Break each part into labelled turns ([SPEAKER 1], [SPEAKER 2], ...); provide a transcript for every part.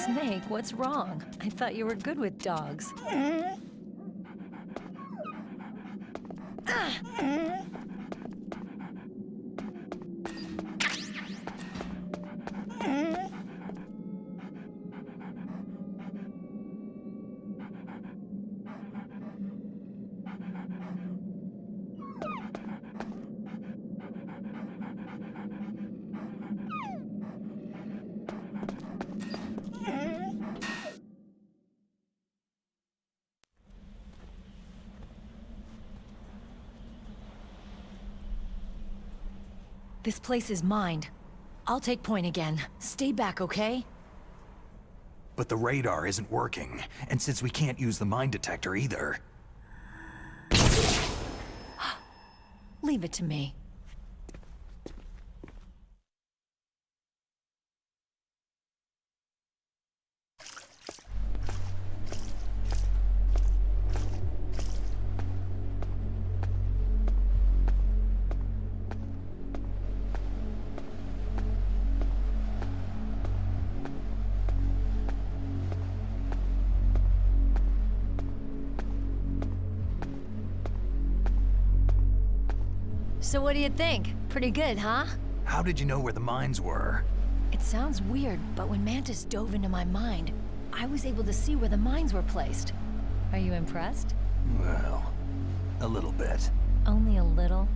[SPEAKER 1] Snake, what's wrong? I thought you were good with dogs. This place is mine. I'll take point again. Stay back, okay?
[SPEAKER 2] But the radar isn't working, and since we can't use the mine detector either...
[SPEAKER 1] Leave it to me. So what do you think? Pretty good, huh?
[SPEAKER 2] How did you know where the mines were?
[SPEAKER 1] It sounds weird, but when Mantis dove into my mind, I was able to see where the mines were placed. Are you impressed?
[SPEAKER 2] Well, a little bit.
[SPEAKER 1] Only a little?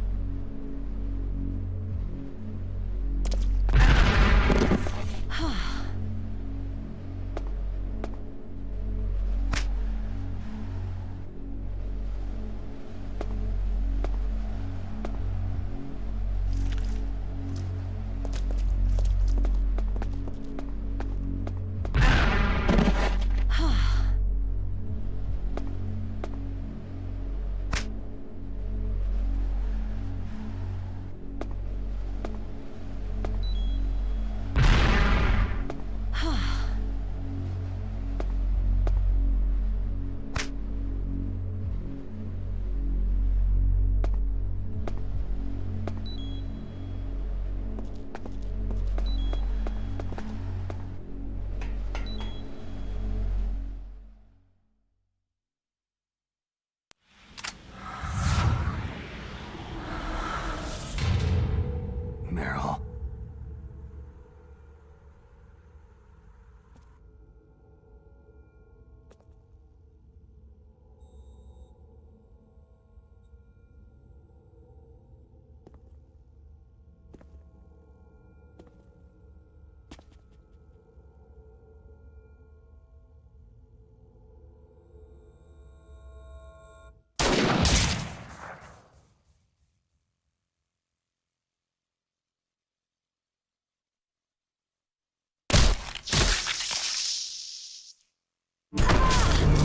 [SPEAKER 2] Meryl.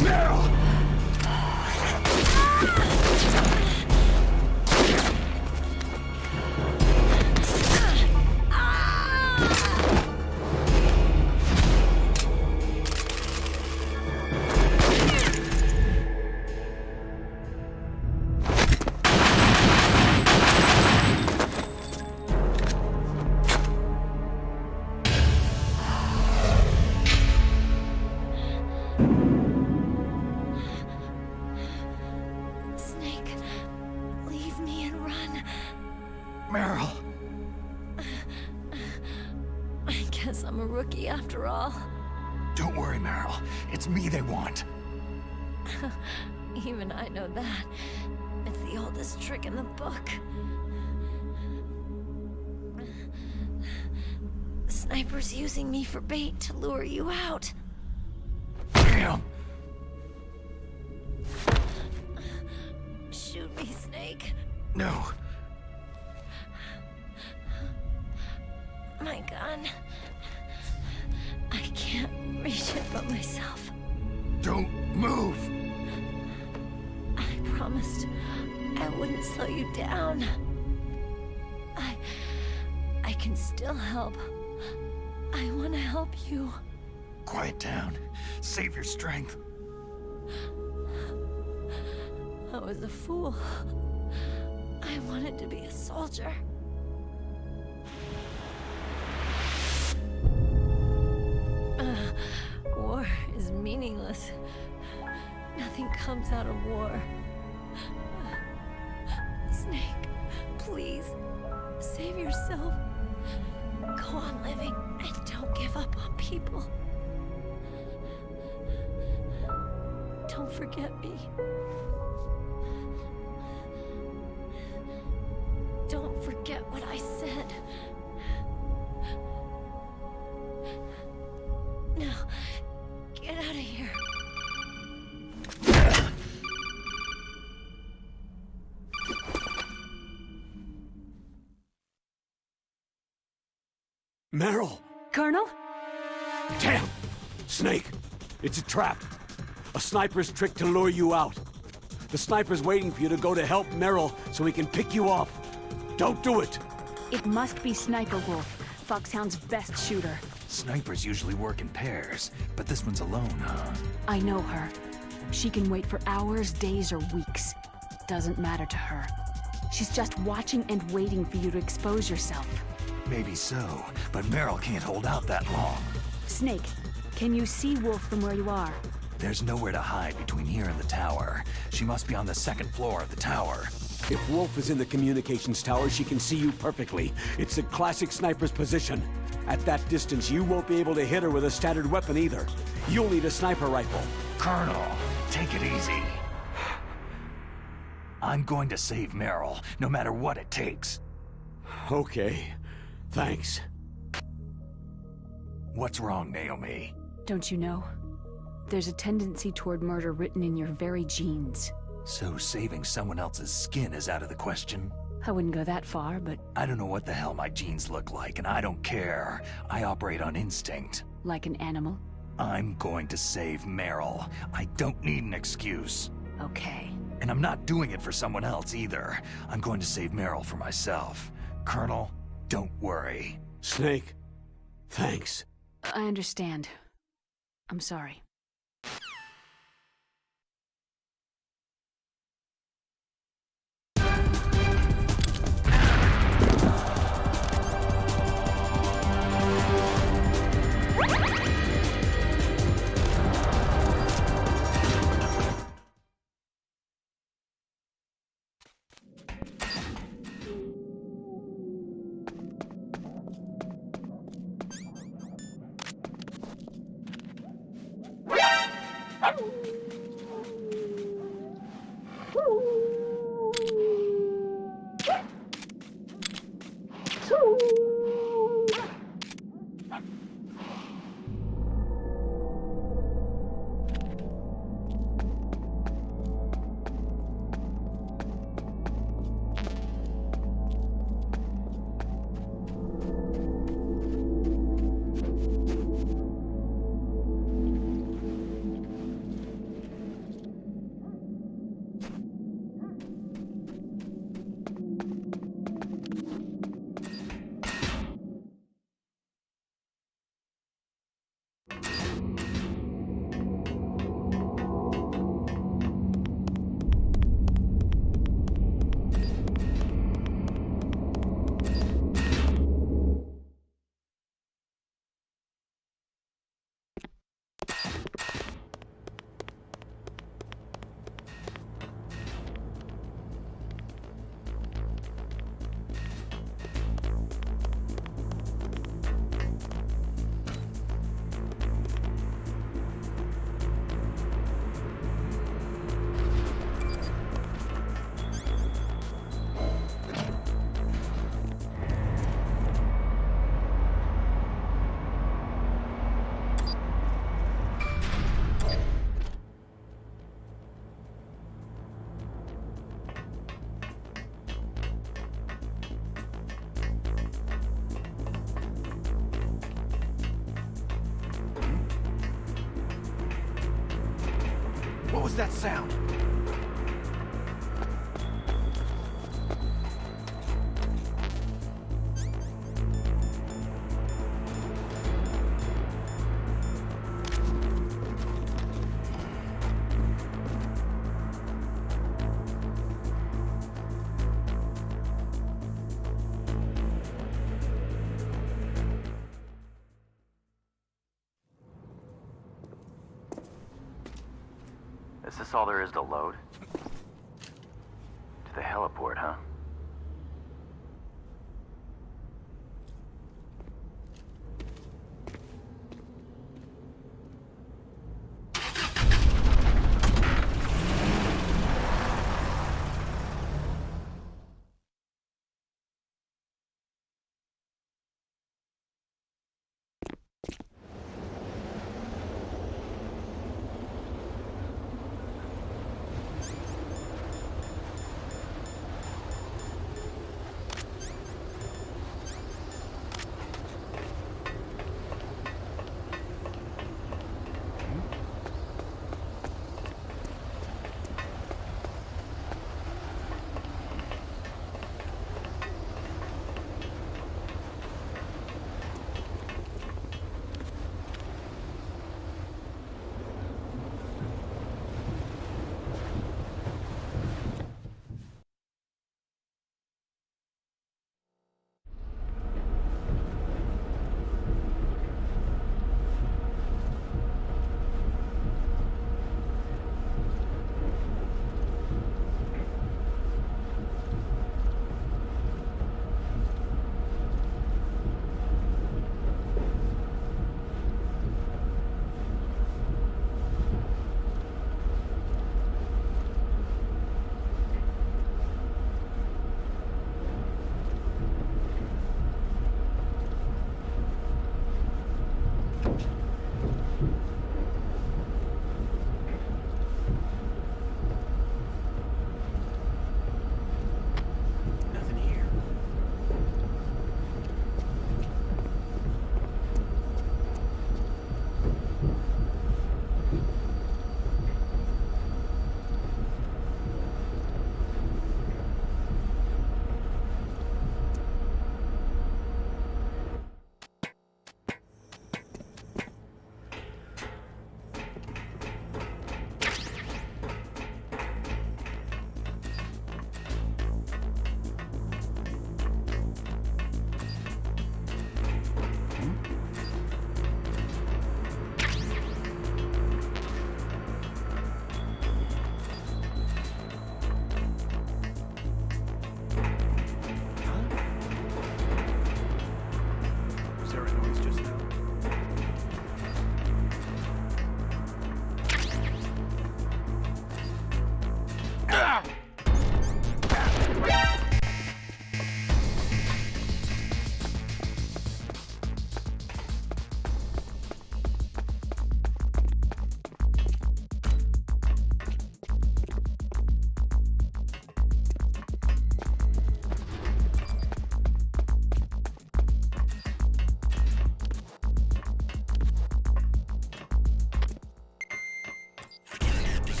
[SPEAKER 2] Meryl! Meryl!
[SPEAKER 1] I guess I'm a rookie after all.
[SPEAKER 2] Don't worry, Meryl. It's me they want.
[SPEAKER 1] Even I know that. It's the oldest trick in the book. The sniper's using me for bait to lure you out.
[SPEAKER 2] Damn!
[SPEAKER 1] Shoot me, Snake.
[SPEAKER 2] No.
[SPEAKER 1] My gun. I can't reach it but myself.
[SPEAKER 2] Don't move!
[SPEAKER 1] I promised I wouldn't slow you down. I can still help. I want to help you.
[SPEAKER 2] Quiet down. Save your strength.
[SPEAKER 1] I was a fool. I wanted to be a soldier. meaningless. Nothing comes out of war. Snake, please, save yourself. Go on living and don't give up on people. Don't forget me. Don't forget what I said. Now, get out of here.
[SPEAKER 3] Meryl!
[SPEAKER 4] Colonel?
[SPEAKER 3] Damn! Snake! It's a trap. A sniper's trick to lure you out. The sniper's waiting for you to go to help Meryl so he can pick you off. Don't do it!
[SPEAKER 4] It must be Sniper Wolf, Foxhound's best shooter.
[SPEAKER 2] Snipers usually work in pairs, but this one's alone, huh?
[SPEAKER 4] I know her. She can wait for hours, days, or weeks. Doesn't matter to her. She's just watching and waiting for you to expose yourself.
[SPEAKER 2] Maybe so, but Meryl can't hold out that long.
[SPEAKER 4] Snake, can you see Wolf from where you are?
[SPEAKER 2] There's nowhere to hide between here and the tower. She must be on the second floor of the tower.
[SPEAKER 3] If Wolf is in the communications tower, she can see you perfectly. It's a classic sniper's position. At that distance, you won't be able to hit her with a standard weapon either. You'll need a sniper rifle.
[SPEAKER 2] Colonel, take it easy. I'm going to save Meryl, no matter what it takes.
[SPEAKER 3] Okay. Thanks.
[SPEAKER 2] What's wrong, Naomi?
[SPEAKER 4] Don't you know? There's a tendency toward murder written in your very genes.
[SPEAKER 2] So saving someone else's skin is out of the question?
[SPEAKER 4] I wouldn't go that far, but...
[SPEAKER 2] I don't know what the hell my genes look like, and I don't care. I operate on instinct.
[SPEAKER 4] like an animal?
[SPEAKER 2] I'm going to save Meryl. I don't need an excuse.
[SPEAKER 4] Okay.
[SPEAKER 2] And I'm not doing it for someone else either. I'm going to save Meryl for myself. Colonel, don't worry.
[SPEAKER 3] Snake, thanks.
[SPEAKER 4] I understand. I'm sorry.
[SPEAKER 2] What was that sound?
[SPEAKER 5] Is this all there is to load? To the heliport, huh?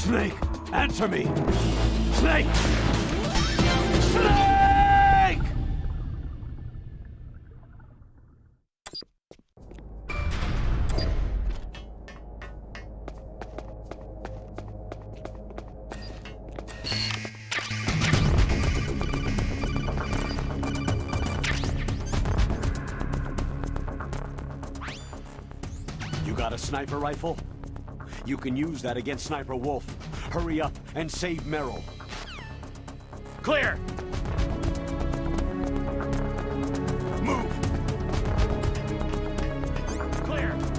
[SPEAKER 3] Snake! Answer me! Snake! Snake! You got a sniper rifle? You can use that against Sniper Wolf. Hurry up and save Meryl. Clear! Move! Clear!
[SPEAKER 5] Move!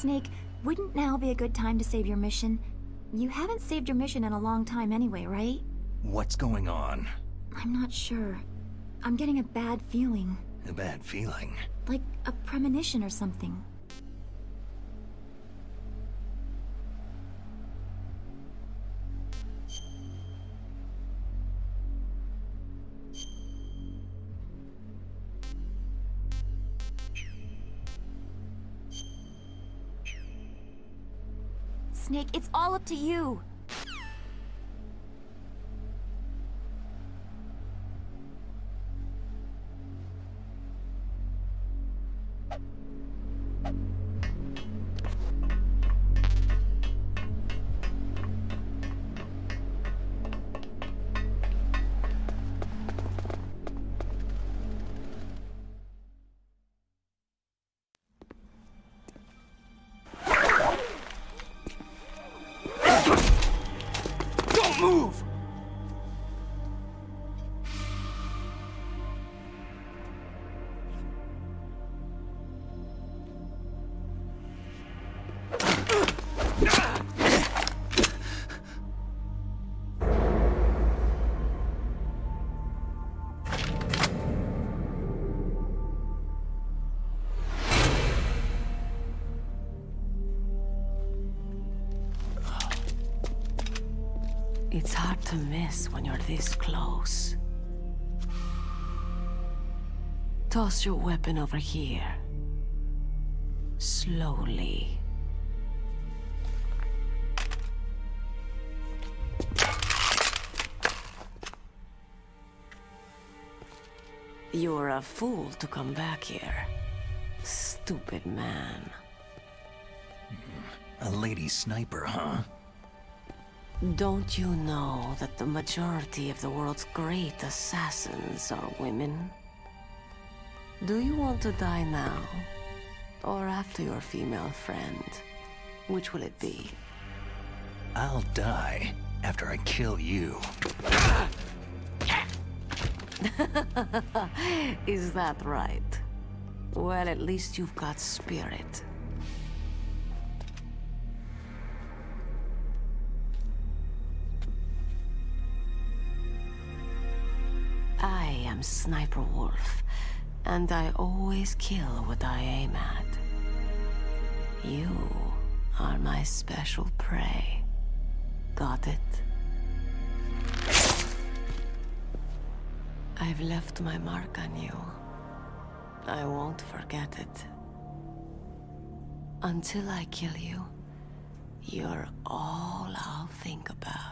[SPEAKER 6] Snake, wouldn't now be a good time to save your mission? You haven't saved your mission in a long time anyway, right?
[SPEAKER 2] What's going on?
[SPEAKER 6] I'm not sure. I'm getting a bad feeling.
[SPEAKER 2] A bad feeling?
[SPEAKER 6] Like a premonition or something. Snake, it's all up to you.
[SPEAKER 2] Move!
[SPEAKER 7] It's hard to miss when you're this close. Toss your weapon over here. Slowly. You're a fool to come back here. Stupid man.
[SPEAKER 2] A lady sniper, huh?
[SPEAKER 7] Don't you know that the majority of the world's great assassins are women? Do you want to die now? Or after your female friend? Which will it be?
[SPEAKER 2] I'll die after I kill you.
[SPEAKER 7] Is that right? Well, at least you've got spirit. I am Sniper Wolf, and I always kill what I aim at. You are my special prey. Got it? I've left my mark on you. I won't forget it. Until I kill you, you're all I'll think about.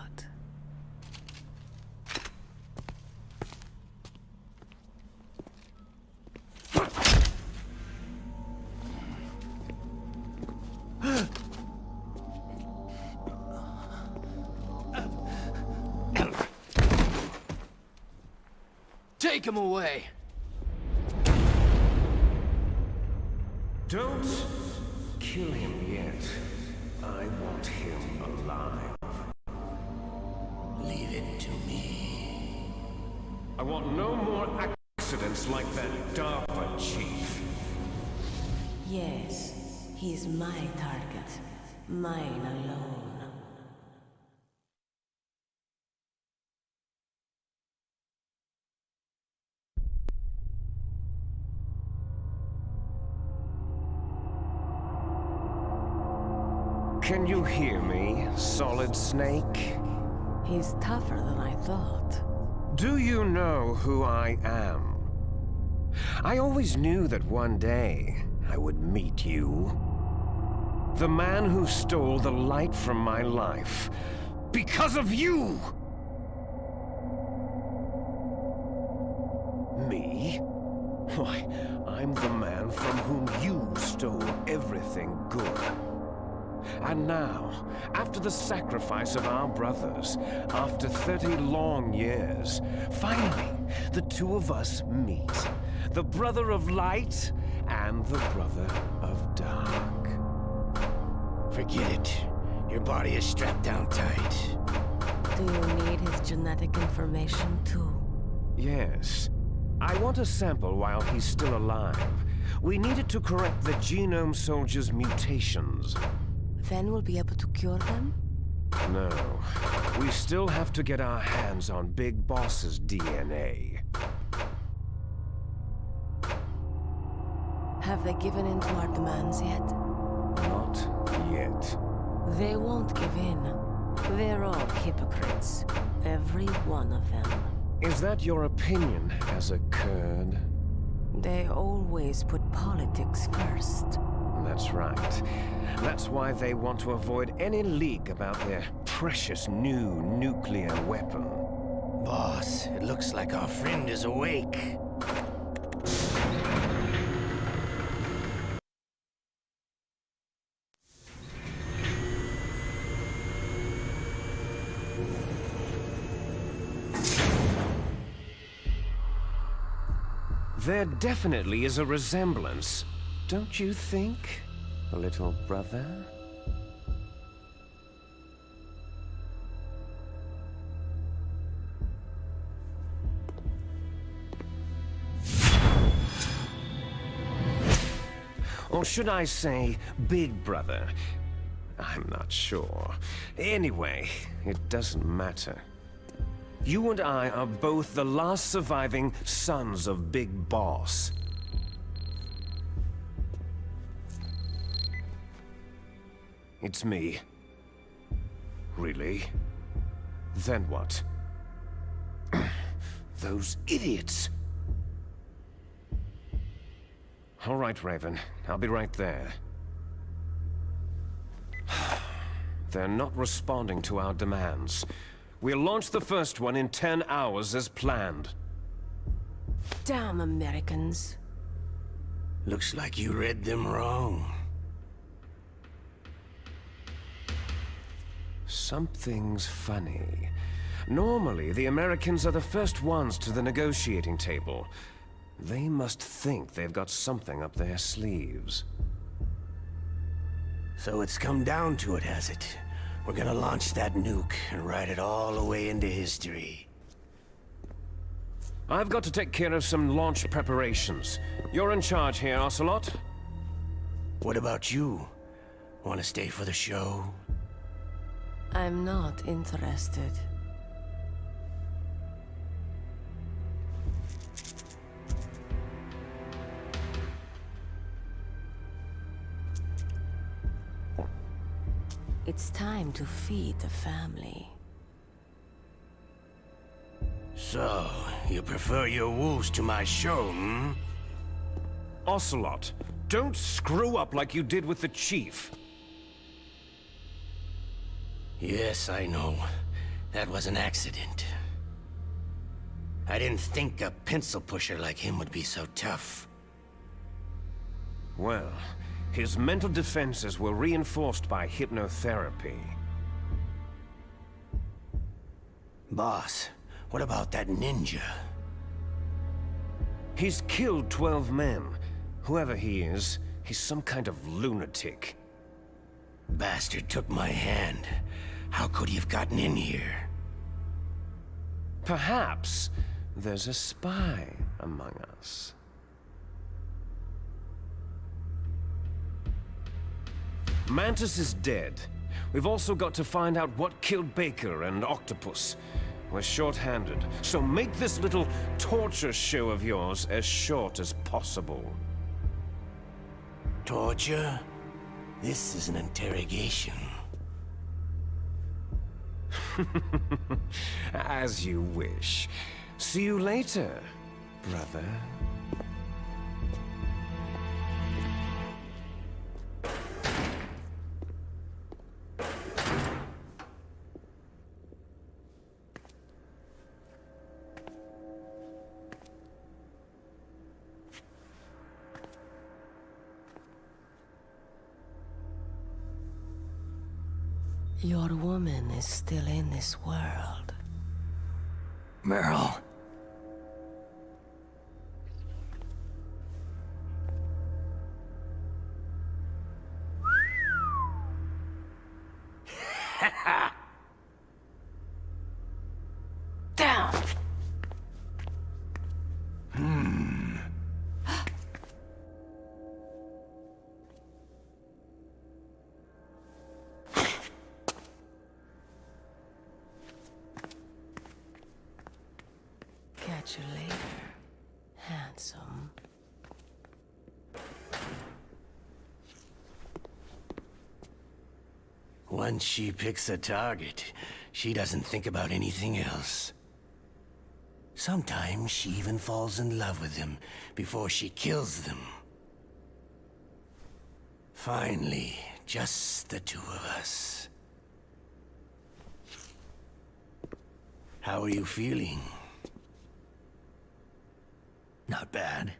[SPEAKER 8] Take him away!
[SPEAKER 9] Don't kill him yet. I want him alive.
[SPEAKER 8] Leave it to me.
[SPEAKER 9] I want no more accidents like that DARPA chief.
[SPEAKER 7] Yes, he's my target. Mine alone.
[SPEAKER 9] Can you hear me, Solid Snake?
[SPEAKER 7] He's tougher than I thought.
[SPEAKER 9] Do you know who I am? I always knew that one day I would meet you. The man who stole the light from my life because of you! Me? Why, I'm the man from whom you stole everything good. And now, after the sacrifice of our brothers, after 30 long years, finally, the two of us meet. The brother of light and the brother of dark.
[SPEAKER 8] Forget it. Your body is strapped down tight.
[SPEAKER 7] Do you need his genetic information too?
[SPEAKER 9] Yes. I want a sample while he's still alive. We needed to correct the genome soldier's mutations.
[SPEAKER 7] Then we'll be able to cure them?
[SPEAKER 9] No. We still have to get our hands on Big Boss's DNA.
[SPEAKER 7] Have they given in to our demands yet?
[SPEAKER 9] Not yet.
[SPEAKER 7] They won't give in. They're all hypocrites. Every one of them.
[SPEAKER 9] Is that your opinion as a Kurd?
[SPEAKER 7] They always put politics first.
[SPEAKER 9] That's right. That's why they want to avoid any leak about their precious new nuclear weapon.
[SPEAKER 8] Boss, it looks like our friend is awake.
[SPEAKER 9] There definitely is a resemblance, don't you think, little brother? Or should I say, big brother? I'm not sure. Anyway, it doesn't matter. You and I are both the last surviving sons of Big Boss. It's me. Really? Then what? Those idiots! All right, Raven. I'll be right there. They're not responding to our demands. We'll launch the first one in 10 hours as planned.
[SPEAKER 7] Damn Americans.
[SPEAKER 8] Looks like you read them wrong.
[SPEAKER 9] Something's funny. Normally, the Americans are the first ones to the negotiating table. They must think they've got something up their sleeves.
[SPEAKER 8] So it's come down to it, has it? We're gonna launch that nuke and write it all the way into history.
[SPEAKER 9] I've got to take care of some launch preparations. You're in charge here, Ocelot.
[SPEAKER 8] What about you? Want to stay for the show?
[SPEAKER 7] I'm not interested. It's time to feed the family.
[SPEAKER 8] So, you prefer your wolves to my show, hmm?
[SPEAKER 9] Ocelot, don't screw up like you did with the chief.
[SPEAKER 8] Yes, I know. That was an accident. I didn't think a pencil pusher like him would be so tough.
[SPEAKER 9] Well, his mental defenses were reinforced by hypnotherapy.
[SPEAKER 8] Boss, what about that ninja?
[SPEAKER 9] He's killed 12 men. Whoever he is, he's some kind of lunatic.
[SPEAKER 8] Bastard took my hand. How could he have gotten in here?
[SPEAKER 9] Perhaps there's a spy among us. Mantis is dead. We've also got to find out what killed Baker and Octopus. We're short-handed, so make this little torture show of yours as short as possible.
[SPEAKER 8] Torture? This is an interrogation.
[SPEAKER 9] As you wish. See you later, brother.
[SPEAKER 7] Your woman is still in this world.
[SPEAKER 2] Meryl.
[SPEAKER 8] Down!
[SPEAKER 7] catch you later, handsome.
[SPEAKER 8] Once she picks a target, she doesn't think about anything else. Sometimes she even falls in love with them before she kills them. Finally, just the two of us. How are you feeling?
[SPEAKER 2] Not bad.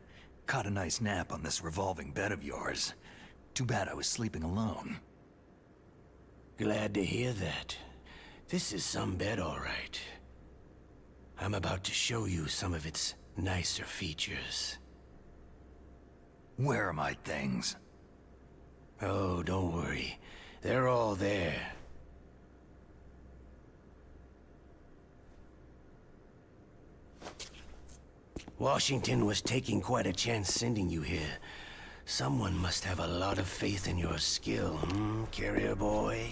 [SPEAKER 2] Caught a nice nap on this revolving bed of yours. Too bad I was sleeping alone.
[SPEAKER 8] Glad to hear that. This is some bed, all right. I'm about to show you some of its nicer features.
[SPEAKER 2] Where are my things?
[SPEAKER 8] Oh, don't worry. They're all there. Washington was taking quite a chance sending you here. Someone must have a lot of faith in your skill, carrier boy?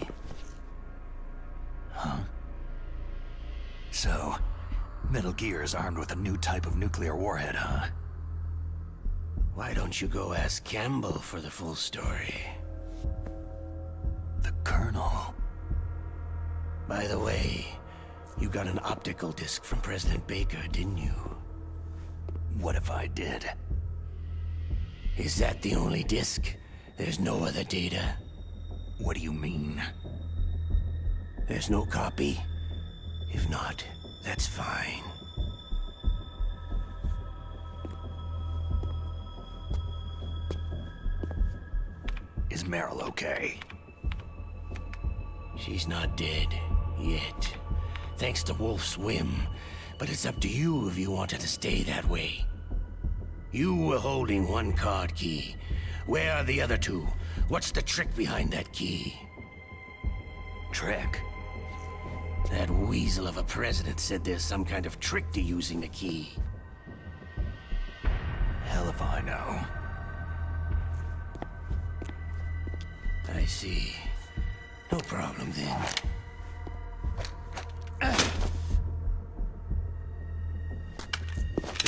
[SPEAKER 2] Huh? So, Metal Gear is armed with a new type of nuclear warhead, huh?
[SPEAKER 8] Why don't you go ask Campbell for the full story?
[SPEAKER 2] The Colonel.
[SPEAKER 8] By the way, you got an optical disc from President Baker, didn't you?
[SPEAKER 2] What if I did?
[SPEAKER 8] Is that the only disc? There's no other data?
[SPEAKER 2] What do you mean?
[SPEAKER 8] There's no copy? If not, that's fine.
[SPEAKER 2] Is Meryl okay?
[SPEAKER 8] She's not dead. Yet. Thanks to Wolf's whim. But it's up to you if you want her to stay that way. You were holding one card key. Where are the other two? What's the trick behind that key?
[SPEAKER 2] Trick?
[SPEAKER 8] That weasel of a president said there's some kind of trick to using the key.
[SPEAKER 2] Hell if I know.
[SPEAKER 8] I see. No problem then.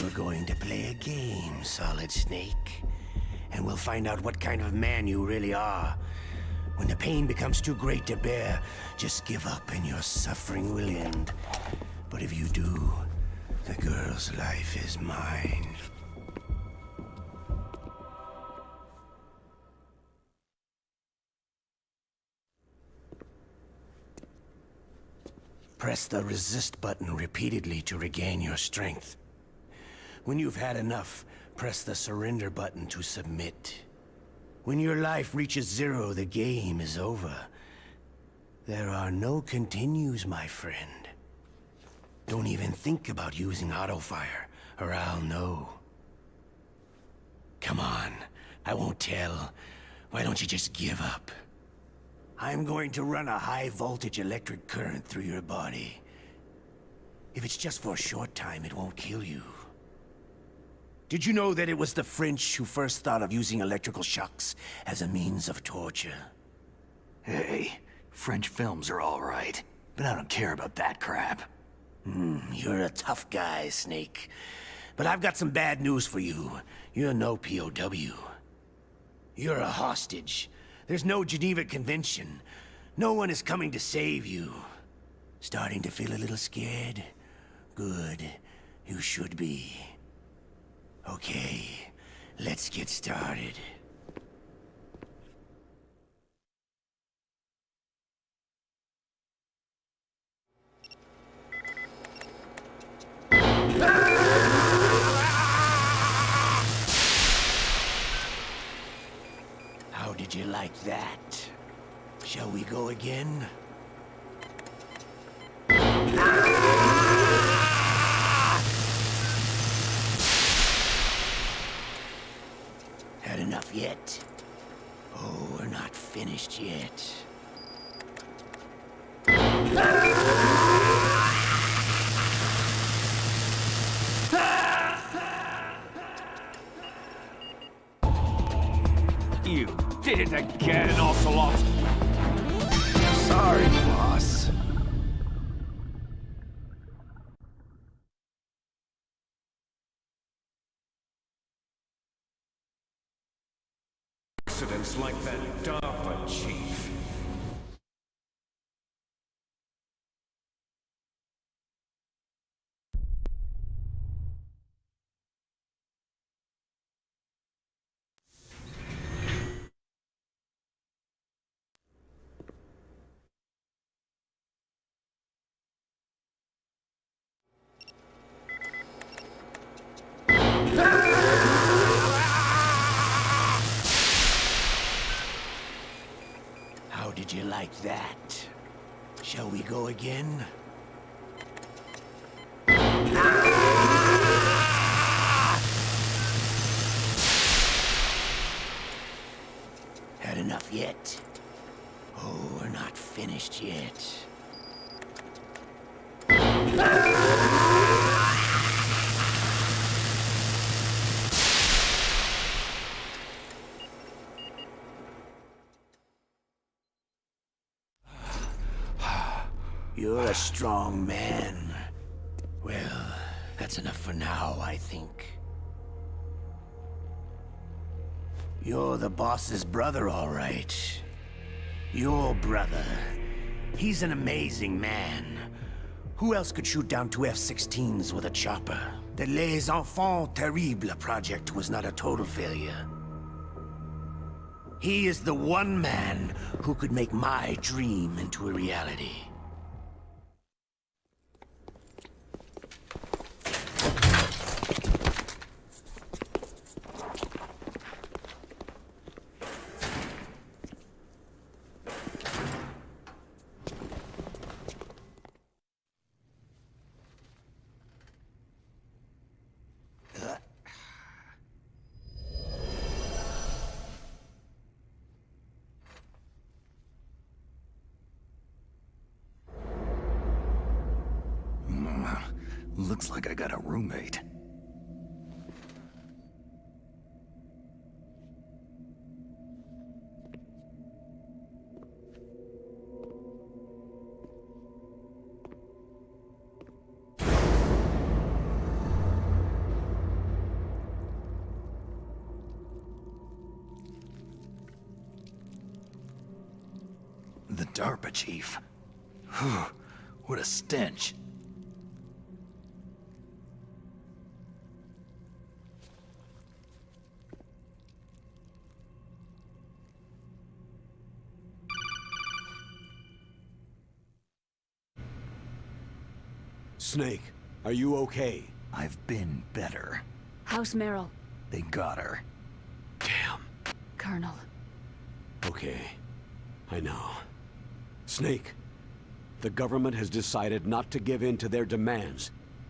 [SPEAKER 8] We're going to play a game, Solid Snake. And we'll find out what kind of man you really are. When the pain becomes too great to bear, just give up and your suffering will end. But if you do, the girl's life is mine. Press the resist button repeatedly to regain your strength. When you've had enough, press the surrender button to submit. When your life reaches 0, the game is over. There are no continues, my friend. Don't even think about using auto-fire, or I'll know. Come on, I won't tell. Why don't you just give up? I'm going to run a high-voltage electric current through your body. If it's just for a short time, it won't kill you. Did you know that it was the French who first thought of using electrical shocks as a means of torture?
[SPEAKER 2] Hey, French films are all right, but I don't care about that crap.
[SPEAKER 8] You're a tough guy, Snake. But I've got some bad news for you. You're no POW. You're a hostage. There's no Geneva Convention. No one is coming to save you. Starting to feel a little scared? Good. You should be. Okay, let's get started. How did you like that? Shall we go again? Had enough yet? Oh, we're not finished yet.
[SPEAKER 3] You did it again, Ocelot!
[SPEAKER 2] Sorry, boss.
[SPEAKER 9] arrogance like that DARPA chief.
[SPEAKER 8] How did you like that? Shall we go again? Had enough yet? Oh, we're not finished yet. You're a strong man. Well, that's enough for now, I think. You're the boss's brother, all right. Your brother. He's an amazing man. Who else could shoot down 2 F-16s with a chopper? The Les Enfants Terribles project was not a total failure. He is the one man who could make my dream into a reality.
[SPEAKER 2] Looks like I got a roommate. The DARPA chief. Whew, what a stench.
[SPEAKER 3] Snake, are you okay?
[SPEAKER 2] I've been better.
[SPEAKER 4] How's Meryl?
[SPEAKER 2] They got her.
[SPEAKER 3] Damn.
[SPEAKER 4] Colonel.
[SPEAKER 3] Okay. I know. Snake, the government has decided not to give in to their demands.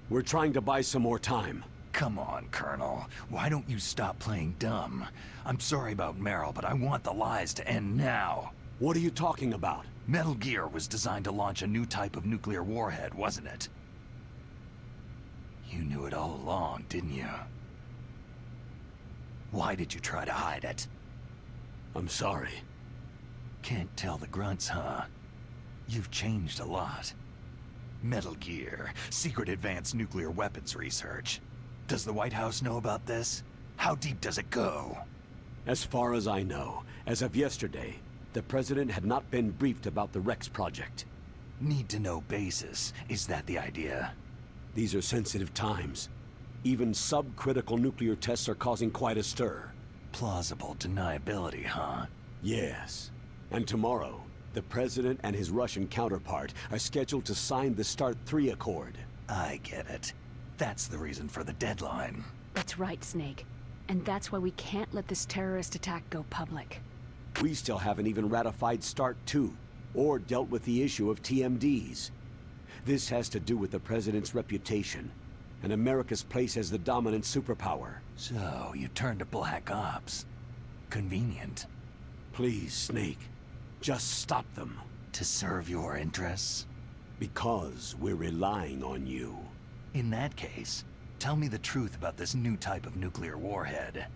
[SPEAKER 3] We're trying to buy some more time.
[SPEAKER 2] Come on, Colonel. Why don't you stop playing dumb? I'm sorry about Meryl, but I want the lies to end now.
[SPEAKER 3] What are you talking about?
[SPEAKER 2] Metal Gear was designed to launch a new type of nuclear warhead, wasn't it? You knew it all along, didn't you? Why did you try to hide it?
[SPEAKER 3] I'm sorry.
[SPEAKER 2] Can't tell the grunts, huh? You've changed a lot. Metal Gear, secret advanced nuclear weapons research. Does the White House know about this? How deep does it go?
[SPEAKER 3] As far as I know, as of yesterday, the President had not been briefed about the Rex project.
[SPEAKER 2] Need-to-know basis. Is that the idea?
[SPEAKER 3] These are sensitive times. Even subcritical nuclear tests are causing quite a stir.
[SPEAKER 2] Plausible deniability, huh?
[SPEAKER 3] Yes. And tomorrow, the President and his Russian counterpart are scheduled to sign the START 3 Accord.
[SPEAKER 2] I get it. That's the reason for the deadline.
[SPEAKER 4] That's right, Snake. And that's why we can't let this terrorist attack go public.
[SPEAKER 3] We still haven't even ratified START 2, or dealt with the issue of TMDs. This has to do with the President's reputation, and America's place as the dominant superpower.
[SPEAKER 2] So, you turned to Black Ops. Convenient.
[SPEAKER 3] Please, Snake, just stop them.
[SPEAKER 2] To serve your interests?
[SPEAKER 3] Because we're relying on you.
[SPEAKER 2] In that case, tell me the truth about this new type of nuclear warhead.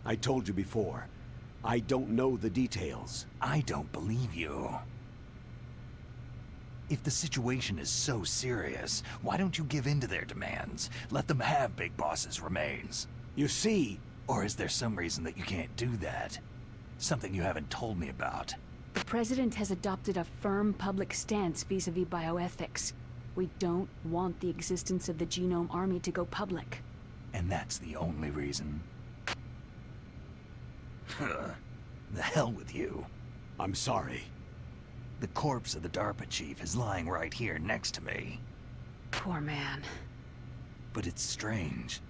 [SPEAKER 3] I told you before, I don't know the details.
[SPEAKER 2] I don't believe you. If the situation is so serious, why don't you give in to their demands? Let them have Big Boss's remains.
[SPEAKER 3] You see...
[SPEAKER 2] Or is there some reason that you can't do that? Something you haven't told me about.
[SPEAKER 4] The President has adopted a firm public stance vis-a-vis bioethics. We don't want the existence of the Genome Army to go public.
[SPEAKER 2] And that's the only reason? The hell with you.
[SPEAKER 3] I'm sorry.
[SPEAKER 2] The corpse of the DARPA chief is lying right here next to me.
[SPEAKER 4] Poor man.
[SPEAKER 2] But it's strange.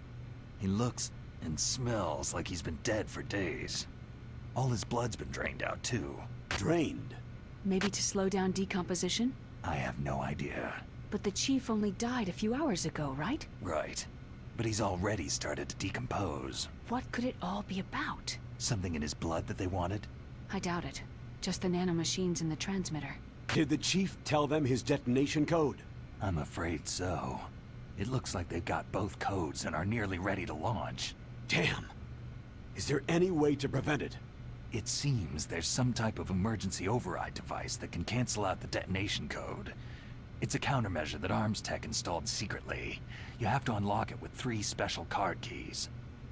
[SPEAKER 2] He looks and smells like he's been dead for days. All his blood's been drained out, too.
[SPEAKER 3] Drained?
[SPEAKER 4] Maybe to slow down decomposition?
[SPEAKER 2] I have no idea.
[SPEAKER 4] But the chief only died a few hours ago, right?
[SPEAKER 2] Right. But he's already started to decompose.
[SPEAKER 4] What could it all be about?
[SPEAKER 2] Something in his blood that they wanted?
[SPEAKER 4] I doubt it. Just the nanomachines in the transmitter.
[SPEAKER 3] Did the chief tell them his detonation code?
[SPEAKER 2] I'm afraid so. It looks like they've got both codes and are nearly ready to launch.
[SPEAKER 3] Damn! Is there any way to prevent it?
[SPEAKER 2] It seems there's some type of emergency override device that can cancel out the detonation code. It's a countermeasure that Arms Tech installed secretly. You have to unlock it with 3 special card keys.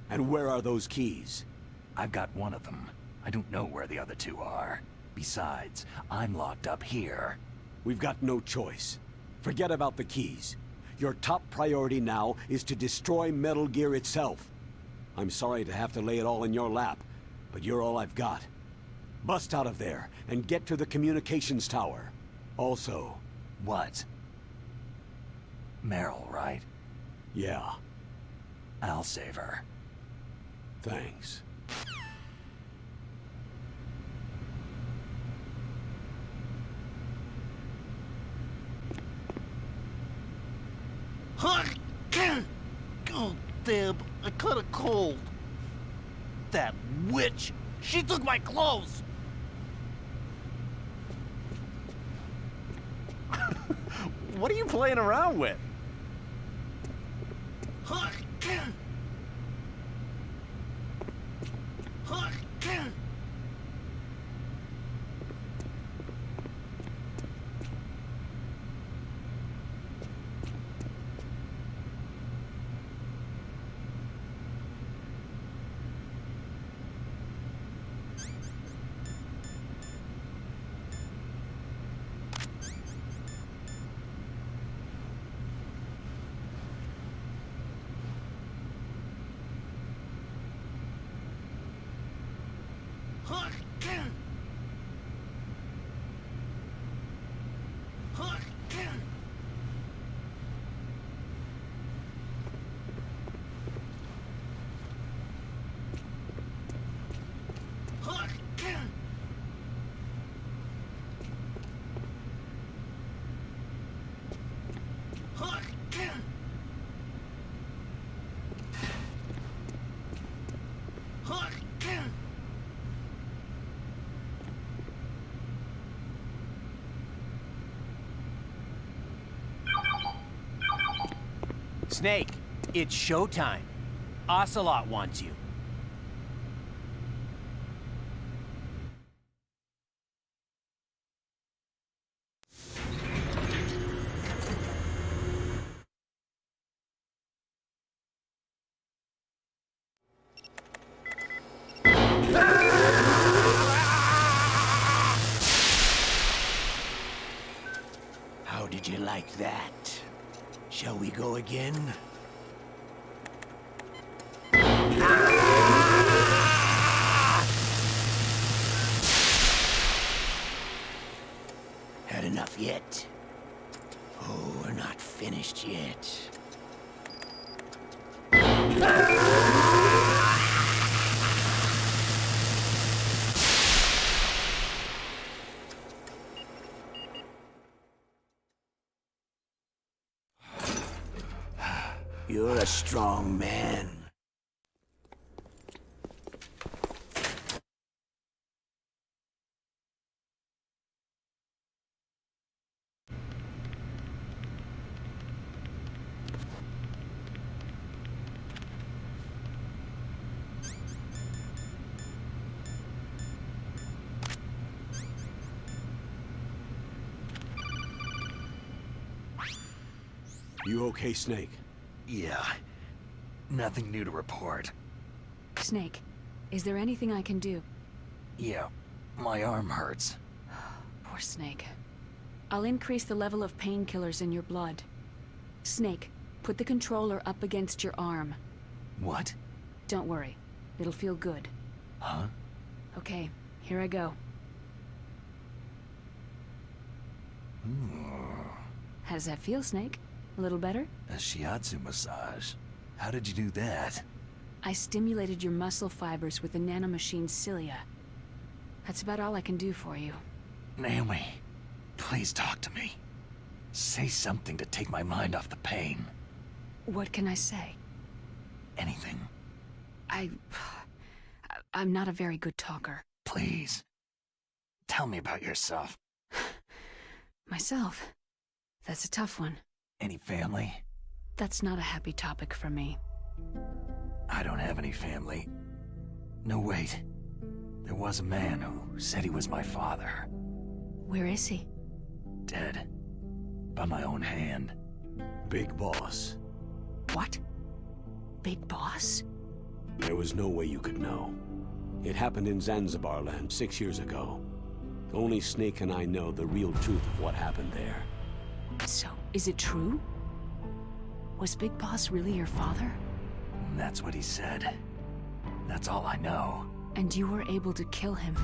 [SPEAKER 3] And where are those keys?
[SPEAKER 2] I've got one of them. I don't know where the other 2 are. Besides, I'm locked up here.
[SPEAKER 3] We've got no choice. Forget about the keys. Your top priority now is to destroy Metal Gear itself. I'm sorry to have to lay it all in your lap, but you're all I've got. Bust out of there and get to the communications tower. Also...
[SPEAKER 2] What? Meryl, right?
[SPEAKER 3] Yeah.
[SPEAKER 2] I'll save her.
[SPEAKER 3] Thanks.
[SPEAKER 10] Oh, Deb, I caught a cold. That witch! She took my clothes! What are you playing around with?
[SPEAKER 11] Snake, it's showtime. Ocelot wants you.
[SPEAKER 8] How did you like that? Shall we go again? Had enough yet? Oh, we're not finished yet. You're a strong man.
[SPEAKER 3] You okay, Snake?
[SPEAKER 2] Yeah. Nothing new to report.
[SPEAKER 4] Snake, is there anything I can do?
[SPEAKER 2] Yeah, my arm hurts.
[SPEAKER 4] Poor Snake. I'll increase the level of painkillers in your blood. Snake, put the controller up against your arm.
[SPEAKER 2] What?
[SPEAKER 4] Don't worry. It'll feel good.
[SPEAKER 2] Huh?
[SPEAKER 4] Okay, here I go. How does that feel, Snake? A little better?
[SPEAKER 2] A shiatsu massage. How did you do that?
[SPEAKER 4] I stimulated your muscle fibers with the nanomachine cilia. That's about all I can do for you.
[SPEAKER 2] Naomi, please talk to me. Say something to take my mind off the pain.
[SPEAKER 4] What can I say?
[SPEAKER 2] Anything.
[SPEAKER 4] I'm not a very good talker.
[SPEAKER 2] Please. Tell me about yourself.
[SPEAKER 4] Myself? That's a tough one.
[SPEAKER 2] Any family?
[SPEAKER 4] That's not a happy topic for me.
[SPEAKER 2] I don't have any family. No, wait. There was a man who said he was my father.
[SPEAKER 4] Where is he?
[SPEAKER 2] Dead. By my own hand.
[SPEAKER 3] Big Boss.
[SPEAKER 4] What? Big Boss?
[SPEAKER 3] There was no way you could know. It happened in Zanzibar land 6 years ago. Only Snake and I know the real truth of what happened there.
[SPEAKER 4] So, is it true? Was Big Boss really your father?
[SPEAKER 2] That's what he said. That's all I know.
[SPEAKER 4] And you were able to kill him,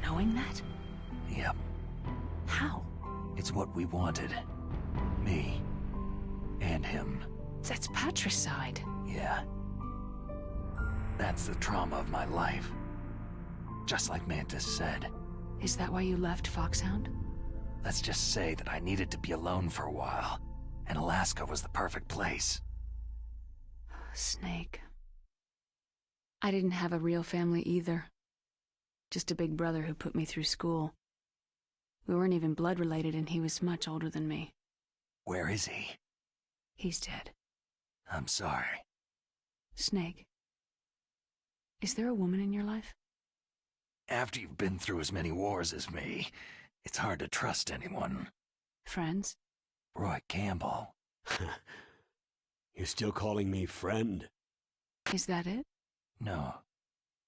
[SPEAKER 4] knowing that?
[SPEAKER 2] Yep.
[SPEAKER 4] How?
[SPEAKER 2] It's what we wanted. Me. And him.
[SPEAKER 4] That's patricide.
[SPEAKER 2] Yeah. That's the trauma of my life. Just like Mantis said.
[SPEAKER 4] Is that why you left Foxhound?
[SPEAKER 2] Let's just say that I needed to be alone for a while, and Alaska was the perfect place.
[SPEAKER 4] Snake. I didn't have a real family either. Just a big brother who put me through school. We weren't even blood related, and he was much older than me.
[SPEAKER 2] Where is he?
[SPEAKER 4] He's dead.
[SPEAKER 2] I'm sorry.
[SPEAKER 4] Snake. Is there a woman in your life?
[SPEAKER 2] After you've been through as many wars as me, it's hard to trust anyone.
[SPEAKER 4] Friends?
[SPEAKER 2] Roy Campbell.
[SPEAKER 3] You're still calling me friend?
[SPEAKER 4] Is that it?
[SPEAKER 2] No.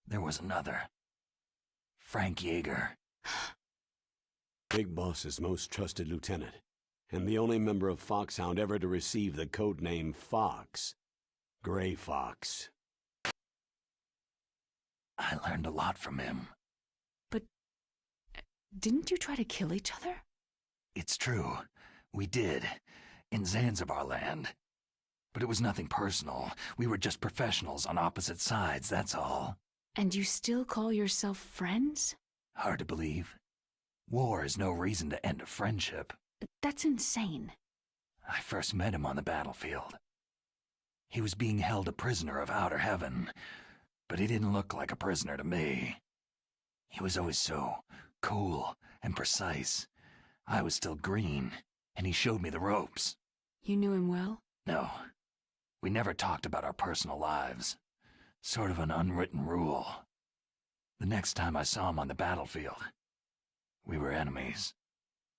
[SPEAKER 2] There was another. Frank Yeager.
[SPEAKER 3] Big Boss's most trusted lieutenant, and the only member of Foxhound ever to receive the codename Fox. Gray Fox.
[SPEAKER 2] I learned a lot from him.
[SPEAKER 4] But didn't you try to kill each other?
[SPEAKER 2] It's true. We did. In Zanzibar land. But it was nothing personal. We were just professionals on opposite sides, that's all.
[SPEAKER 4] And you still call yourself friends?
[SPEAKER 2] Hard to believe. War is no reason to end a friendship.
[SPEAKER 4] That's insane.
[SPEAKER 2] I first met him on the battlefield. He was being held a prisoner of outer heaven, but he didn't look like a prisoner to me. He was always so cool and precise. I was still green, and he showed me the ropes.
[SPEAKER 4] You knew him well?
[SPEAKER 2] No. We never talked about our personal lives. Sort of an unwritten rule. The next time I saw him on the battlefield, we were enemies.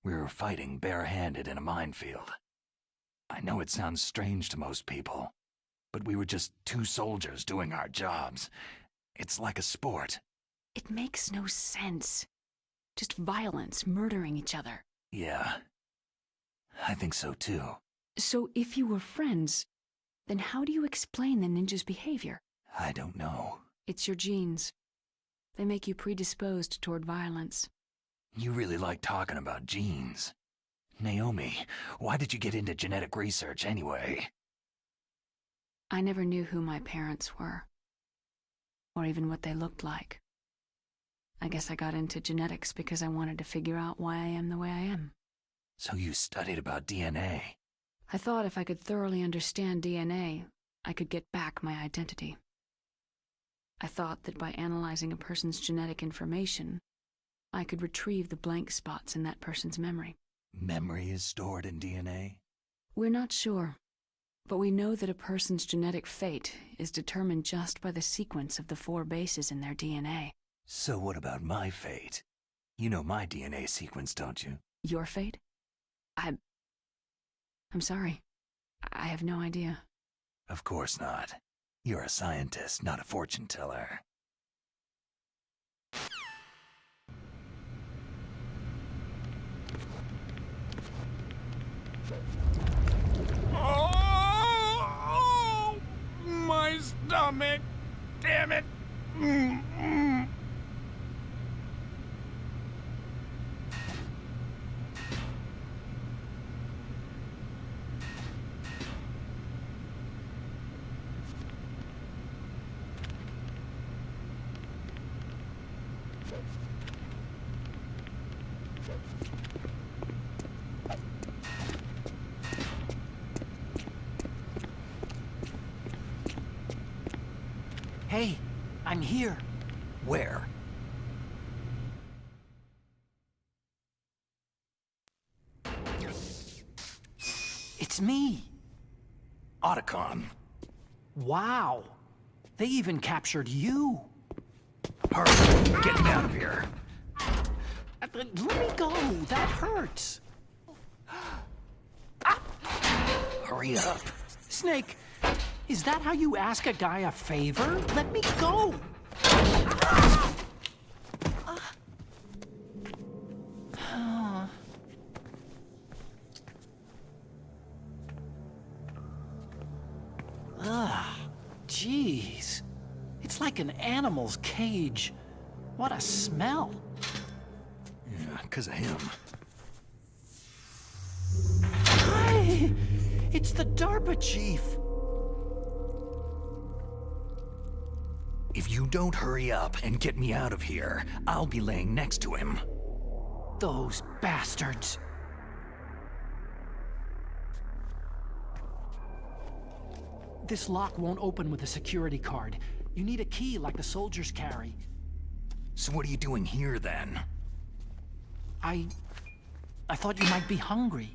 [SPEAKER 2] We were fighting bare-handed in a minefield. I know it sounds strange to most people, but we were just two soldiers doing our jobs. It's like a sport.
[SPEAKER 4] It makes no sense. Just violence, murdering each other.
[SPEAKER 2] Yeah. I think so too.
[SPEAKER 4] So if you were friends, then how do you explain the ninja's behavior?
[SPEAKER 2] I don't know.
[SPEAKER 4] It's your genes. They make you predisposed toward violence.
[SPEAKER 2] You really like talking about genes. Naomi, why did you get into genetic research anyway?
[SPEAKER 4] I never knew who my parents were, or even what they looked like. I guess I got into genetics because I wanted to figure out why I am the way I am.
[SPEAKER 2] So you studied about DNA?
[SPEAKER 4] I thought if I could thoroughly understand DNA, I could get back my identity. I thought that by analyzing a person's genetic information, I could retrieve the blank spots in that person's memory.
[SPEAKER 2] Memory is stored in DNA?
[SPEAKER 4] We're not sure, but we know that a person's genetic fate is determined just by the sequence of the 4 bases in their DNA.
[SPEAKER 2] So what about my fate? You know my DNA sequence, don't you?
[SPEAKER 4] Your fate? I'm sorry. I have no idea.
[SPEAKER 2] Of course not. You're a scientist, not a fortune teller.
[SPEAKER 12] I'm here.
[SPEAKER 2] Where?
[SPEAKER 12] It's me.
[SPEAKER 2] Otacon.
[SPEAKER 12] Wow. They even captured you.
[SPEAKER 2] Hurry, get me out of here.
[SPEAKER 12] Let me go. That hurts.
[SPEAKER 2] Hurry up.
[SPEAKER 12] Snake, is that how you ask a guy a favor? Let me go. Jeez. It's like an animal's cage. What a smell.
[SPEAKER 2] Yeah, 'cause of him.
[SPEAKER 12] Hi! It's the DARPA chief.
[SPEAKER 2] If you don't hurry up and get me out of here, I'll be laying next to him.
[SPEAKER 12] Those bastards. This lock won't open with a security card. You need a key like the soldiers carry.
[SPEAKER 2] So what are you doing here, then?
[SPEAKER 12] I thought you might be hungry.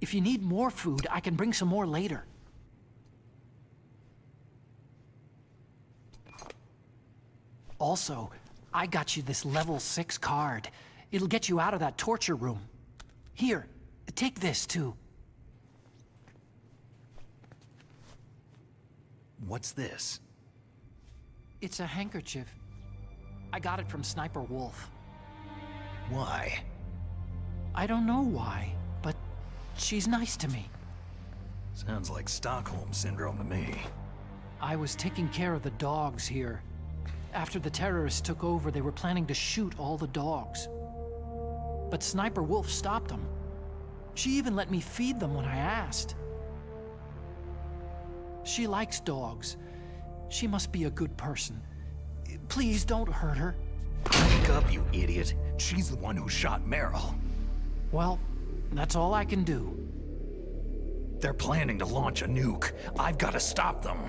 [SPEAKER 12] If you need more food, I can bring some more later. Also, I got you this level 6 card. It'll get you out of that torture room. Here, take this too.
[SPEAKER 2] What's this?
[SPEAKER 12] It's a handkerchief. I got it from Sniper Wolf.
[SPEAKER 2] Why?
[SPEAKER 12] I don't know why, but she's nice to me.
[SPEAKER 2] Sounds like Stockholm Syndrome to me.
[SPEAKER 12] I was taking care of the dogs here. After the terrorists took over, they were planning to shoot all the dogs. But Sniper Wolf stopped them. She even let me feed them when I asked. She likes dogs. She must be a good person. Please don't hurt her.
[SPEAKER 2] Wake up, you idiot. She's the one who shot Meryl.
[SPEAKER 12] Well, that's all I can do.
[SPEAKER 2] They're planning to launch a nuke. I've got to stop them.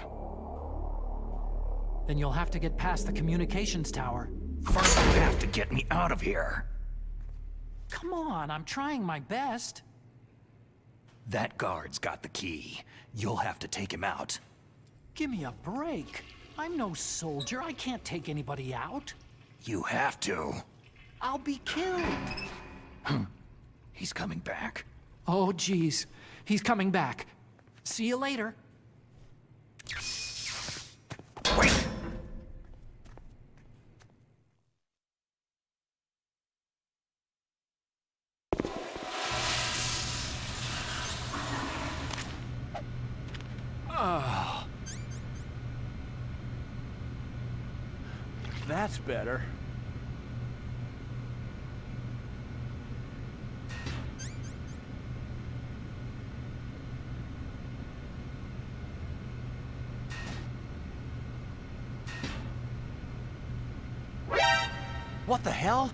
[SPEAKER 12] Then you'll have to get past the communications tower.
[SPEAKER 2] First, you have to get me out of here.
[SPEAKER 12] Come on, I'm trying my best.
[SPEAKER 2] That guard's got the key. You'll have to take him out.
[SPEAKER 12] Give me a break. I'm no soldier. I can't take anybody out.
[SPEAKER 2] You have to.
[SPEAKER 12] I'll be killed.
[SPEAKER 2] He's coming back.
[SPEAKER 12] Oh, geez. He's coming back. See you later.
[SPEAKER 2] Wait!
[SPEAKER 3] Oh. That's better.
[SPEAKER 11] What the hell?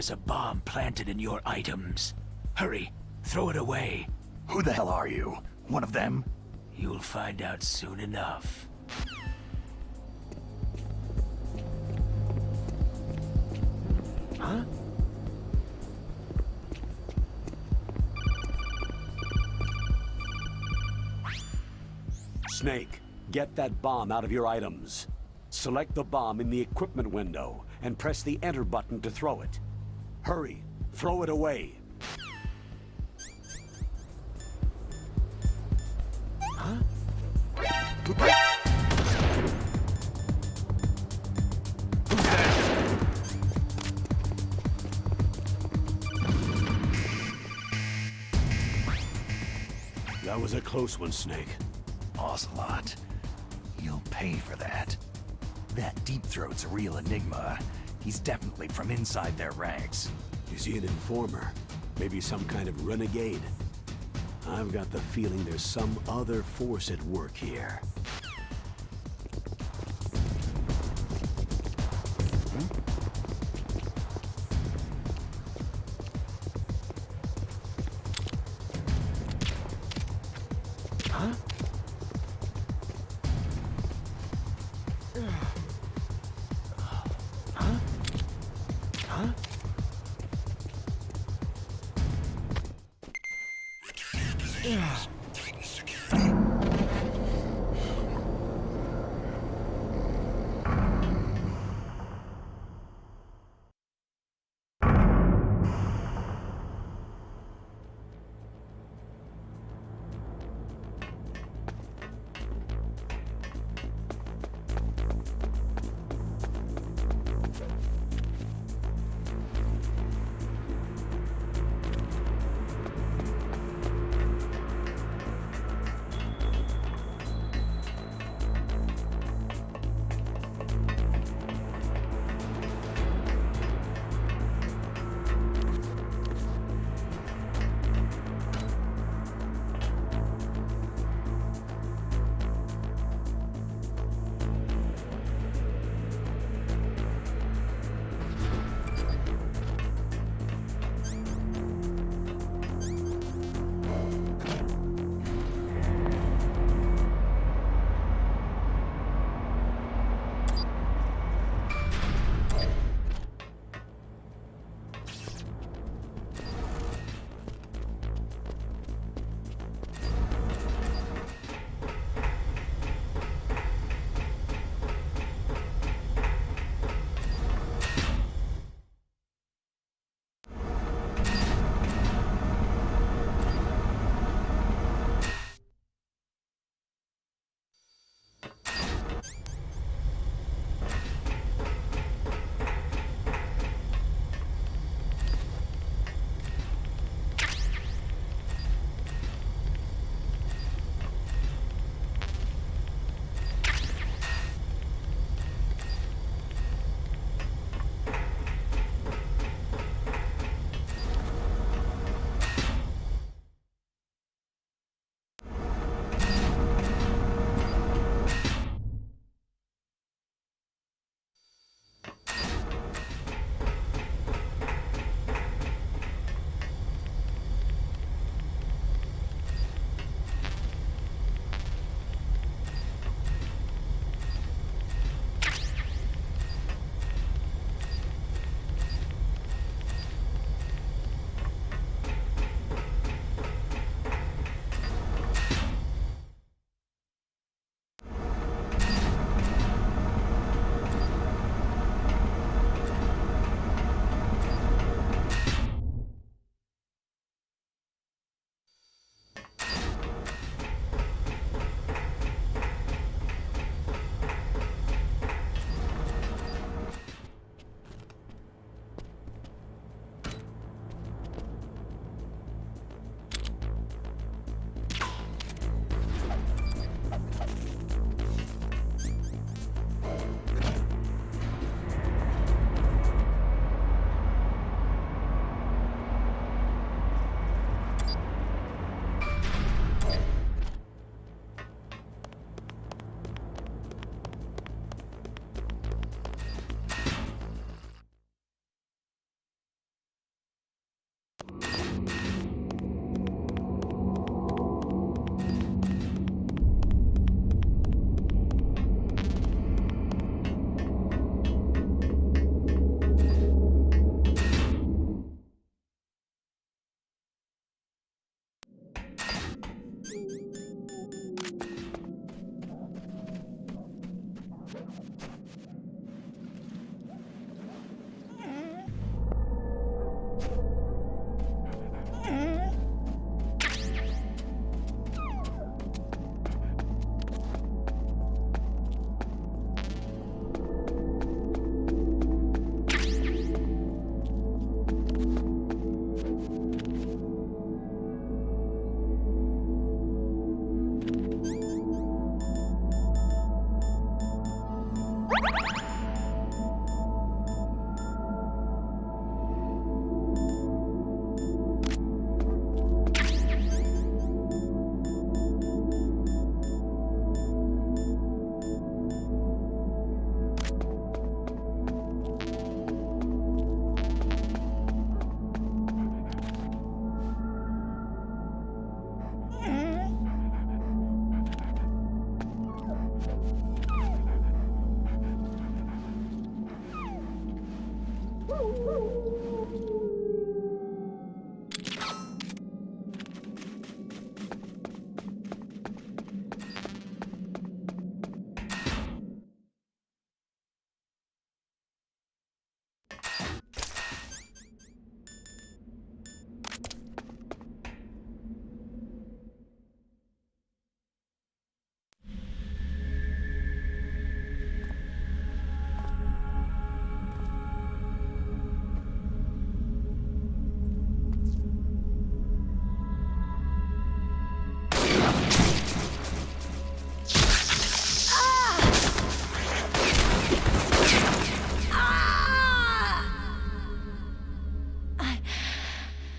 [SPEAKER 8] There's a bomb planted in your items. Hurry, throw it away.
[SPEAKER 2] Who the hell are you? One of them?
[SPEAKER 8] You'll find out soon enough. Huh?
[SPEAKER 3] Snake, get that bomb out of your items. Select the bomb in the equipment window and press the enter button to throw it. Hurry, throw it away. Huh? Who's that? That was a close one, Snake.
[SPEAKER 2] Ocelot. You'll pay for that. That Deep Throat's a real enigma. He's definitely from inside their ranks.
[SPEAKER 3] Is he an informer? Maybe some kind of renegade? I've got the feeling there's some other force at work here. Huh? Huh? Huh?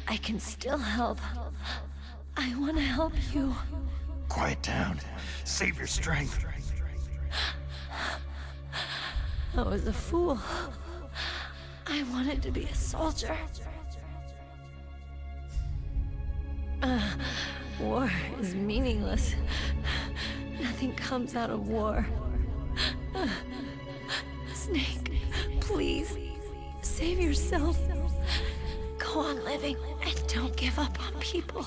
[SPEAKER 1] I can still help. I want to help you.
[SPEAKER 2] Quiet down. Save your strength.
[SPEAKER 1] I was a fool. I wanted to be a soldier. War is meaningless. Nothing comes out of war. Snake, please, save yourself. Go on living and don't give up on people.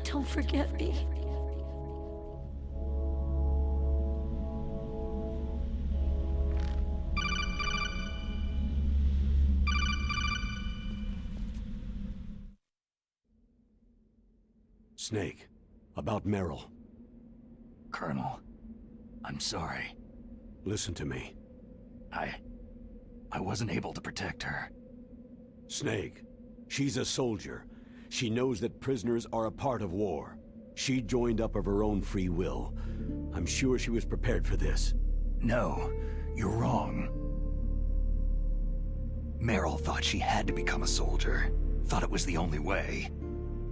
[SPEAKER 1] Don't forget me.
[SPEAKER 3] Snake, about Meryl.
[SPEAKER 2] Colonel, I'm sorry.
[SPEAKER 3] Listen to me.
[SPEAKER 2] I wasn't able to protect her.
[SPEAKER 3] Snake, she's a soldier. She knows that prisoners are a part of war. She joined up of her own free will. I'm sure she was prepared for this.
[SPEAKER 2] No, you're wrong. Meryl thought she had to become a soldier. Thought it was the only way.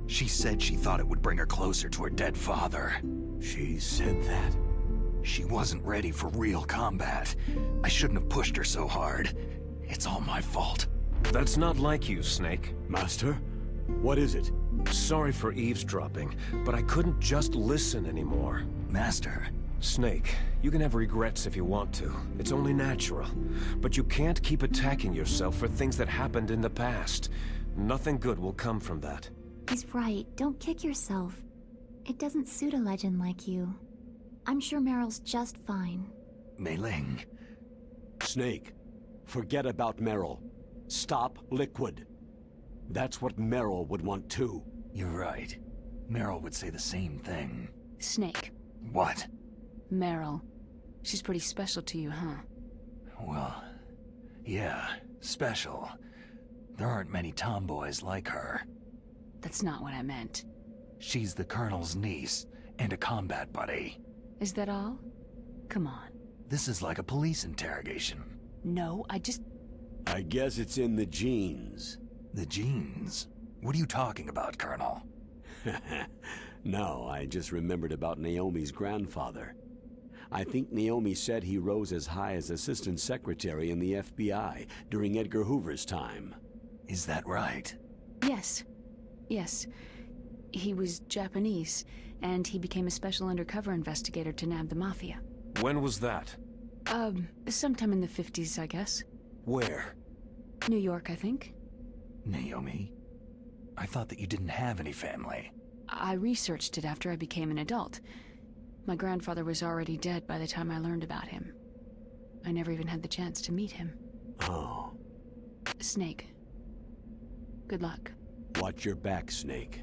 [SPEAKER 2] She said she thought it would bring her closer to her dead father.
[SPEAKER 3] She said that?
[SPEAKER 2] She wasn't ready for real combat. I shouldn't have pushed her so hard. It's all my fault.
[SPEAKER 9] That's not like you, Snake.
[SPEAKER 3] Master? What is it?
[SPEAKER 9] Sorry for eavesdropping, but I couldn't just listen anymore.
[SPEAKER 2] Master.
[SPEAKER 9] Snake, you can have regrets if you want to. It's only natural. But you can't keep attacking yourself for things that happened in the past. Nothing good will come from that.
[SPEAKER 6] He's right. Don't kick yourself. It doesn't suit a legend like you. I'm sure Meryl's just fine.
[SPEAKER 2] Mei Ling.
[SPEAKER 3] Snake, forget about Meryl. Stop Liquid. That's what Meryl would want too.
[SPEAKER 2] You're right. Meryl would say the same thing.
[SPEAKER 4] Snake.
[SPEAKER 2] What?
[SPEAKER 4] Meryl. She's pretty special to you, huh?
[SPEAKER 2] Well, yeah, special. There aren't many tomboys like her.
[SPEAKER 4] That's not what I meant.
[SPEAKER 2] She's the Colonel's niece, and a combat buddy.
[SPEAKER 4] Is that all? Come on.
[SPEAKER 2] This is like a police interrogation.
[SPEAKER 4] No,
[SPEAKER 3] I guess it's in the genes.
[SPEAKER 2] The genes? What are you talking about, Colonel?
[SPEAKER 3] No, I just remembered about Naomi's grandfather. I think Naomi said he rose as high as assistant secretary in the FBI during Edgar Hoover's time.
[SPEAKER 2] Is that right?
[SPEAKER 4] Yes. Yes. He was Japanese, and he became a special undercover investigator to nab the Mafia.
[SPEAKER 9] When was that?
[SPEAKER 4] Sometime in the 50s, I guess.
[SPEAKER 9] Where?
[SPEAKER 4] New York, I think.
[SPEAKER 2] Naomi? I thought that you didn't have any family.
[SPEAKER 4] I researched it after I became an adult. My grandfather was already dead by the time I learned about him. I never even had the chance to meet him.
[SPEAKER 3] Oh.
[SPEAKER 4] Snake. Good luck.
[SPEAKER 3] Watch your back, Snake.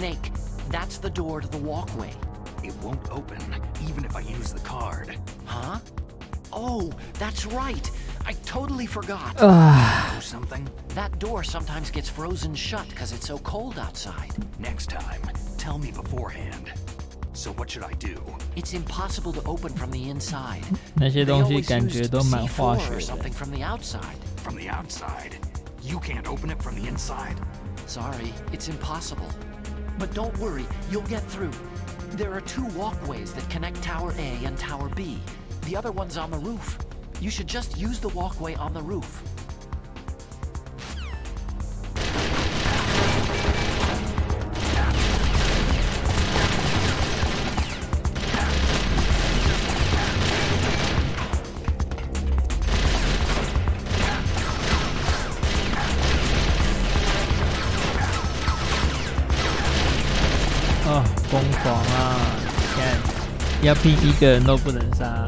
[SPEAKER 12] Snake, that's the door to the walkway.
[SPEAKER 2] It won't open, even if I use the card.
[SPEAKER 12] Huh? Oh, that's right. I totally forgot.
[SPEAKER 2] Something?
[SPEAKER 12] That door sometimes gets frozen shut because it's so cold outside.
[SPEAKER 2] Next time, tell me beforehand. So what should I do?
[SPEAKER 12] It's impossible to open from the inside.
[SPEAKER 13] 那些
[SPEAKER 12] They
[SPEAKER 13] 东西
[SPEAKER 12] always
[SPEAKER 13] 感觉
[SPEAKER 12] used
[SPEAKER 13] 都蛮化
[SPEAKER 12] C4 or
[SPEAKER 13] 学的。
[SPEAKER 12] something from the outside.
[SPEAKER 2] From the outside? You can't open it from the inside?
[SPEAKER 12] Sorry, it's impossible. But don't worry, you'll get through. There are 2 walkways that connect Tower A and Tower B. The other one's on the roof. You should just use the walkway on the roof.
[SPEAKER 13] Oh, 疯狂啊！看，要拼1个人都不能杀。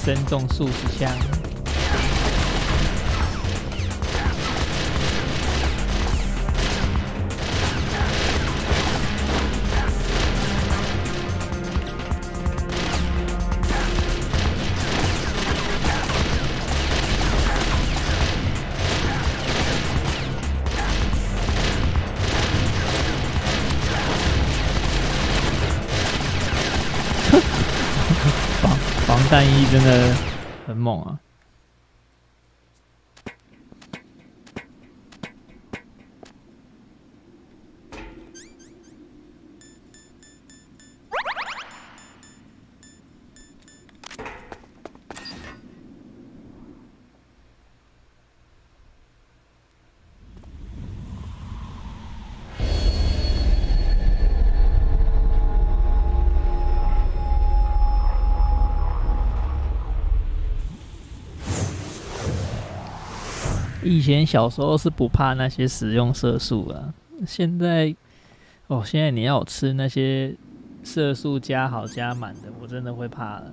[SPEAKER 13] 身中数十枪。防弹衣真的很猛啊！以前小时候是不怕那些食用色素啊，现在你要我吃那些色素加好加满的，我真的会怕了。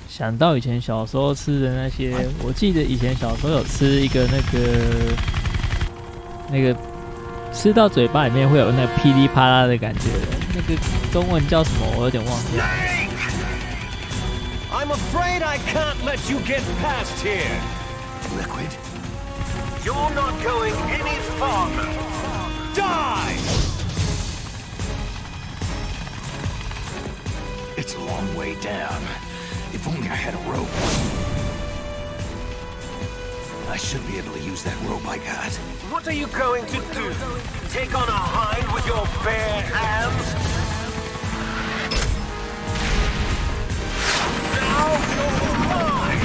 [SPEAKER 13] 想到以前小时候吃的那些，我记得以前小时候有吃一个那个吃到嘴巴里面会有那噼里啪啦的感觉的，那个中文叫什么？我有点忘记了。
[SPEAKER 9] I'm afraid I can't let you get past here.
[SPEAKER 2] Liquid?
[SPEAKER 9] You're not going any farther. Die!
[SPEAKER 2] It's a long way down. If only I had a rope. I should be able to use that rope I got.
[SPEAKER 9] What are you going to do? Take on a hind with your bare hands? Now you're mine!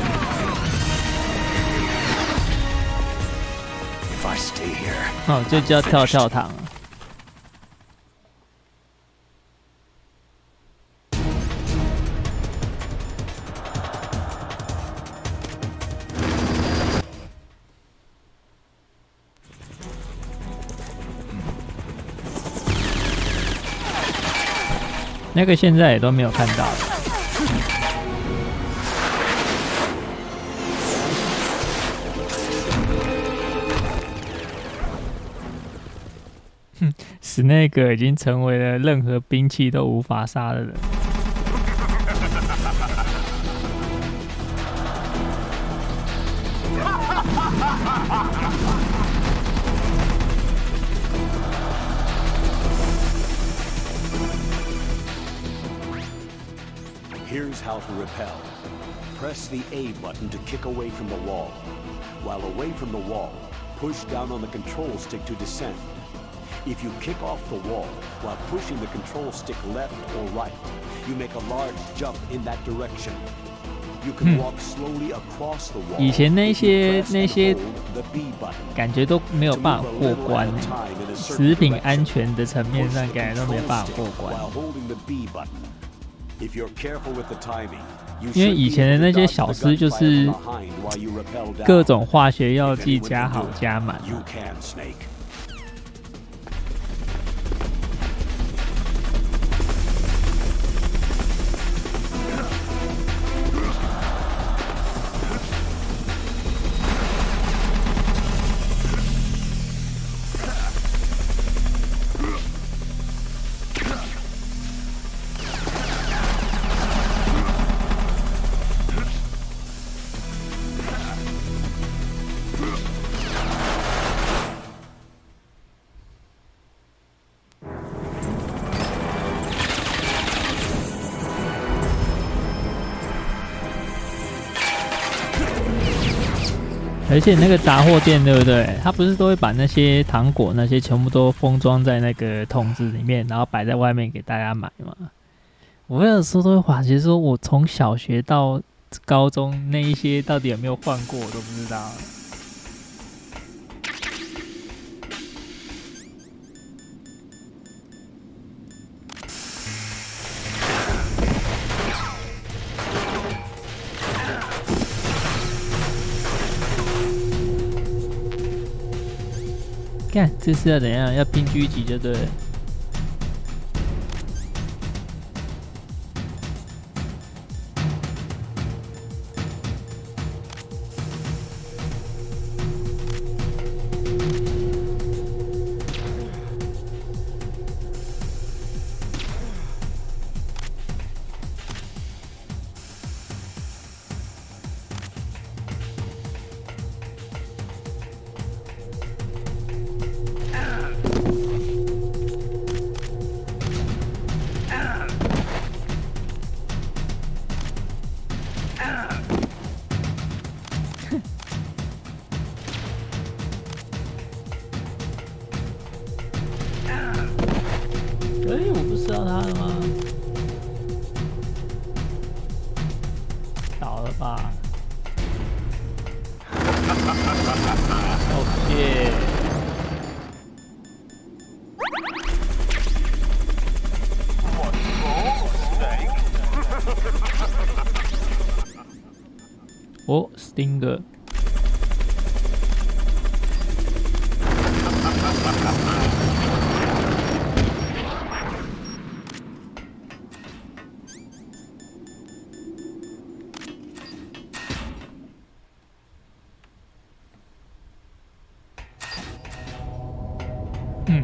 [SPEAKER 2] If I stay here,
[SPEAKER 13] 哦，就叫跳跳糖了。那个现在也都没有看到了。哼，史内格已经成为了任何兵器都无法杀的人。
[SPEAKER 3] Here's how to repel. Press the A button to kick away from the wall. While away from the wall, push down on the control stick to descend. If you kick off the wall while pushing the control stick left or right, you make a large jump in that direction. You can walk slowly across the wall.
[SPEAKER 13] 以前那些感觉都没有办法过关，食品安全的层面上感觉都没办法过关。因为以前的那些小吃就是各种化学药剂加好加满。而且那个杂货店对不对？他不是都会把那些糖果那些全部都封装在那个桶子里面，然后摆在外面给大家买嘛？我有时候都会怀疑说，我从小学到高中那一些到底有没有换过，我都不知道。看这是要怎样？要拼狙击就对了。我不知道他了吗？倒了吧？哦耶！哦 ，Stinger。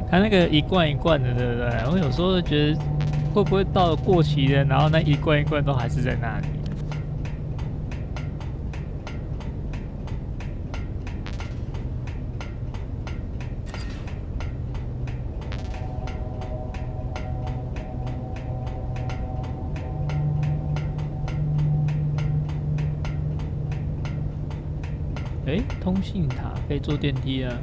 [SPEAKER 13] 它那个一罐一罐的，对不对？我有时候觉得会不会到了过期了，然后那一罐一罐都还是在那里。诶，通信塔可以坐电梯啊。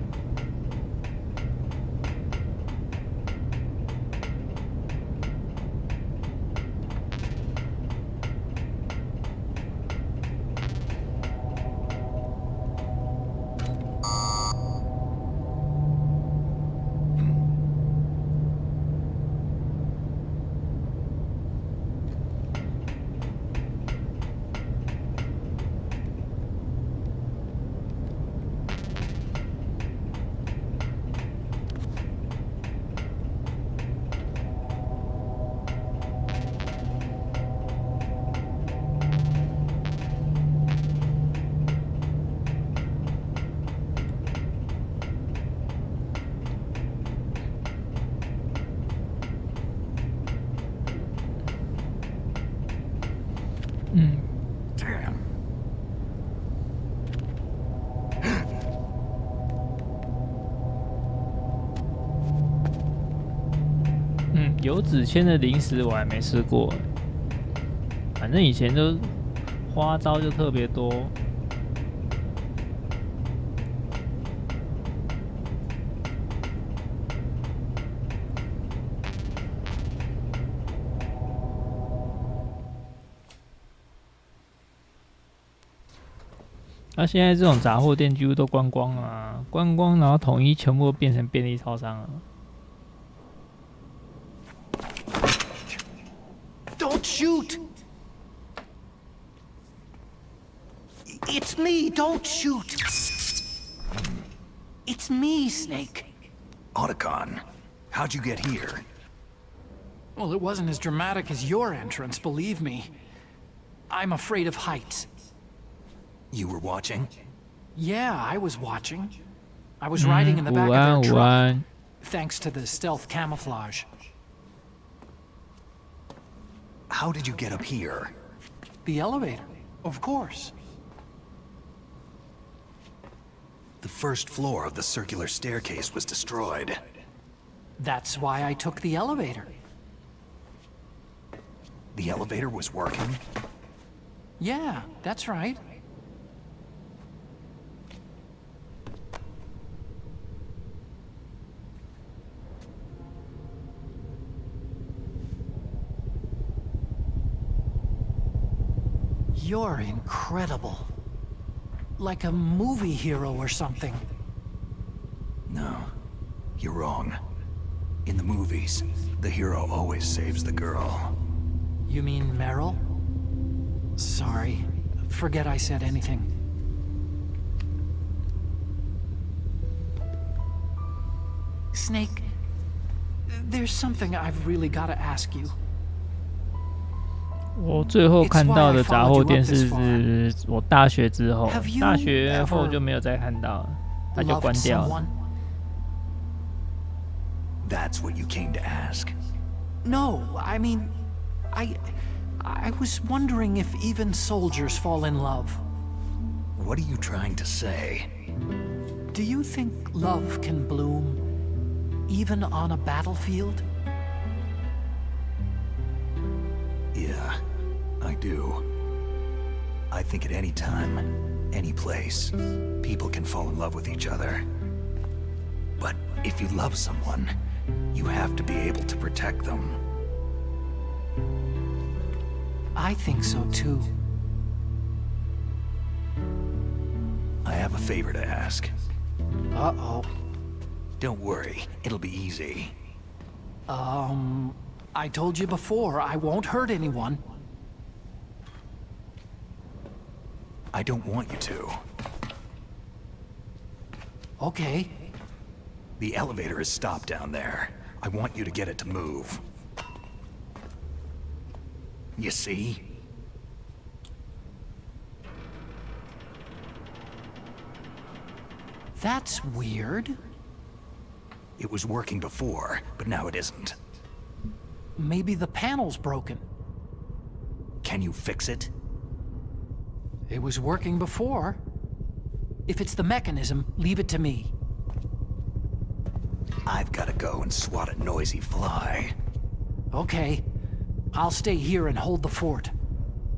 [SPEAKER 2] Damn.
[SPEAKER 13] 有纸签的零食我还没吃过，反正以前都花招就特别多。那现在这种杂货店几乎都关光了啊，关光然后统一全部都变成便利超商了。
[SPEAKER 10] Don't shoot! It's me, don't shoot! It's me, Snake.
[SPEAKER 2] Otacon, how'd you get here?
[SPEAKER 12] Well, it wasn't as dramatic as your entrance, believe me. I'm afraid of heights.
[SPEAKER 2] You were watching?
[SPEAKER 12] Yeah, I was watching. I was riding in the back of their truck, thanks to the stealth camouflage.
[SPEAKER 2] How did you get up here?
[SPEAKER 12] The elevator, of course.
[SPEAKER 2] The first floor of the circular staircase was destroyed.
[SPEAKER 12] That's why I took the elevator.
[SPEAKER 2] The elevator was working?
[SPEAKER 12] Yeah, that's right. You're incredible. Like a movie hero or something.
[SPEAKER 2] No, you're wrong. In the movies, the hero always saves the girl.
[SPEAKER 12] You mean Meryl? Sorry. Forget I said anything. Snake, there's something I've really got to ask you.
[SPEAKER 13] 我最后看到的杂货店是我大学之后，大学后就没有再看到了，它就关掉了。
[SPEAKER 2] That's what you came to ask?
[SPEAKER 12] No, I mean, I was wondering if even soldiers fall in love.
[SPEAKER 2] What are you trying to say?
[SPEAKER 12] Do you think love can bloom even on a battlefield?
[SPEAKER 2] Yeah, I do. I think at any time, any place, people can fall in love with each other. But if you love someone, you have to be able to protect them.
[SPEAKER 12] I think so too.
[SPEAKER 2] I have a favor to ask.
[SPEAKER 12] Uh-oh.
[SPEAKER 2] Don't worry, it'll be easy.
[SPEAKER 12] I told you before, I won't hurt anyone.
[SPEAKER 2] I don't want you to.
[SPEAKER 12] Okay.
[SPEAKER 2] The elevator is stopped down there. I want you to get it to move. You see?
[SPEAKER 12] That's weird.
[SPEAKER 2] It was working before, but now it isn't.
[SPEAKER 12] Maybe the panel's broken.
[SPEAKER 2] Can you fix it?
[SPEAKER 12] It was working before. If it's the mechanism, leave it to me.
[SPEAKER 2] I've got to go and swat a noisy fly.
[SPEAKER 12] Okay. I'll stay here and hold the fort.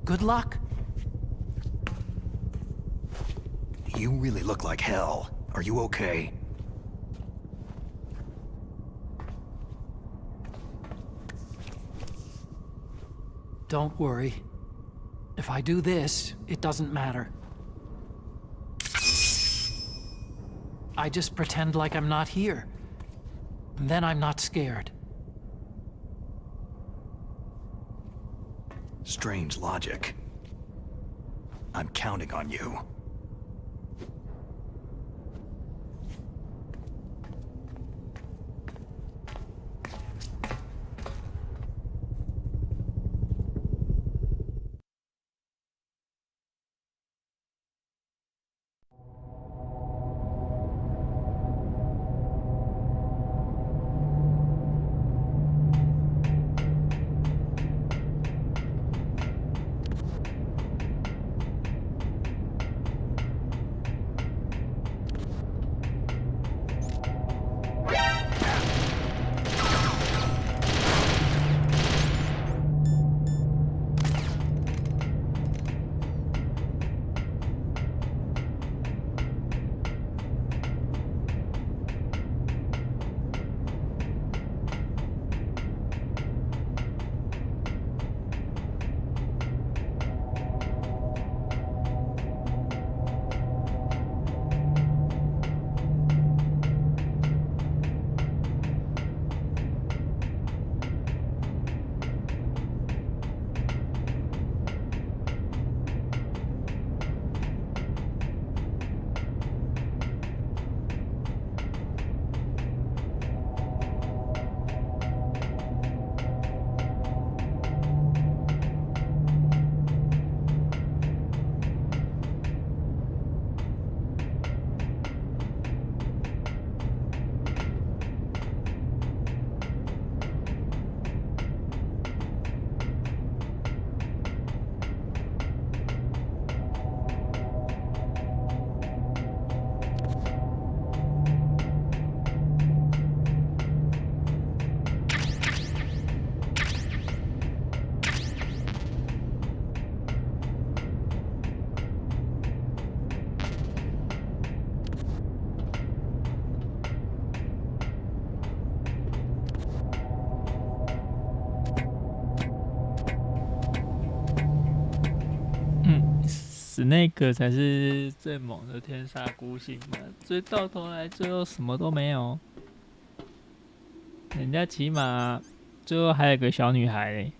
[SPEAKER 12] Good luck.
[SPEAKER 2] You really look like hell. Are you okay?
[SPEAKER 12] Don't worry. If I do this, it doesn't matter. I just pretend like I'm not here. And then I'm not scared.
[SPEAKER 2] Strange logic. I'm counting on you.
[SPEAKER 13] 死那个才是最猛的天杀孤星嘛，追到头来最后什么都没有，人家起码最后还有个小女孩嘞。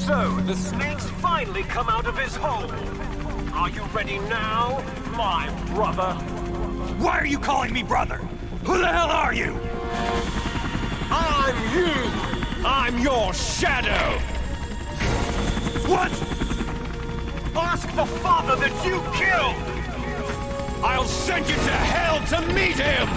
[SPEAKER 9] So, the snake's finally come out of his hole. Are you ready now, my brother?
[SPEAKER 2] Why are you calling me brother? Who the hell are you?
[SPEAKER 9] I'm you! I'm your shadow!
[SPEAKER 2] What?
[SPEAKER 9] Ask the father that you killed! I'll send you to hell to meet him!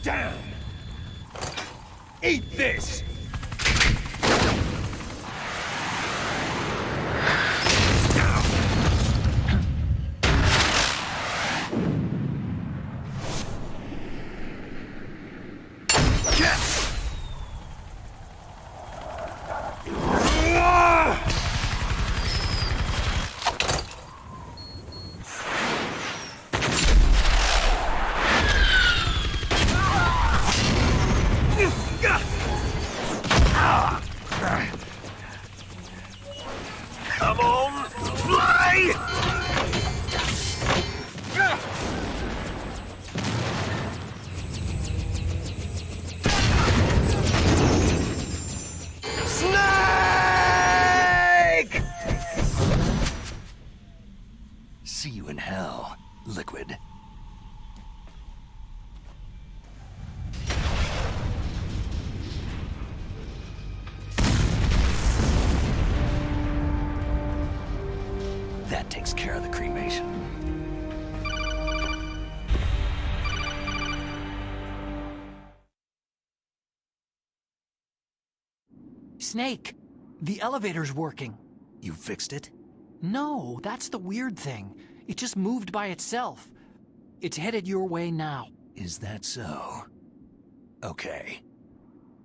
[SPEAKER 8] Down! Eat this! Come on, fly! Snake!
[SPEAKER 2] See you in hell, Liquid. That takes care of the cremation.
[SPEAKER 12] Snake, the elevator's working.
[SPEAKER 2] You fixed it?
[SPEAKER 12] No, that's the weird thing. It just moved by itself. It's headed your way now.
[SPEAKER 2] Is that so? Okay.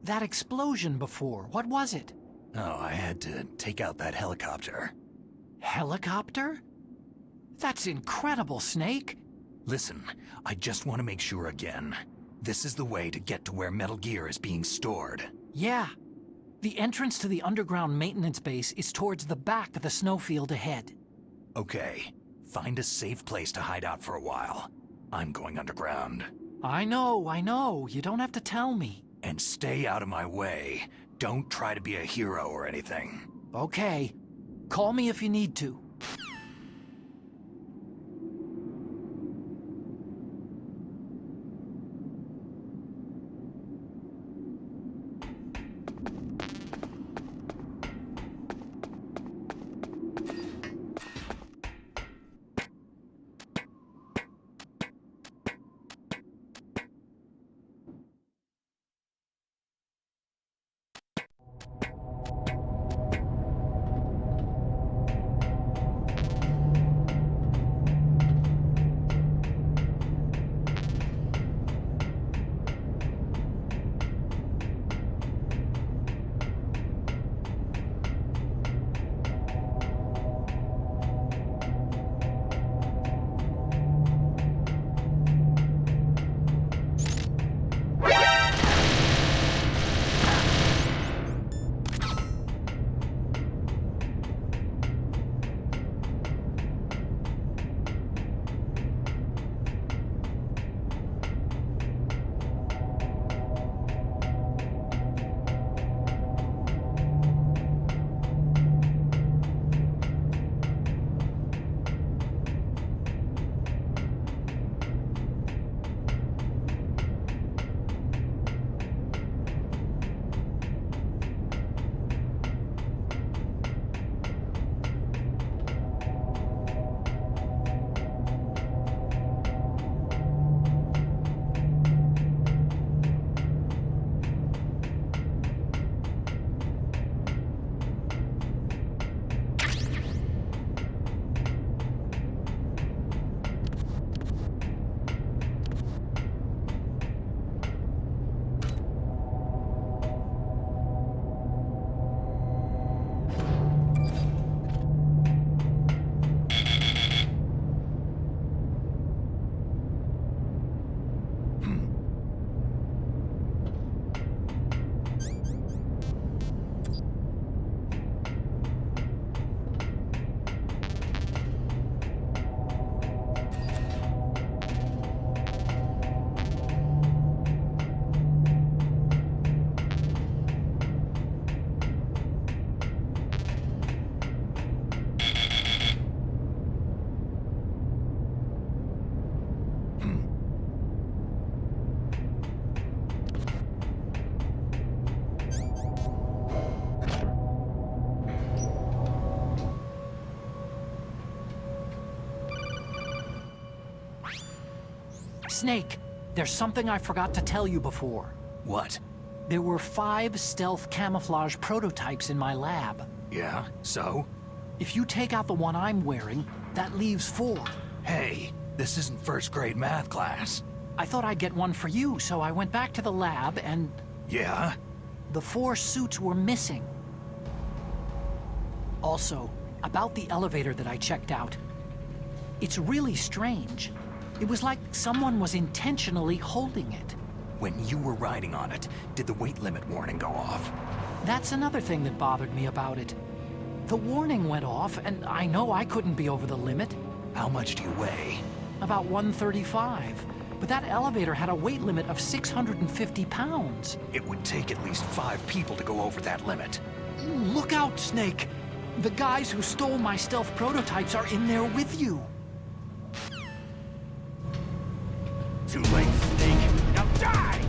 [SPEAKER 12] That explosion before, what was it?
[SPEAKER 2] Oh, I had to take out that helicopter.
[SPEAKER 12] Helicopter? That's incredible, Snake.
[SPEAKER 2] Listen, I just want to make sure again. This is the way to get to where Metal Gear is being stored.
[SPEAKER 12] Yeah. The entrance to the underground maintenance base is towards the back of the snowfield ahead.
[SPEAKER 2] Okay. Find a safe place to hide out for a while. I'm going underground.
[SPEAKER 12] I know. You don't have to tell me.
[SPEAKER 2] And stay out of my way. Don't try to be a hero or anything.
[SPEAKER 12] Okay. Call me if you need to. Snake, there's something I forgot to tell you before.
[SPEAKER 2] What?
[SPEAKER 12] There were 5 stealth camouflage prototypes in my lab.
[SPEAKER 2] Yeah, so?
[SPEAKER 12] If you take out the one I'm wearing, that leaves 4.
[SPEAKER 2] Hey, this isn't first grade math class.
[SPEAKER 12] I thought I'd get one for you, so I went back to the lab and...
[SPEAKER 2] Yeah?
[SPEAKER 12] The 4 suits were missing. Also, about the elevator that I checked out. It's really strange. It was like someone was intentionally holding it.
[SPEAKER 2] When you were riding on it, did the weight limit warning go off?
[SPEAKER 12] That's another thing that bothered me about it. The warning went off, and I know I couldn't be over the limit.
[SPEAKER 2] How much do you weigh?
[SPEAKER 12] About 135. But that elevator had a weight limit of 650 pounds.
[SPEAKER 2] It would take at least 5 people to go over that limit.
[SPEAKER 12] Look out, Snake! The guys who stole my stealth prototypes are in there with you.
[SPEAKER 3] Too late, Snake. Now die!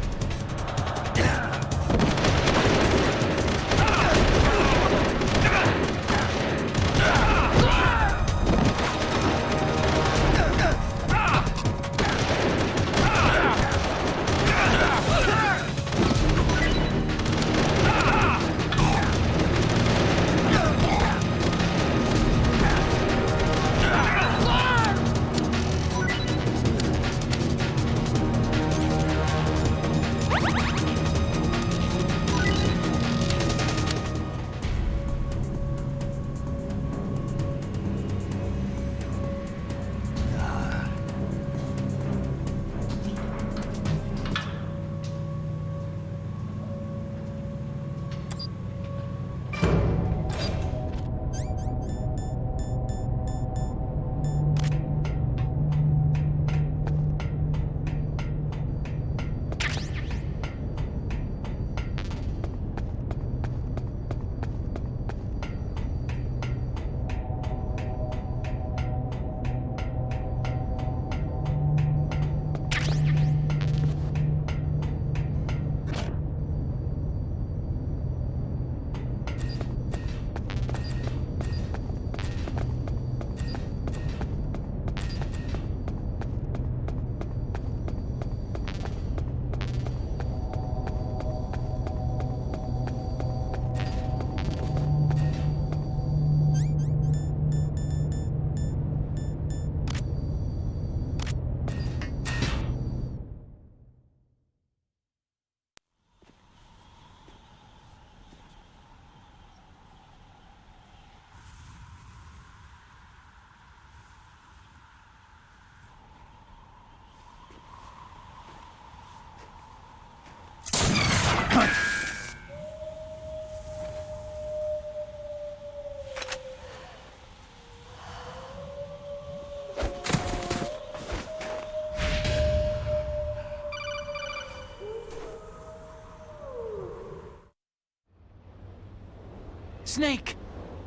[SPEAKER 12] Snake,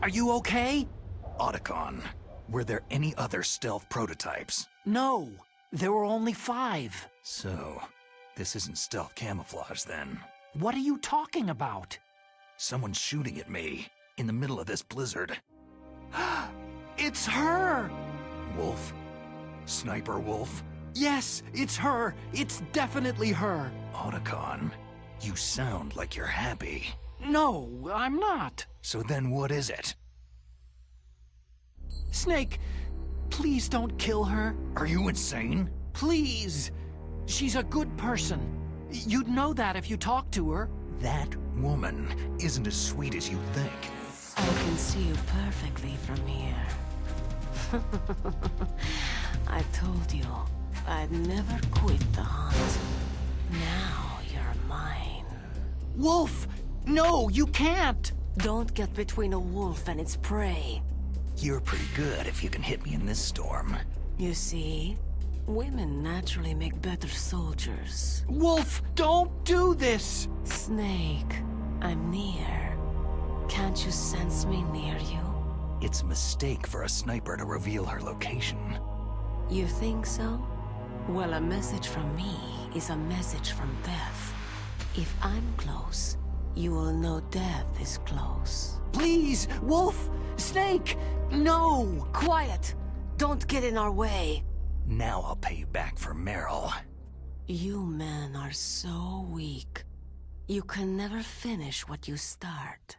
[SPEAKER 12] are you okay?
[SPEAKER 2] Otacon, were there any other stealth prototypes?
[SPEAKER 12] No, there were only 5.
[SPEAKER 2] So, this isn't stealth camouflage then?
[SPEAKER 12] What are you talking about?
[SPEAKER 2] Someone's shooting at me, in the middle of this blizzard.
[SPEAKER 12] It's her!
[SPEAKER 2] Wolf? Sniper Wolf?
[SPEAKER 12] Yes, it's her! It's definitely her!
[SPEAKER 2] Otacon, you sound like you're happy.
[SPEAKER 12] No, I'm not.
[SPEAKER 2] So then what is it?
[SPEAKER 12] Snake, please don't kill her.
[SPEAKER 2] Are you insane?
[SPEAKER 12] Please. She's a good person. You'd know that if you talked to her.
[SPEAKER 2] That woman isn't as sweet as you think.
[SPEAKER 7] I can see you perfectly from here. I told you, I'd never quit the hunt. Now you're mine.
[SPEAKER 12] Wolf! No, you can't!
[SPEAKER 7] Don't get between a wolf and its prey.
[SPEAKER 2] You're pretty good if you can hit me in this storm.
[SPEAKER 7] You see, women naturally make better soldiers.
[SPEAKER 12] Wolf, don't do this!
[SPEAKER 7] Snake, I'm near. Can't you sense me near you?
[SPEAKER 2] It's a mistake for a sniper to reveal her location.
[SPEAKER 7] You think so? Well, a message from me is a message from death. If I'm close, you will know death is close.
[SPEAKER 12] Please, Wolf! Snake! No!
[SPEAKER 7] Quiet! Don't get in our way.
[SPEAKER 2] Now I'll pay you back for Meryl.
[SPEAKER 7] You men are so weak. You can never finish what you start.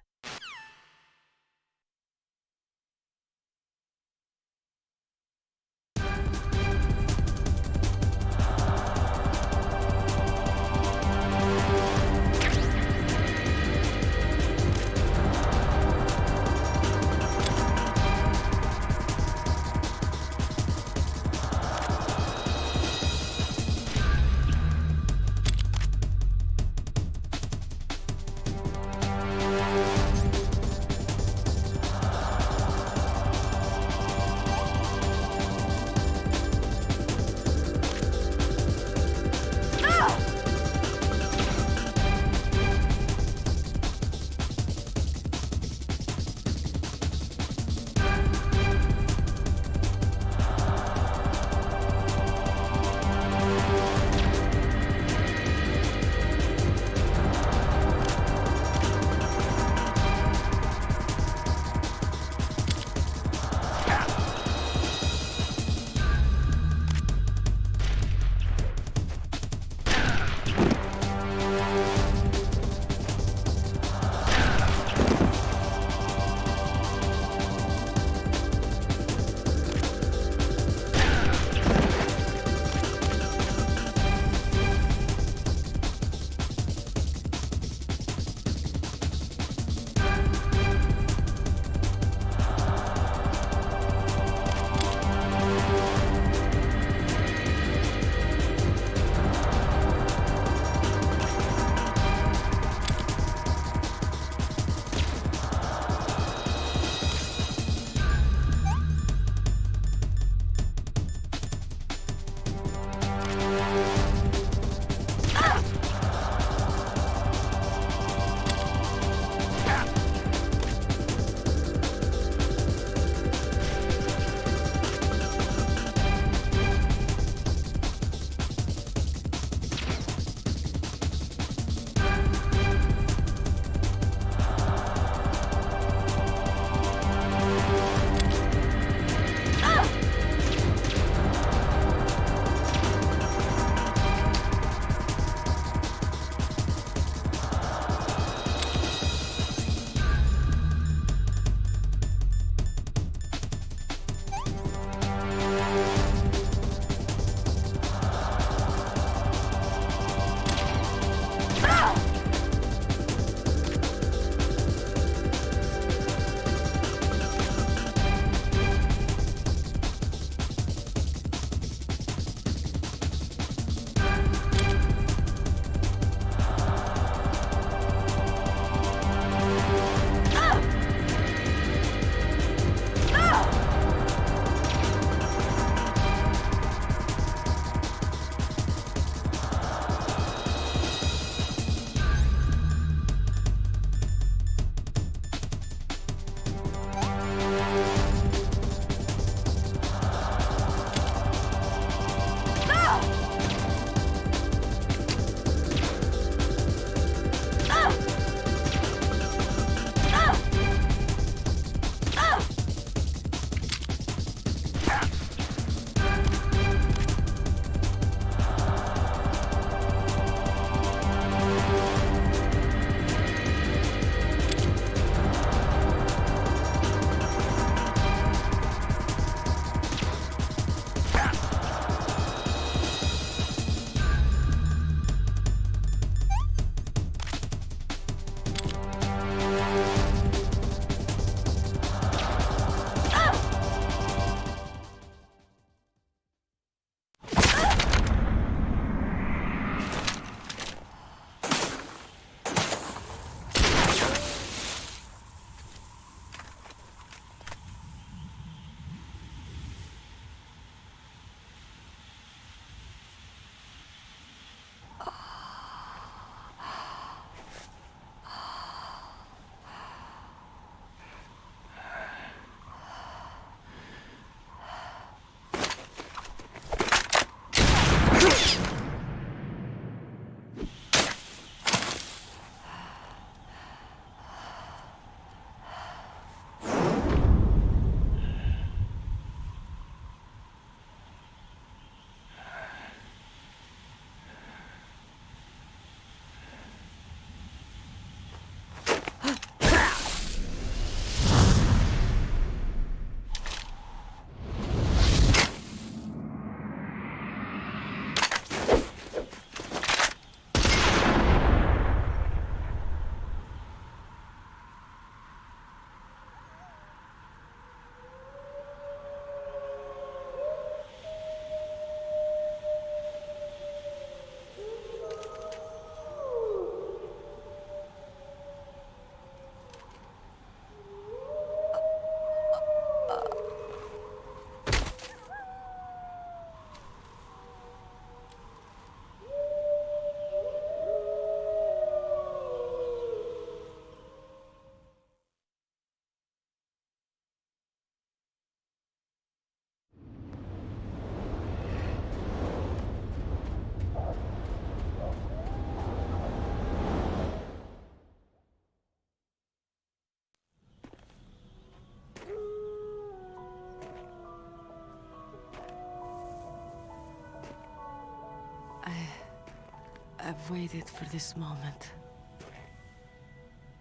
[SPEAKER 7] I've waited for this moment.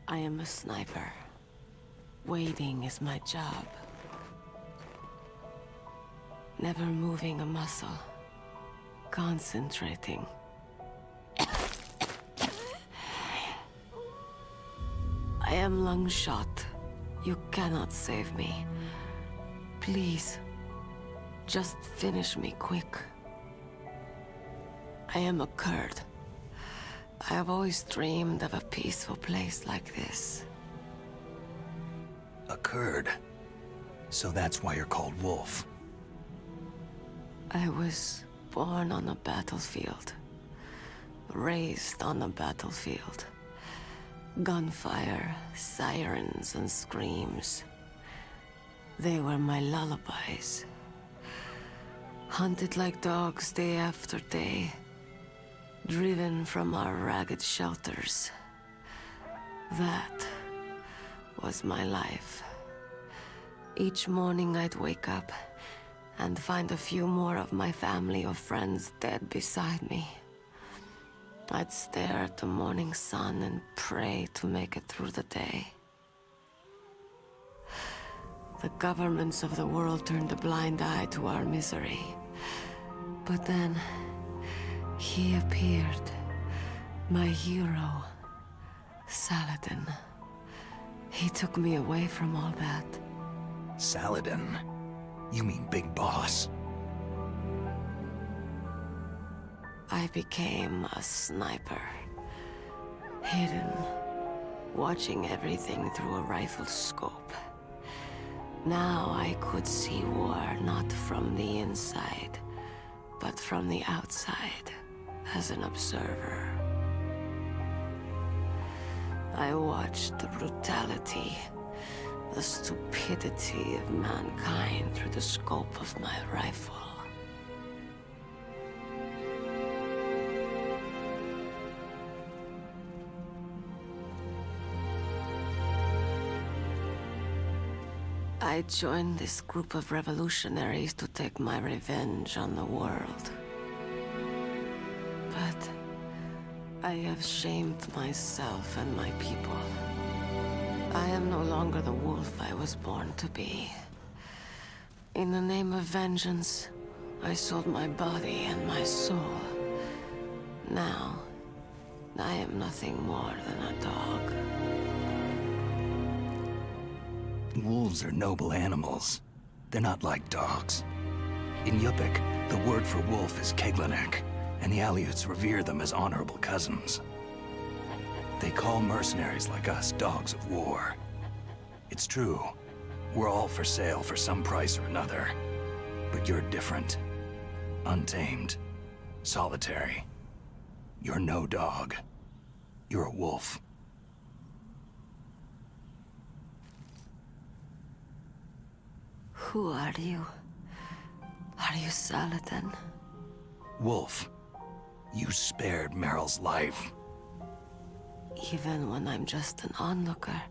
[SPEAKER 7] I am a sniper. Waiting is my job. Never moving a muscle. Concentrating. I am lung shot. You cannot save me. Please, just finish me quick. I am a Kurd. I have always dreamed of a peaceful place like this.
[SPEAKER 2] A Kurd? So that's why you're called Wolf.
[SPEAKER 7] I was born on a battlefield. Raised on a battlefield. Gunfire, sirens, and screams. They were my lullabies. Hunted like dogs day after day. Driven from our ragged shelters. That was my life. Each morning I'd wake up and find a few more of my family or friends dead beside me. I'd stare at the morning sun and pray to make it through the day. The governments of the world turned a blind eye to our misery. But then, he appeared. My hero, Saladin. He took me away from all that.
[SPEAKER 2] Saladin? You mean Big Boss?
[SPEAKER 7] I became a sniper. Hidden, watching everything through a rifle scope. Now I could see war not from the inside, but from the outside, as an observer. I watched the brutality, the stupidity of mankind through the scope of my rifle. I joined this group of revolutionaries to take my revenge on the world. But I have shamed myself and my people. I am no longer the wolf I was born to be. In the name of vengeance, I sold my body and my soul. Now, I am nothing more than a dog.
[SPEAKER 2] Wolves are noble animals. They're not like dogs. In Yupik, the word for wolf is Keglanek, and the Aleuts revere them as honorable cousins. They call mercenaries like us dogs of war. It's true. We're all for sale for some price or another. But you're different. Untamed. Solitary. You're no dog. You're a wolf.
[SPEAKER 7] Who are you? Are you Saladin?
[SPEAKER 2] Wolf. You spared Meryl's life.
[SPEAKER 7] Even when I'm just an onlooker,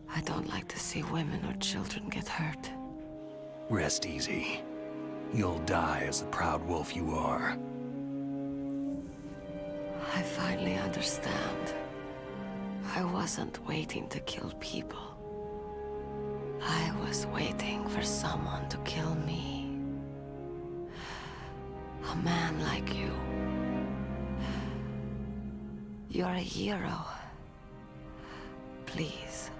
[SPEAKER 7] I don't like to see women or children get hurt.
[SPEAKER 2] Rest easy. You'll die as the proud wolf you are.
[SPEAKER 7] I finally understand. I wasn't waiting to kill people. I was waiting for someone to kill me. A man like you. You're a hero. Please,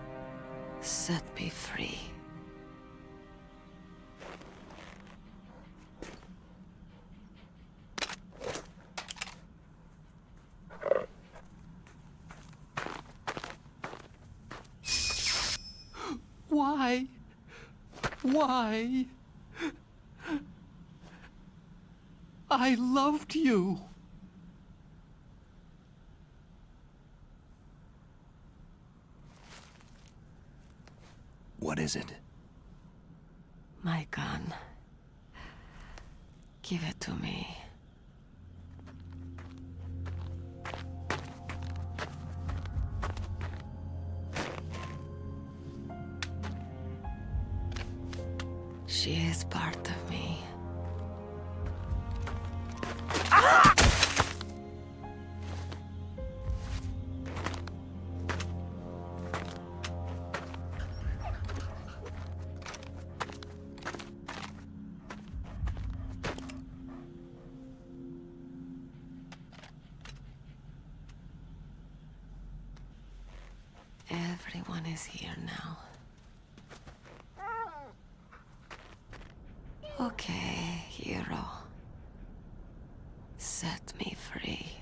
[SPEAKER 7] set me free.
[SPEAKER 12] Why? Why? I loved you.
[SPEAKER 2] What is it?
[SPEAKER 7] My gun. Give it to me. She is part of me. Everyone is here now. Okay, hero. Set me free.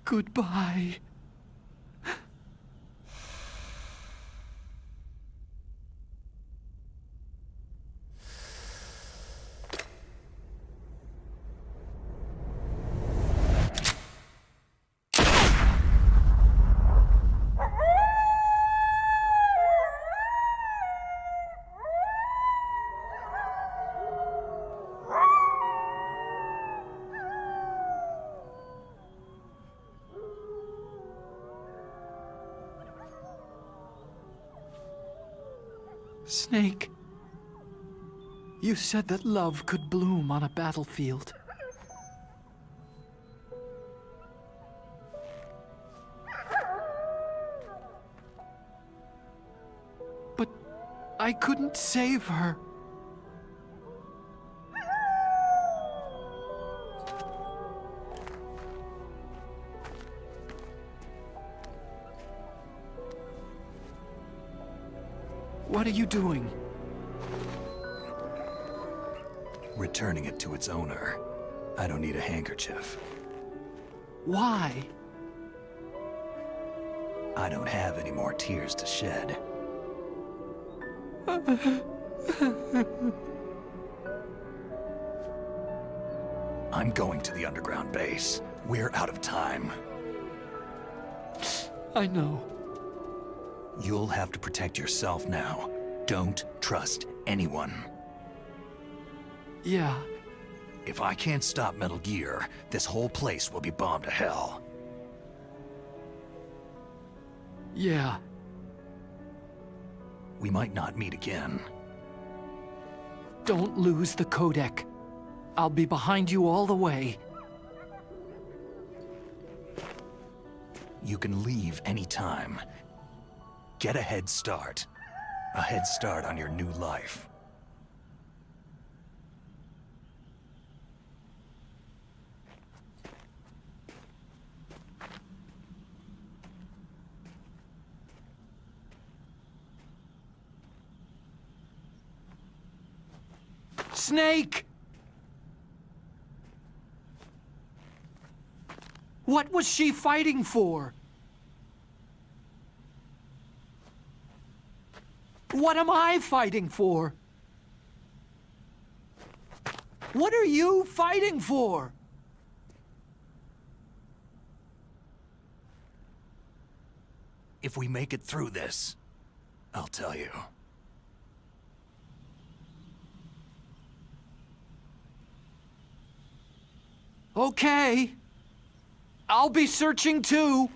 [SPEAKER 12] Goodbye. Snake, you said that love could bloom on a battlefield. But I couldn't save her. What are you doing?
[SPEAKER 2] Returning it to its owner. I don't need a handkerchief.
[SPEAKER 12] Why?
[SPEAKER 2] I don't have any more tears to shed. I'm going to the underground base. We're out of time.
[SPEAKER 12] I know.
[SPEAKER 2] You'll have to protect yourself now. Don't trust anyone.
[SPEAKER 12] Yeah.
[SPEAKER 2] If I can't stop Metal Gear, this whole place will be bombed to hell.
[SPEAKER 12] Yeah.
[SPEAKER 2] We might not meet again.
[SPEAKER 12] Don't lose the codec. I'll be behind you all the way.
[SPEAKER 2] You can leave anytime. Get a head start. A head start on your new life.
[SPEAKER 12] Snake! What was she fighting for? What am I fighting for? What are you fighting for?
[SPEAKER 2] If we make it through this, I'll tell you.
[SPEAKER 12] Okay. I'll be searching too.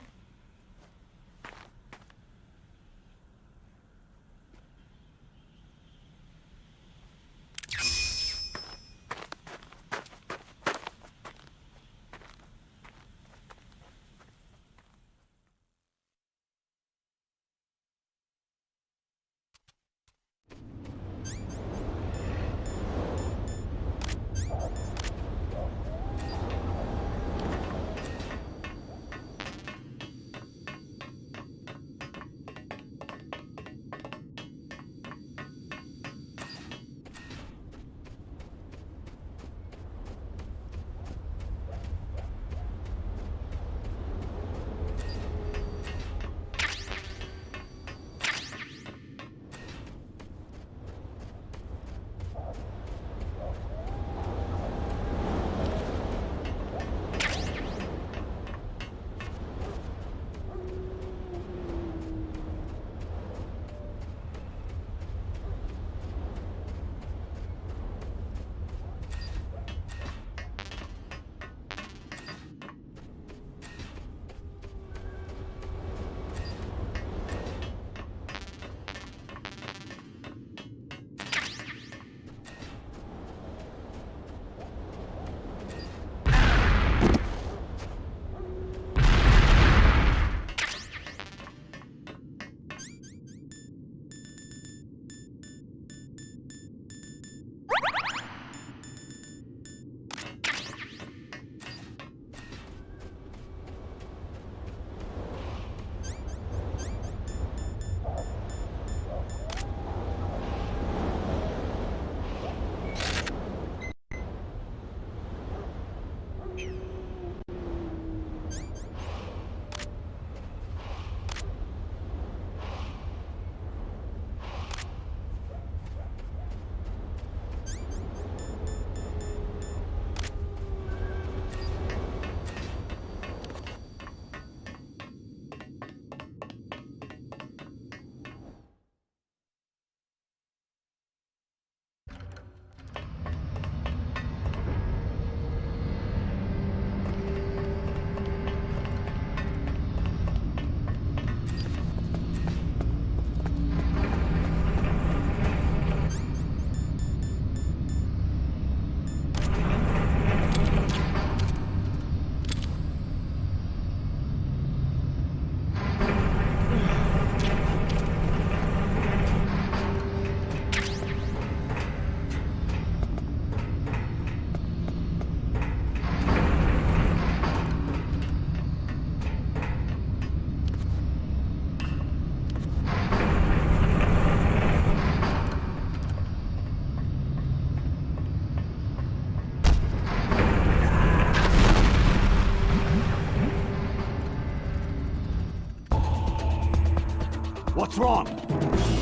[SPEAKER 3] What's wrong?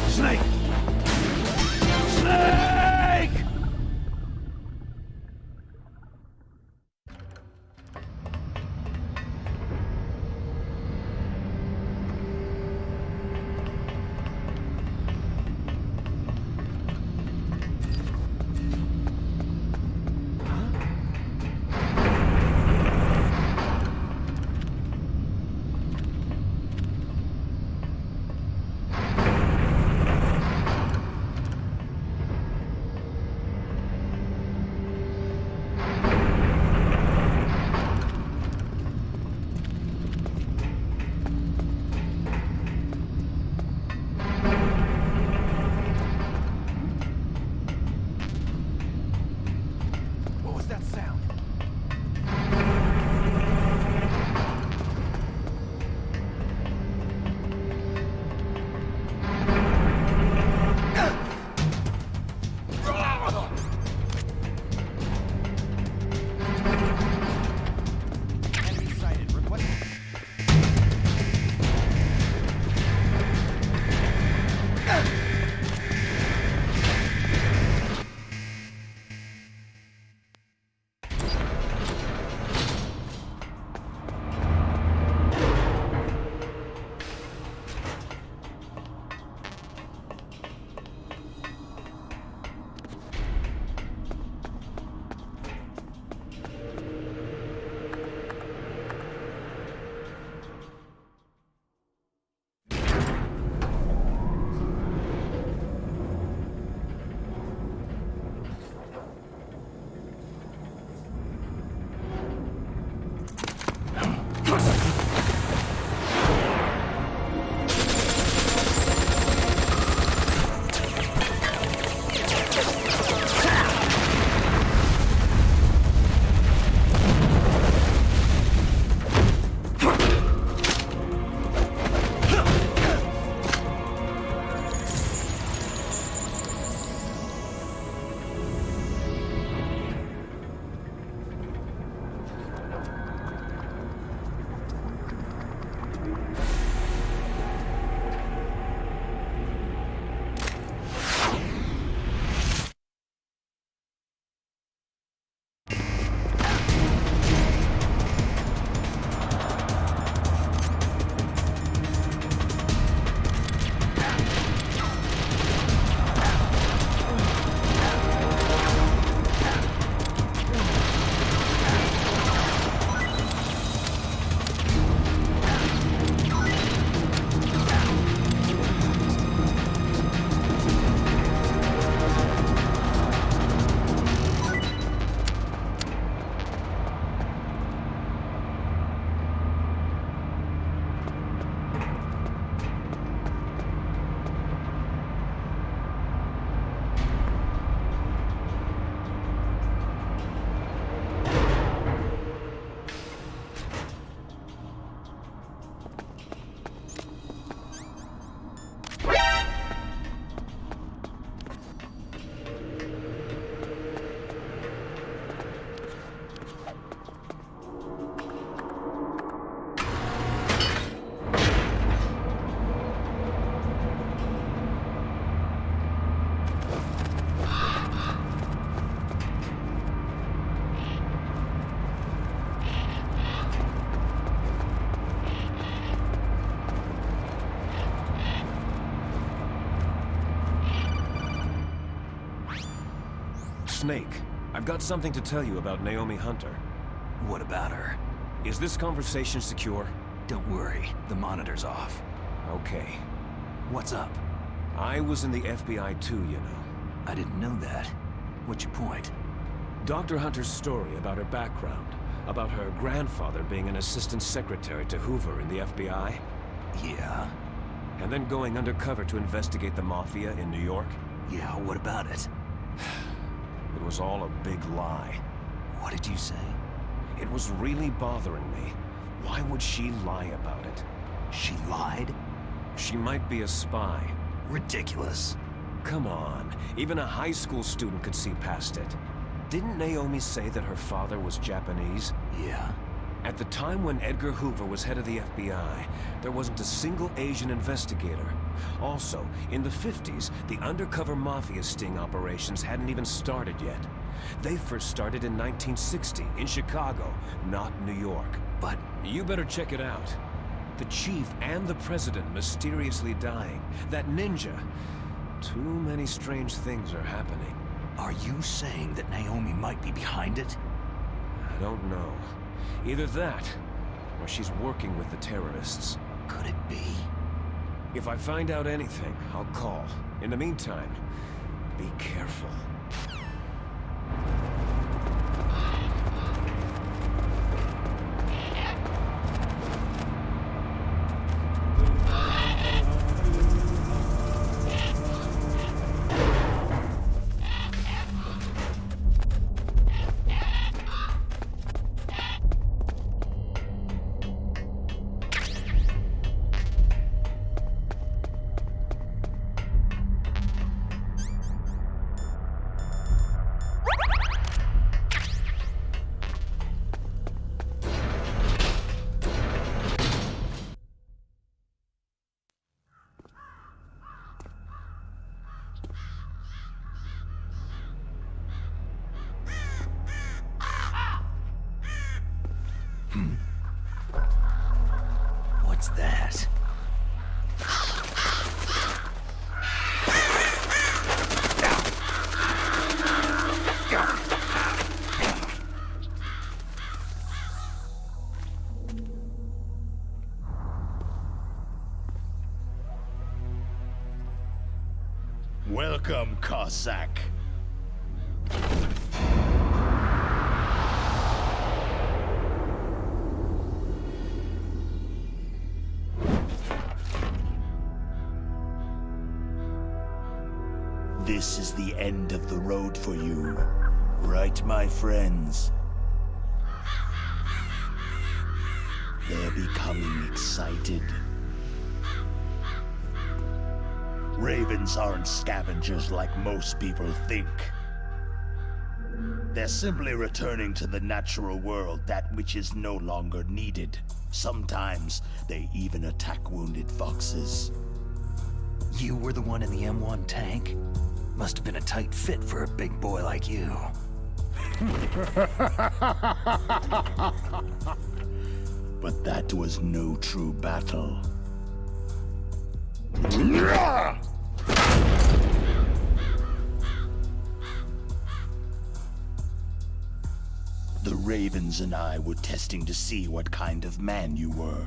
[SPEAKER 3] Snake! Snake!
[SPEAKER 9] Snake, I've got something to tell you about Naomi Hunter.
[SPEAKER 2] What about her?
[SPEAKER 9] Is this conversation secure?
[SPEAKER 2] Don't worry, the monitor's off.
[SPEAKER 9] Okay.
[SPEAKER 2] What's up?
[SPEAKER 9] I was in the FBI too, you know.
[SPEAKER 2] I didn't know that. What's your point?
[SPEAKER 9] Dr. Hunter's story about her background, about her grandfather being an assistant secretary to Hoover in the FBI.
[SPEAKER 2] Yeah?
[SPEAKER 9] And then going undercover to investigate the Mafia in New York.
[SPEAKER 2] Yeah, what about it?
[SPEAKER 9] It was all a big lie.
[SPEAKER 2] What did you say?
[SPEAKER 9] It was really bothering me. Why would she lie about it?
[SPEAKER 2] She lied?
[SPEAKER 9] She might be a spy.
[SPEAKER 2] Ridiculous.
[SPEAKER 9] Come on, even a high school student could see past it. Didn't Naomi say that her father was Japanese?
[SPEAKER 2] Yeah.
[SPEAKER 9] At the time when Edgar Hoover was head of the FBI, there wasn't a single Asian investigator. Also, in the 50s, the undercover mafia sting operations hadn't even started yet. They first started in 1960, in Chicago, not New York. But you better check it out. The chief and the president mysteriously dying. That ninja. Too many strange things are happening.
[SPEAKER 2] Are you saying that Naomi might be behind it?
[SPEAKER 9] I don't know. Either that, or she's working with the terrorists.
[SPEAKER 2] Could it be?
[SPEAKER 9] If I find out anything, I'll call. In the meantime, be careful.
[SPEAKER 2] What's that?
[SPEAKER 14] Welcome, Cossack. This is the end of the road for you, right, my friends? They're becoming excited. Ravens aren't scavengers like most people think. They're simply returning to the natural world, that which is no longer needed. Sometimes they even attack wounded foxes.
[SPEAKER 2] You were the one in the M1 tank? Must have been a tight fit for a big boy like you.
[SPEAKER 14] But that was no true battle. The Ravens and I were testing to see what kind of man you were.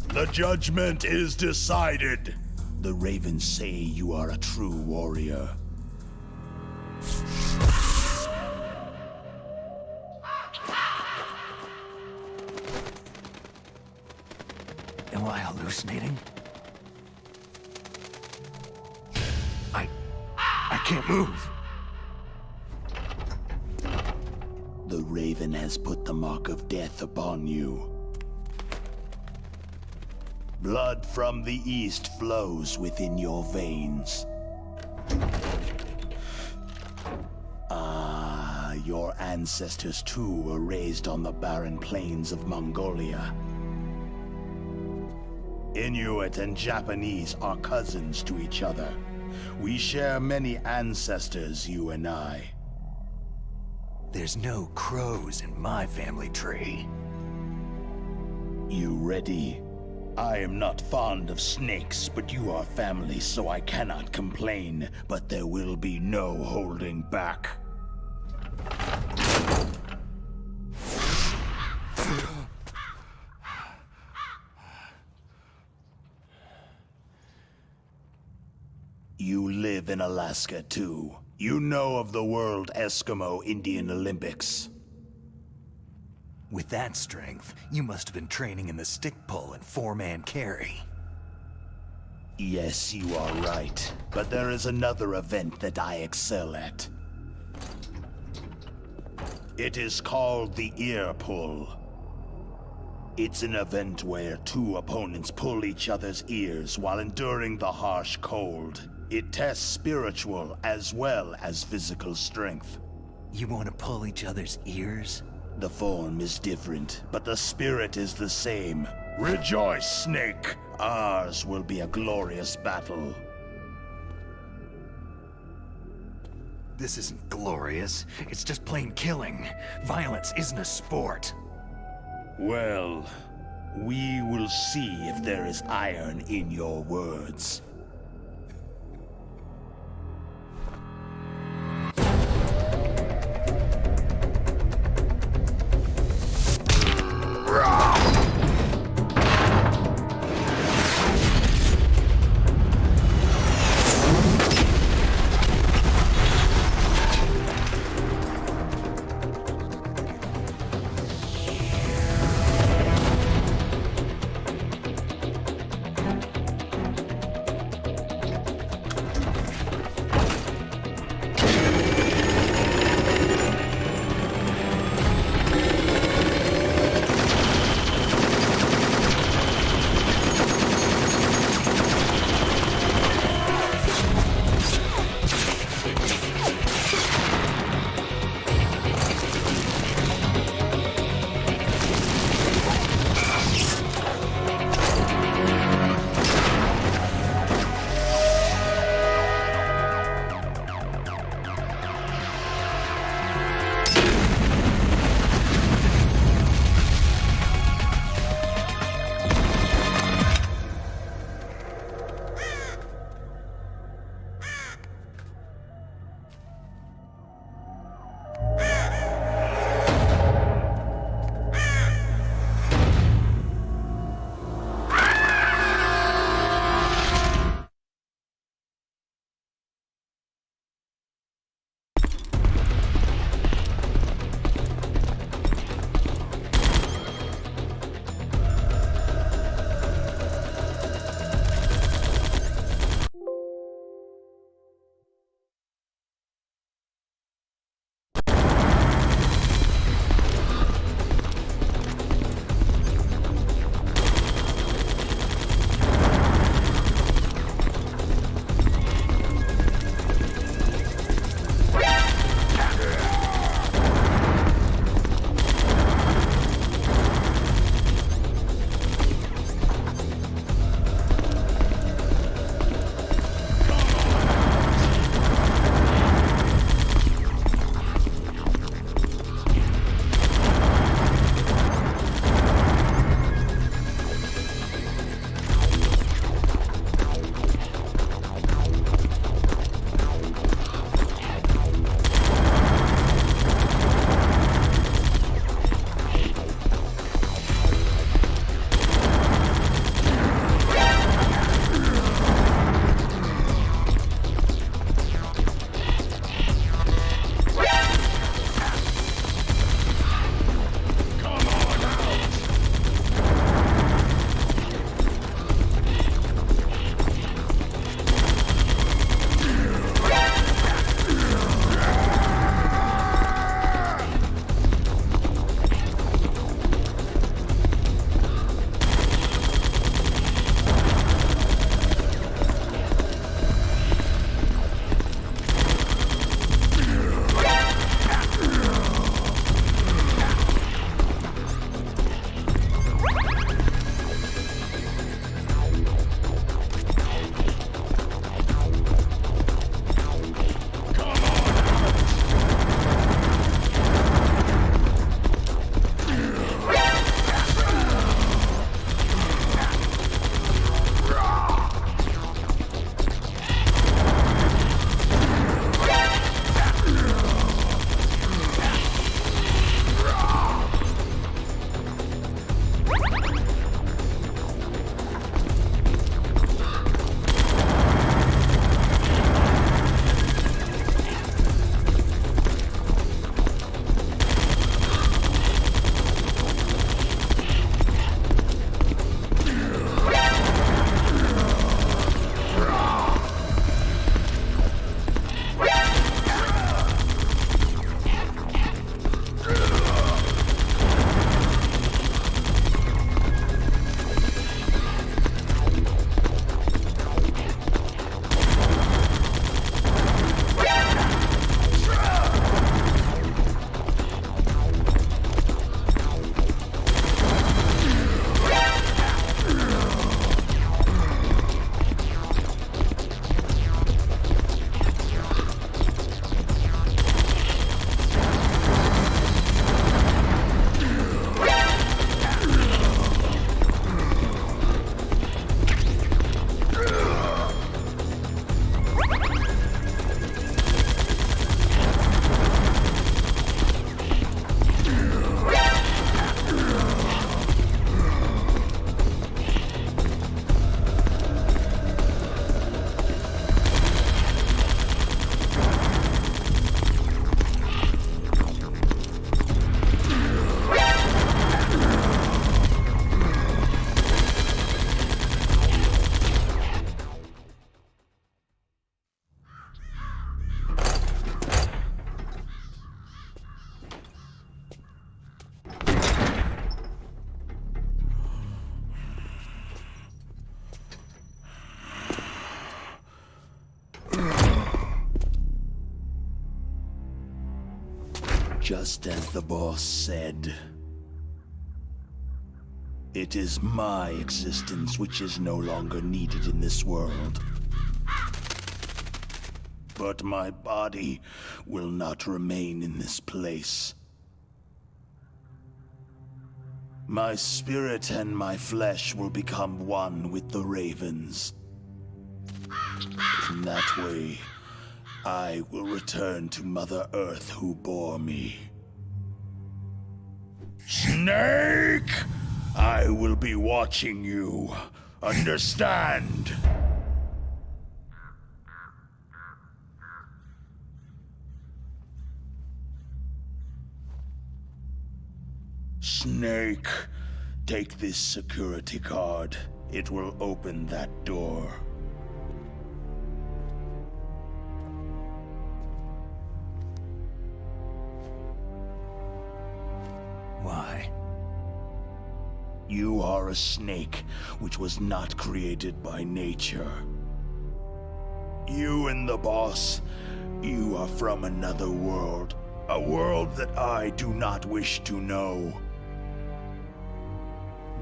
[SPEAKER 14] The judgment is decided. The Ravens say you are a true warrior.
[SPEAKER 2] Am I hallucinating? I can't move.
[SPEAKER 14] The Raven has put the mark of death upon you. Blood from the east flows within your veins. Ah, your ancestors too were raised on the barren plains of Mongolia. Inuit and Japanese are cousins to each other. We share many ancestors, you and I.
[SPEAKER 2] There's no crows in my family tree.
[SPEAKER 14] You ready? I am not fond of snakes, but you are family, so I cannot complain. But there will be no holding back. You live in Alaska, too. You know of the World Eskimo Indian Olympics.
[SPEAKER 2] With that strength, you must have been training in the stick pull and four-man carry.
[SPEAKER 14] Yes, you are right. But there is another event that I excel at. It is called the ear pull. It's an event where two opponents pull each other's ears while enduring the harsh cold. It tests spiritual as well as physical strength.
[SPEAKER 2] You want to pull each other's ears?
[SPEAKER 14] The form is different, but the spirit is the same. Rejoice, Snake! Ours will be a glorious battle.
[SPEAKER 2] This isn't glorious. It's just plain killing. Violence isn't a sport.
[SPEAKER 14] Well, we will see if there is iron in your words. Just as the boss said. It is my existence which is no longer needed in this world. But my body will not remain in this place. My spirit and my flesh will become one with the ravens. In that way, I will return to Mother Earth who bore me. Snake! I will be watching you. Understand? Snake, take this security card. It will open that door.
[SPEAKER 2] Why?
[SPEAKER 14] You are a snake, which was not created by nature. You and the boss, you are from another world. A world that I do not wish to know.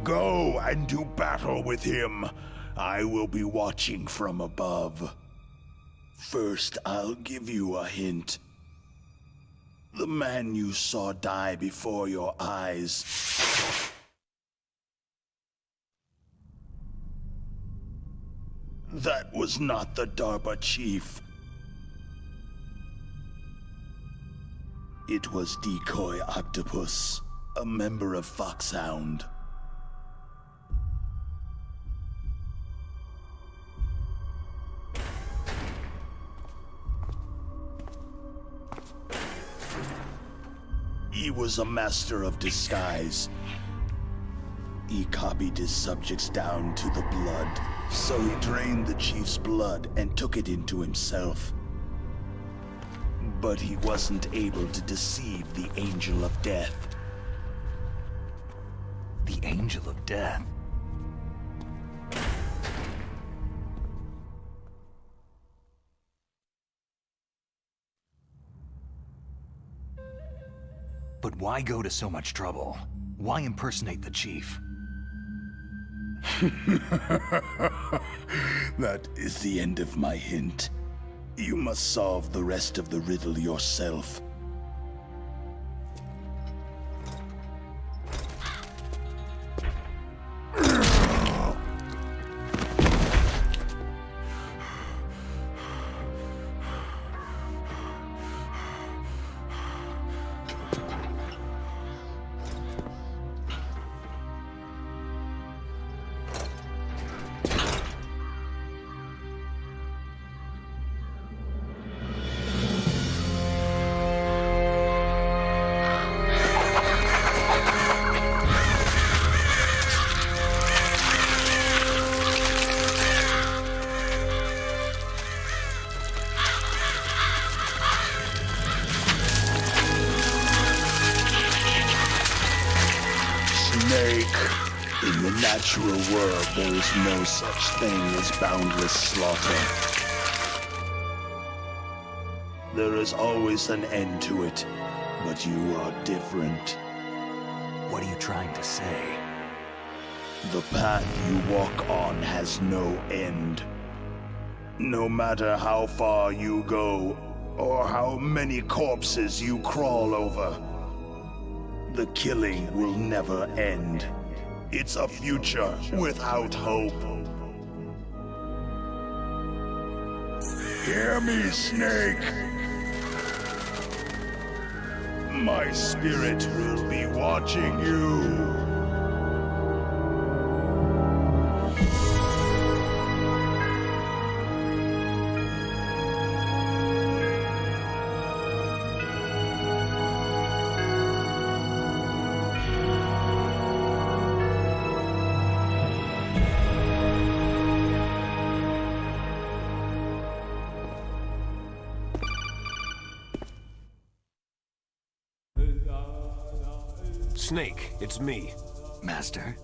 [SPEAKER 14] Go and do battle with him. I will be watching from above. First, I'll give you a hint. The man you saw die before your eyes. That was not the DARPA chief. It was Decoy Octopus, a member of Foxhound. He was a master of disguise. He copied his subjects down to the blood, so he drained the chief's blood and took it into himself. But he wasn't able to deceive the Angel of Death.
[SPEAKER 2] The Angel of Death? But why go to so much trouble? Why impersonate the chief?
[SPEAKER 14] That is the end of my hint. You must solve the rest of the riddle yourself. In the natural world, there is no such thing as boundless slaughter. There is always an end to it, but you are different.
[SPEAKER 2] What are you trying to say?
[SPEAKER 14] The path you walk on has no end. No matter how far you go, or how many corpses you crawl over, the killing will never end. It's a future without hope. Hear me, Snake. My spirit will be watching you.
[SPEAKER 9] Snake, it's me.
[SPEAKER 2] Master?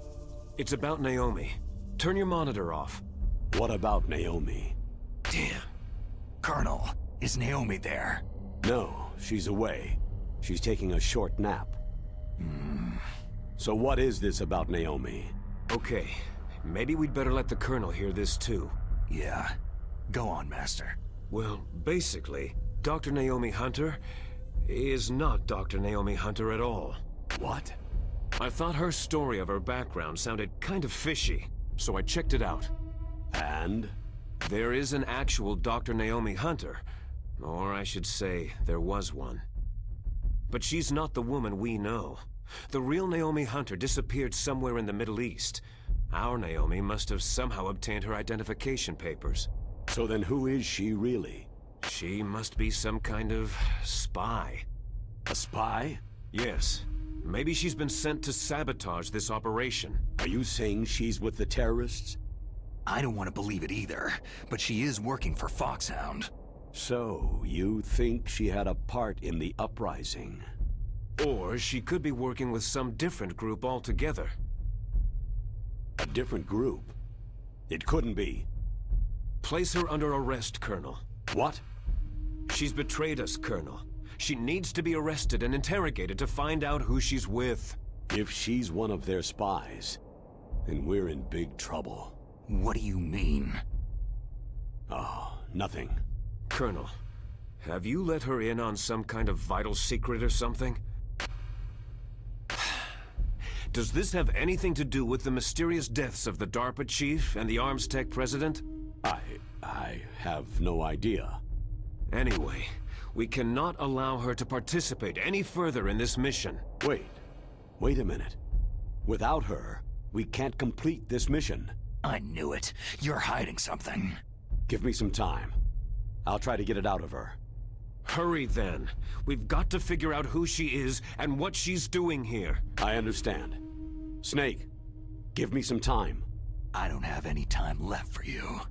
[SPEAKER 9] It's about Naomi. Turn your monitor off.
[SPEAKER 3] What about Naomi?
[SPEAKER 2] Damn. Colonel, is Naomi there?
[SPEAKER 3] No, she's away. She's taking a short nap. So what is this about Naomi? Okay, maybe we'd better let the Colonel hear this too.
[SPEAKER 2] Yeah. Go on, Master.
[SPEAKER 9] Well, basically, Dr. Naomi Hunter is not Dr. Naomi Hunter at all.
[SPEAKER 3] What?
[SPEAKER 9] I thought her story of her background sounded kind of fishy, so I checked it out.
[SPEAKER 3] And?
[SPEAKER 9] There is an actual Dr. Naomi Hunter. Or I should say, there was one. But she's not the woman we know. The real Naomi Hunter disappeared somewhere in the Middle East. Our Naomi must have somehow obtained her identification papers.
[SPEAKER 3] So then who is she really?
[SPEAKER 9] She must be some kind of spy.
[SPEAKER 3] A spy?
[SPEAKER 9] Yes. Maybe she's been sent to sabotage this operation.
[SPEAKER 3] Are you saying she's with the terrorists?
[SPEAKER 2] I don't want to believe it either, but she is working for Foxhound.
[SPEAKER 3] So, you think she had a part in the uprising?
[SPEAKER 9] Or she could be working with some different group altogether.
[SPEAKER 3] A different group? It couldn't be.
[SPEAKER 9] Place her under arrest, Colonel.
[SPEAKER 3] What?
[SPEAKER 9] She's betrayed us, Colonel. She needs to be arrested and interrogated to find out who she's with.
[SPEAKER 3] If she's one of their spies, then we're in big trouble.
[SPEAKER 2] What do you mean?
[SPEAKER 3] Oh, nothing.
[SPEAKER 9] Colonel, have you let her in on some kind of vital secret or something? Does this have anything to do with the mysterious deaths of the DARPA chief and the Arms Tech president?
[SPEAKER 3] I have no idea.
[SPEAKER 9] Anyway, we cannot allow her to participate any further in this mission.
[SPEAKER 3] Wait a minute. Without her, we can't complete this mission.
[SPEAKER 2] I knew it. You're hiding something.
[SPEAKER 3] Give me some time. I'll try to get it out of her.
[SPEAKER 9] Hurry then. We've got to figure out who she is and what she's doing here.
[SPEAKER 3] I understand. Snake, give me some time.
[SPEAKER 2] I don't have any time left for you.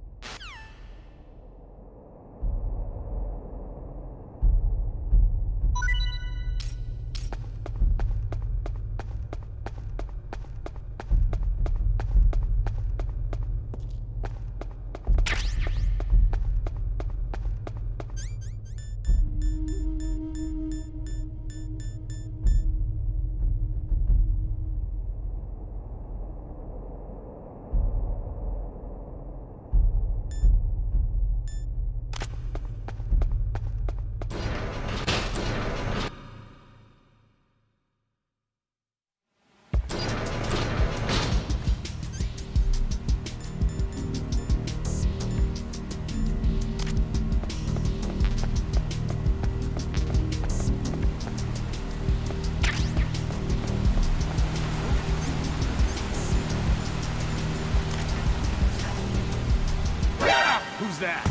[SPEAKER 9] Who's that?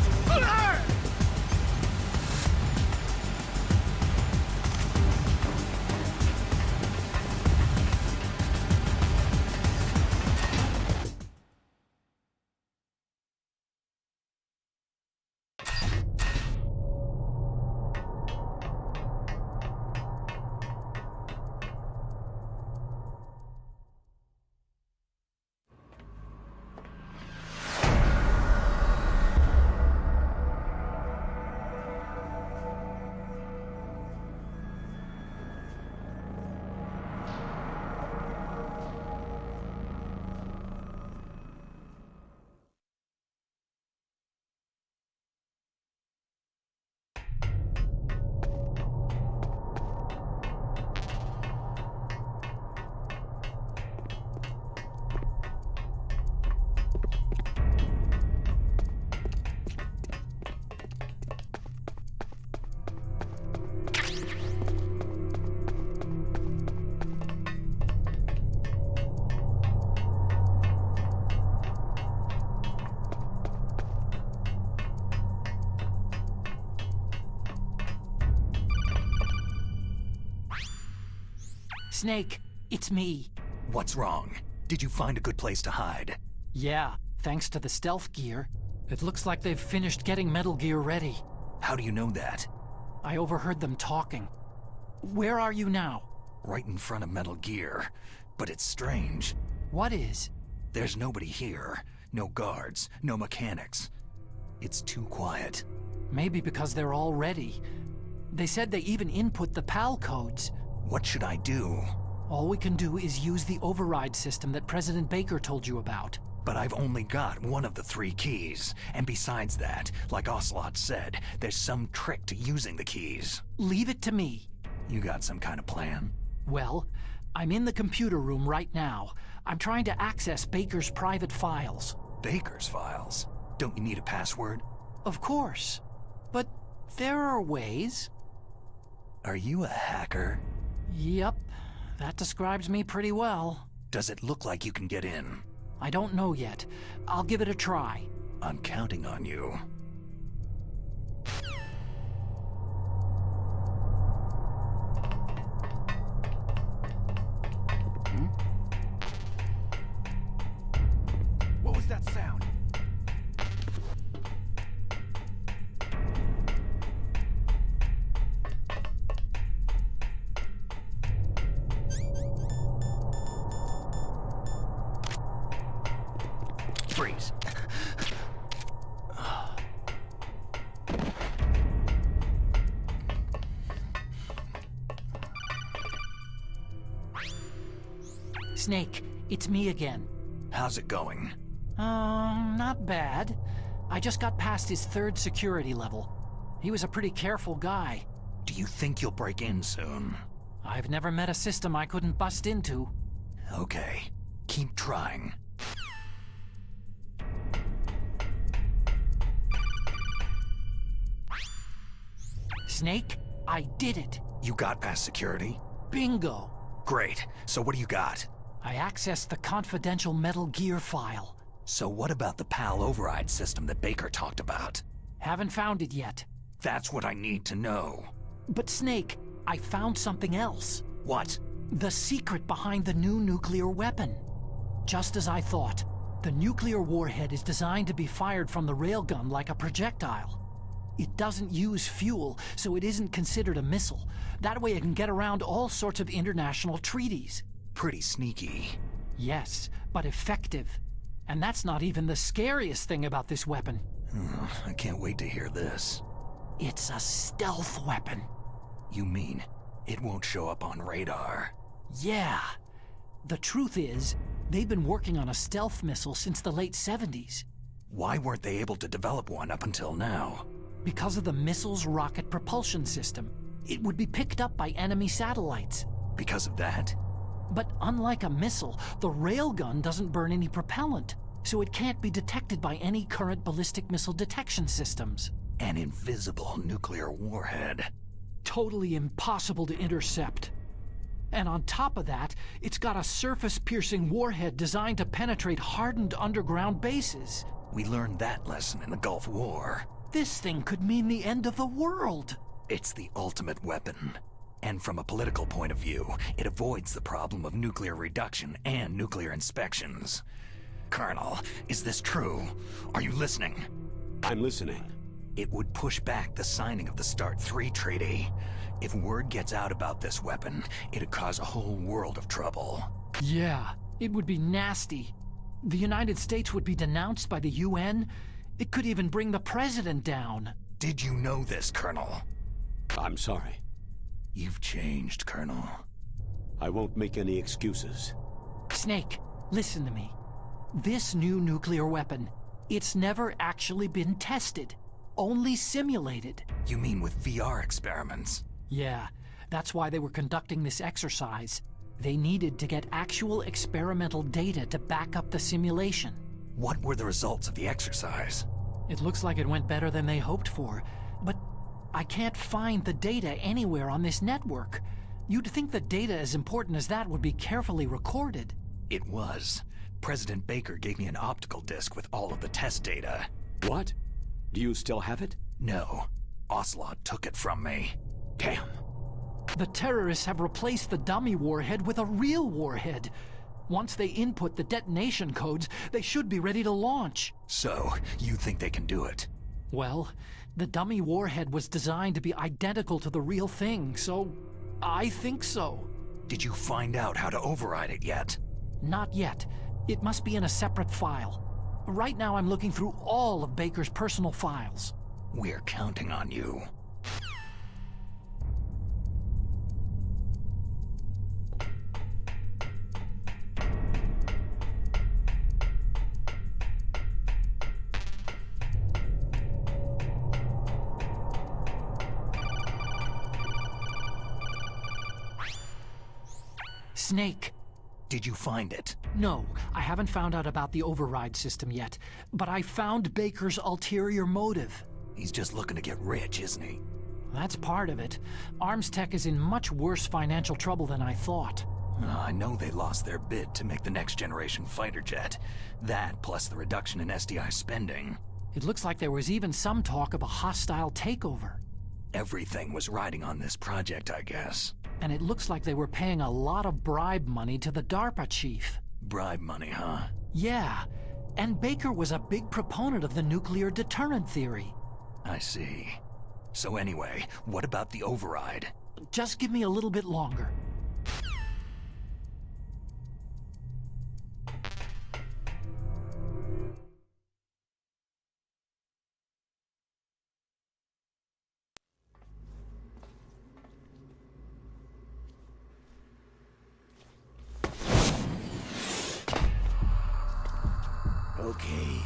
[SPEAKER 12] Snake, it's me.
[SPEAKER 2] What's wrong? Did you find a good place to hide?
[SPEAKER 12] Yeah, thanks to the stealth gear. It looks like they've finished getting Metal Gear ready.
[SPEAKER 2] How do you know that?
[SPEAKER 12] I overheard them talking. Where are you now?
[SPEAKER 2] Right in front of Metal Gear. But it's strange.
[SPEAKER 12] What is?
[SPEAKER 2] There's nobody here. No guards, no mechanics. It's too quiet.
[SPEAKER 12] Maybe because they're all ready. They said they even input the PAL codes.
[SPEAKER 2] What should I do?
[SPEAKER 12] All we can do is use the override system that President Baker told you about.
[SPEAKER 2] But I've only got one of the 3 keys. And besides that, like Ocelot said, there's some trick to using the keys.
[SPEAKER 12] Leave it to me.
[SPEAKER 2] You got some kind of plan?
[SPEAKER 12] Well, I'm in the computer room right now. I'm trying to access Baker's private files.
[SPEAKER 2] Baker's files? Don't you need a password?
[SPEAKER 12] Of course. But there are ways.
[SPEAKER 2] Are you a hacker?
[SPEAKER 12] Yep. That describes me pretty well.
[SPEAKER 2] Does it look like you can get in?
[SPEAKER 12] I don't know yet. I'll give it a try.
[SPEAKER 2] I'm counting on you.
[SPEAKER 3] What was that sound?
[SPEAKER 2] Freeze.
[SPEAKER 12] Snake, it's me again.
[SPEAKER 2] How's it going?
[SPEAKER 12] Not bad. I just got past his 3rd security level. He was a pretty careful guy.
[SPEAKER 2] Do you think you'll break in soon?
[SPEAKER 12] I've never met a system I couldn't bust into.
[SPEAKER 2] Okay. Keep trying.
[SPEAKER 12] Snake, I did it.
[SPEAKER 2] You got past security?
[SPEAKER 12] Bingo.
[SPEAKER 2] Great. So what do you got?
[SPEAKER 12] I accessed the confidential Metal Gear file.
[SPEAKER 2] So what about the PAL override system that Baker talked about?
[SPEAKER 12] Haven't found it yet.
[SPEAKER 2] That's what I need to know.
[SPEAKER 12] But Snake, I found something else.
[SPEAKER 2] What?
[SPEAKER 12] The secret behind the new nuclear weapon. Just as I thought, the nuclear warhead is designed to be fired from the railgun like a projectile. It doesn't use fuel, so it isn't considered a missile. That way it can get around all sorts of international treaties.
[SPEAKER 2] Pretty sneaky.
[SPEAKER 12] Yes, but effective. And that's not even the scariest thing about this weapon.
[SPEAKER 2] I can't wait to hear this.
[SPEAKER 12] It's a stealth weapon.
[SPEAKER 2] You mean it won't show up on radar?
[SPEAKER 12] Yeah. The truth is, they've been working on a stealth missile since the late 70s.
[SPEAKER 2] Why weren't they able to develop one up until now?
[SPEAKER 12] Because of the missile's rocket propulsion system. It would be picked up by enemy satellites.
[SPEAKER 2] Because of that?
[SPEAKER 12] But unlike a missile, the railgun doesn't burn any propellant, so it can't be detected by any current ballistic missile detection systems.
[SPEAKER 2] An invisible nuclear warhead.
[SPEAKER 12] Totally impossible to intercept. And on top of that, it's got a surface-piercing warhead designed to penetrate hardened underground bases.
[SPEAKER 2] We learned that lesson in the Gulf War.
[SPEAKER 12] This thing could mean the end of the world.
[SPEAKER 2] It's the ultimate weapon. And from a political point of view, it avoids the problem of nuclear reduction and nuclear inspections. Colonel, is this true? Are you listening?
[SPEAKER 3] I'm listening.
[SPEAKER 2] It would push back the signing of the START 3 treaty. If word gets out about this weapon, it'd cause a whole world of trouble.
[SPEAKER 12] Yeah, it would be nasty. The United States would be denounced by the UN. It could even bring the president down.
[SPEAKER 2] Did you know this, Colonel?
[SPEAKER 3] I'm sorry.
[SPEAKER 2] You've changed, Colonel.
[SPEAKER 3] I won't make any excuses.
[SPEAKER 12] Snake, listen to me. This new nuclear weapon, it's never actually been tested. Only simulated.
[SPEAKER 2] You mean with VR experiments?
[SPEAKER 12] Yeah, that's why they were conducting this exercise. They needed to get actual experimental data to back up the simulation.
[SPEAKER 2] What were the results of the exercise?
[SPEAKER 12] It looks like it went better than they hoped for, but I can't find the data anywhere on this network. You'd think the data as important as that would be carefully recorded.
[SPEAKER 2] It was. President Baker gave me an optical disc with all of the test data.
[SPEAKER 3] What? Do you still have it?
[SPEAKER 2] No. Ocelot took it from me.
[SPEAKER 3] Damn.
[SPEAKER 12] The terrorists have replaced the dummy warhead with a real warhead. Once they input the detonation codes, they should be ready to launch.
[SPEAKER 2] So, you think they can do it?
[SPEAKER 12] Well, the dummy warhead was designed to be identical to the real thing, so I think so.
[SPEAKER 2] Did you find out how to override it yet?
[SPEAKER 12] Not yet. It must be in a separate file. Right now I'm looking through all of Baker's personal files.
[SPEAKER 2] We're counting on you.
[SPEAKER 12] Snake.
[SPEAKER 2] Did you find it?
[SPEAKER 12] No, I haven't found out about the override system yet, but I found Baker's ulterior motive.
[SPEAKER 2] He's just looking to get rich, isn't he?
[SPEAKER 12] That's part of it. Arms Tech is in much worse financial trouble than I thought.
[SPEAKER 2] I know they lost their bid to make the next generation fighter jet. That, plus the reduction in SDI spending.
[SPEAKER 12] It looks like there was even some talk of a hostile takeover.
[SPEAKER 2] Everything was riding on this project, I guess.
[SPEAKER 12] And it looks like they were paying a lot of bribe money to the DARPA chief.
[SPEAKER 2] Bribe money, huh?
[SPEAKER 12] Yeah. And Baker was a big proponent of the nuclear deterrent theory.
[SPEAKER 2] I see. So anyway, what about the override?
[SPEAKER 12] Just give me a little bit longer.
[SPEAKER 8] Okay,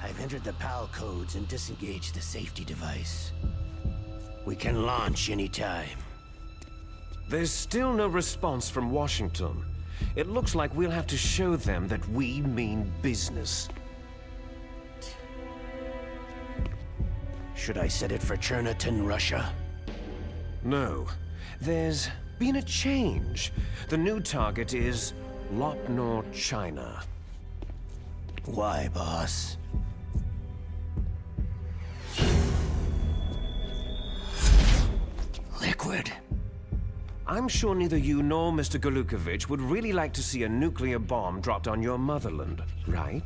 [SPEAKER 8] I've entered the PAL codes and disengaged the safety device. We can launch anytime.
[SPEAKER 9] There's still no response from Washington. It looks like we'll have to show them that we mean business.
[SPEAKER 8] Should I set it for Cherniton, Russia?
[SPEAKER 9] No. There's been a change. The new target is Lopnor, China.
[SPEAKER 8] Why, boss? Liquid.
[SPEAKER 9] I'm sure neither you nor Mr. Golukovich would really like to see a nuclear bomb dropped on your motherland, right?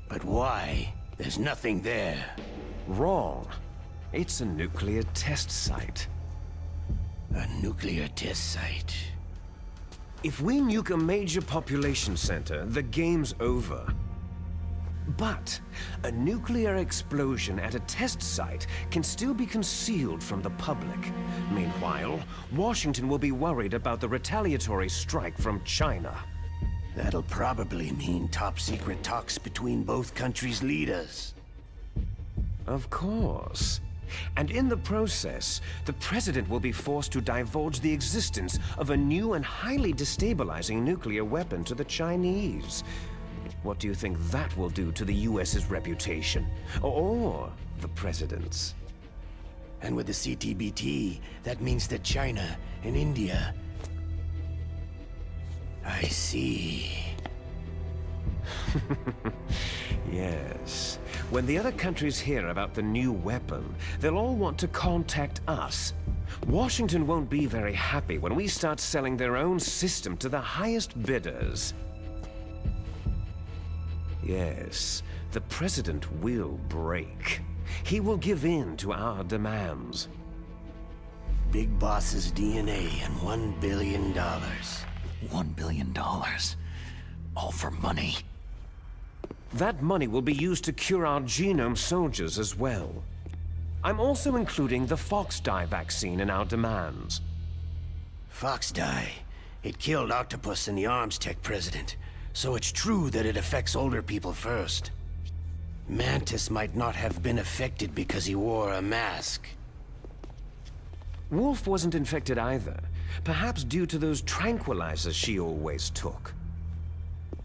[SPEAKER 8] But why? There's nothing there.
[SPEAKER 9] Wrong. It's a nuclear test site.
[SPEAKER 8] A nuclear test site?
[SPEAKER 9] If we nuke a major population center, the game's over. But a nuclear explosion at a test site can still be concealed from the public. Meanwhile, Washington will be worried about the retaliatory strike from China.
[SPEAKER 8] That'll probably mean top-secret talks between both countries' leaders.
[SPEAKER 9] Of course. And in the process, the president will be forced to divulge the existence of a new and highly destabilizing nuclear weapon to the Chinese. What do you think that will do to the US's reputation? Or the president's?
[SPEAKER 8] And with the CTBT, that means that China and India... I see.
[SPEAKER 9] Yes. When the other countries hear about the new weapon, they'll all want to contact us. Washington won't be very happy when we start selling their own system to the highest bidders. Yes, the president will break. He will give in to our demands.
[SPEAKER 8] Big Boss's DNA and $1 billion.
[SPEAKER 2] $1 billion? All for money?
[SPEAKER 9] That money will be used to cure our genome soldiers as well. I'm also including the Fox-dye vaccine in our demands.
[SPEAKER 8] Fox-dye? It killed Octopus and the Arms Tech president. So it's true that it affects older people first. Mantis might not have been affected because he wore a mask.
[SPEAKER 9] Wolf wasn't infected either. Perhaps due to those tranquilizers she always took.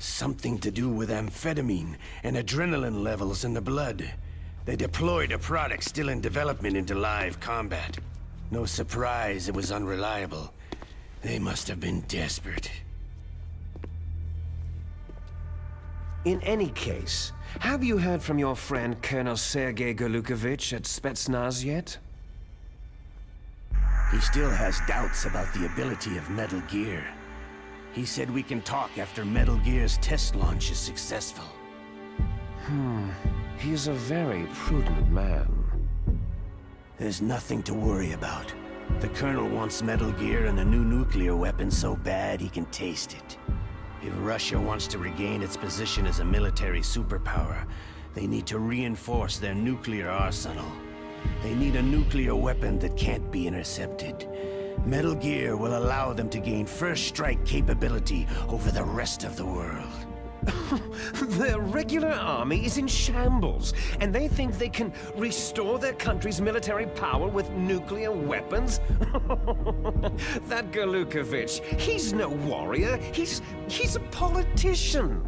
[SPEAKER 8] Something to do with amphetamine and adrenaline levels in the blood. They deployed a product still in development into live combat. No surprise it was unreliable. They must have been desperate.
[SPEAKER 9] In any case, have you heard from your friend Colonel Sergei Golukovich at Spetsnaz yet?
[SPEAKER 8] He still has doubts about the ability of Metal Gear. He said we can talk after Metal Gear's test launch is successful.
[SPEAKER 9] He's a very prudent man.
[SPEAKER 8] There's nothing to worry about. The Colonel wants Metal Gear and a new nuclear weapon so bad he can taste it. If Russia wants to regain its position as a military superpower, they need to reinforce their nuclear arsenal. They need a nuclear weapon that can't be intercepted. Metal Gear will allow them to gain first strike capability over the rest of the world.
[SPEAKER 9] Their regular army is in shambles, and they think they can restore their country's military power with nuclear weapons? That Galukovich, he's no warrior. He's a politician.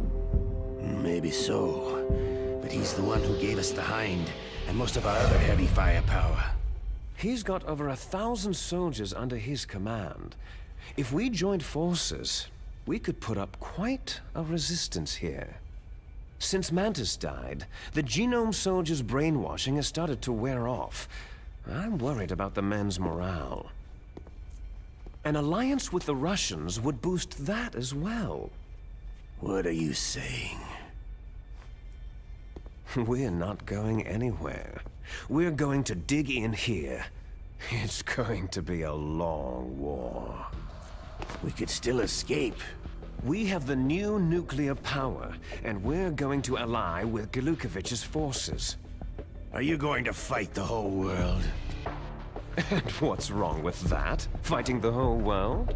[SPEAKER 8] Maybe so, but he's the one who gave us the Hind and most of our other heavy firepower.
[SPEAKER 9] He's got over 1,000 soldiers under his command. If we joined forces, we could put up quite a resistance here. Since Mantis died, the Genome Soldiers' brainwashing has started to wear off. I'm worried about the men's morale. An alliance with the Russians would boost that as well.
[SPEAKER 8] What are you saying?
[SPEAKER 9] We're not going anywhere. We're going to dig in here. It's going to be a long war.
[SPEAKER 8] We could still escape.
[SPEAKER 9] We have the new nuclear power, and we're going to ally with Galukovich's forces.
[SPEAKER 8] Are you going to fight the whole world?
[SPEAKER 9] And what's wrong with that? Fighting the whole world?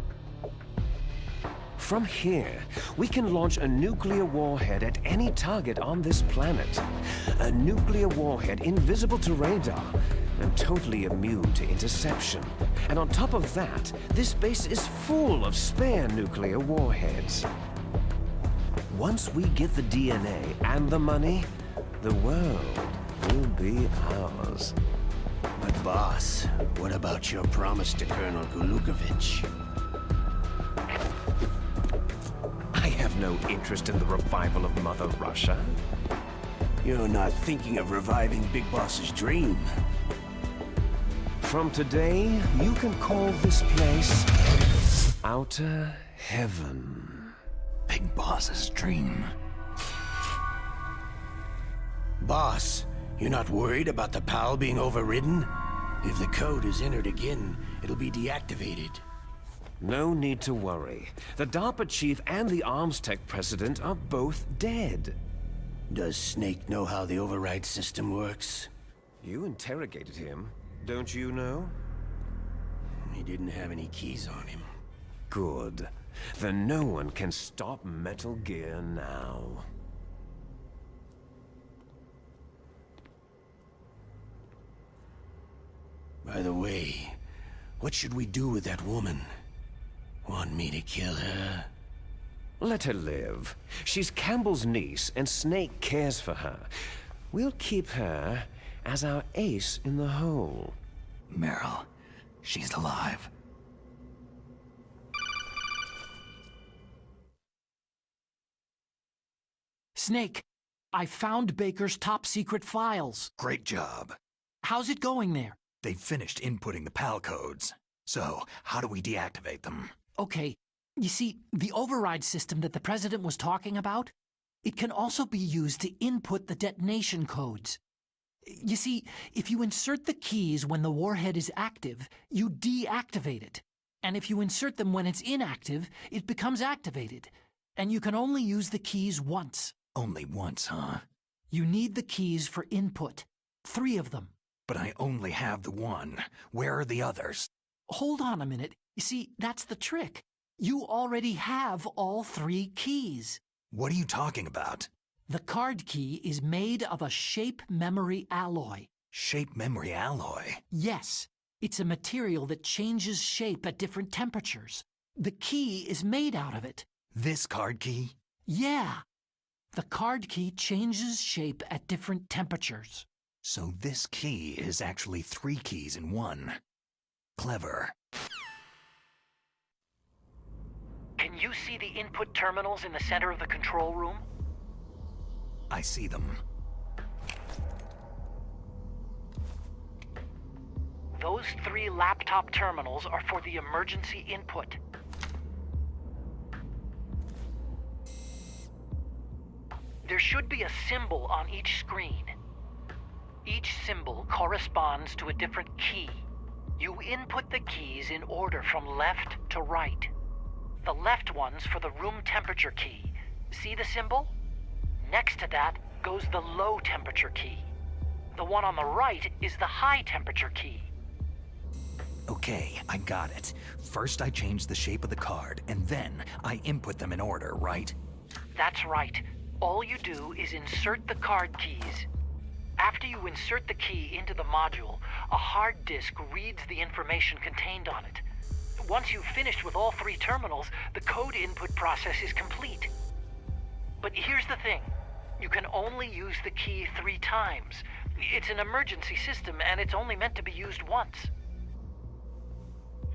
[SPEAKER 9] From here, we can launch a nuclear warhead at any target on this planet. A nuclear warhead invisible to radar and totally immune to interception. And on top of that, this base is full of spare nuclear warheads. Once we get the DNA and the money, the world will be ours.
[SPEAKER 8] But boss, what about your promise to Colonel Galukovich?
[SPEAKER 9] I have no interest in the revival of Mother Russia.
[SPEAKER 8] You're not thinking of reviving Big Boss's dream.
[SPEAKER 9] From today, you can call this place Outer Heaven.
[SPEAKER 2] Big Boss's dream.
[SPEAKER 8] Boss, you're not worried about the PAL being overridden? If the code is entered again, it'll be deactivated.
[SPEAKER 9] No need to worry. The DARPA chief and the Arms Tech president are both dead.
[SPEAKER 8] Does Snake know how the override system works?
[SPEAKER 9] You interrogated him, don't you know?
[SPEAKER 8] He didn't have any keys on him.
[SPEAKER 9] Good. Then no one can stop Metal Gear now.
[SPEAKER 8] By the way, what should we do with that woman? Want me to kill her?
[SPEAKER 9] Let her live. She's Campbell's niece, and Snake cares for her. We'll keep her as our ace in the hole.
[SPEAKER 2] Meryl, she's alive.
[SPEAKER 12] Snake, I found Baker's top-secret files.
[SPEAKER 2] Great job.
[SPEAKER 12] How's it going there?
[SPEAKER 2] They've finished inputting the PAL codes. So, how do we deactivate them?
[SPEAKER 12] Okay, you see, the override system that the President was talking about, it can also be used to input the detonation codes. You see, if you insert the keys when the warhead is active, you deactivate it. And if you insert them when it's inactive, it becomes activated. And you can only use the keys once.
[SPEAKER 2] Only once, huh?
[SPEAKER 12] You need the keys for input. 3 of them.
[SPEAKER 2] But I only have the one. Where are the others?
[SPEAKER 12] Hold on a minute. You see, that's the trick. You already have all 3 keys.
[SPEAKER 2] What are you talking about?
[SPEAKER 12] The card key is made of a shape memory alloy.
[SPEAKER 2] Shape memory alloy?
[SPEAKER 12] Yes. It's a material that changes shape at different temperatures. The key is made out of it.
[SPEAKER 2] This card key?
[SPEAKER 12] Yeah. The card key changes shape at different temperatures.
[SPEAKER 2] So this key is actually 3 keys in one. Clever.
[SPEAKER 12] Can you see the input terminals in the center of the control room?
[SPEAKER 2] I see them.
[SPEAKER 12] Those 3 laptop terminals are for the emergency input. There should be a symbol on each screen. Each symbol corresponds to a different key. You input the keys in order from left to right. The left one's for the room temperature key. See the symbol? Next to that goes the low temperature key. The one on the right is the high temperature key.
[SPEAKER 2] Okay, I got it. First I change the shape of the card, and then I input them in order, right?
[SPEAKER 12] That's right. All you do is insert the card keys. After you insert the key into the module, a hard disk reads the information contained on it. Once you've finished with all 3 terminals, the code input process is complete. But here's the thing. You can only use the key 3 times. It's an emergency system, and it's only meant to be used once.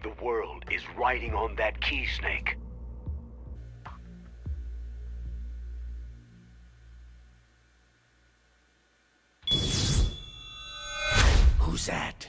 [SPEAKER 3] The world is riding on that key, Snake.
[SPEAKER 8] Who's that?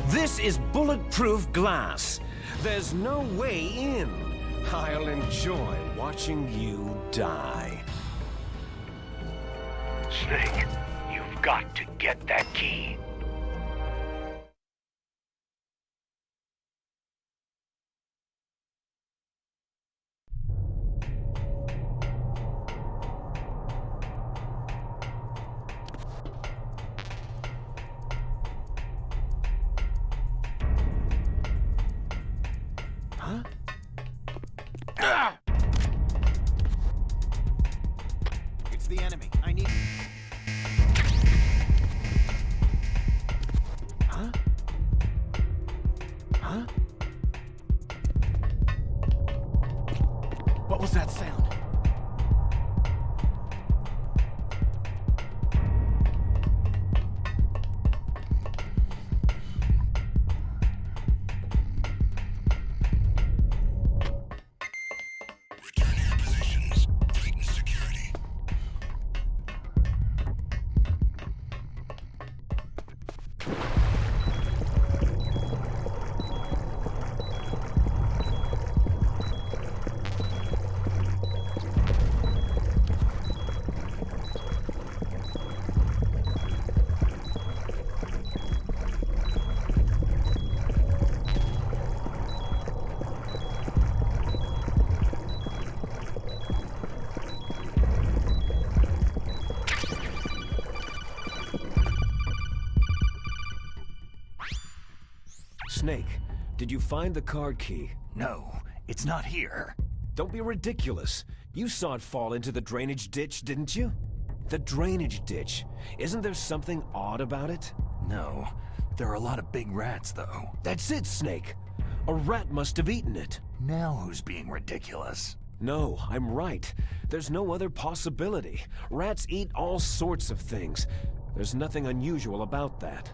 [SPEAKER 9] This is bulletproof glass. There's no way in. I'll enjoy watching you die.
[SPEAKER 3] Snake, you've got to get that key.
[SPEAKER 11] It's the enemy. I need...
[SPEAKER 9] Huh? Huh?
[SPEAKER 11] What was that sound?
[SPEAKER 9] Snake, did you find the card key?
[SPEAKER 2] No, it's not here.
[SPEAKER 9] Don't be ridiculous. You saw it fall into the drainage ditch, didn't you? The drainage ditch. Isn't there something odd about it?
[SPEAKER 2] No. There are a lot of big rats, though.
[SPEAKER 9] That's it, Snake. A rat must have eaten it.
[SPEAKER 2] Now who's being ridiculous?
[SPEAKER 9] No, I'm right. There's no other possibility. Rats eat all sorts of things. There's nothing unusual about that.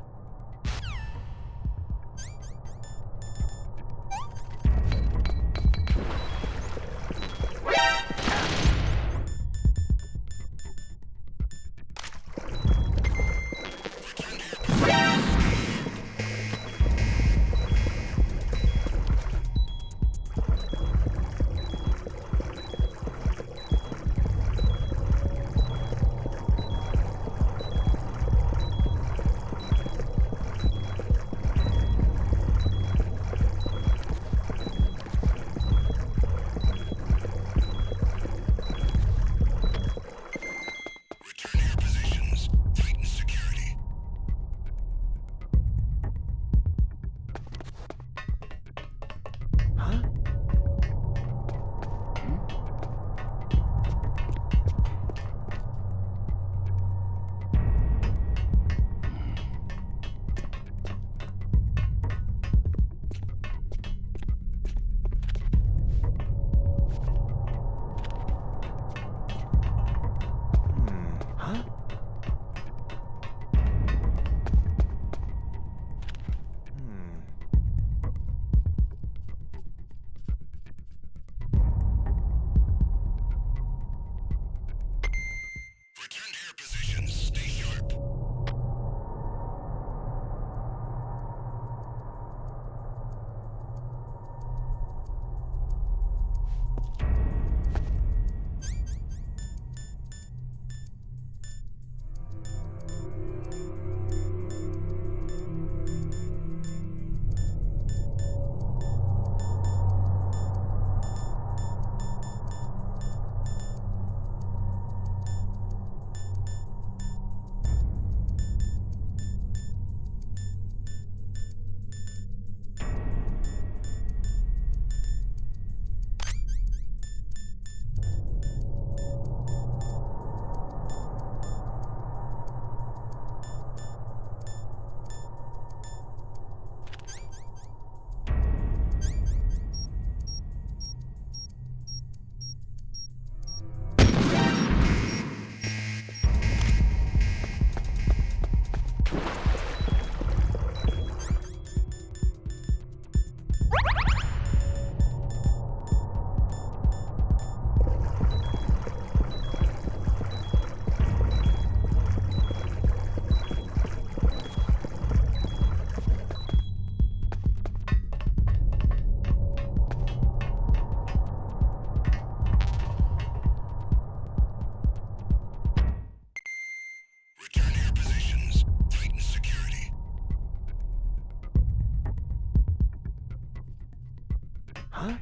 [SPEAKER 3] Huh?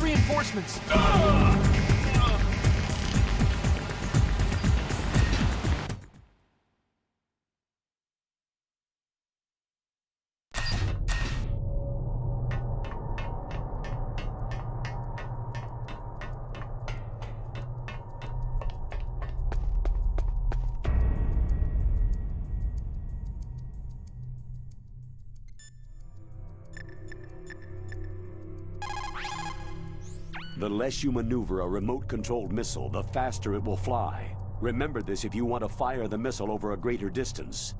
[SPEAKER 12] reinforcements.
[SPEAKER 3] The less you maneuver a remote-controlled missile, the faster it will fly. Remember this if you want to fire the missile over a greater distance.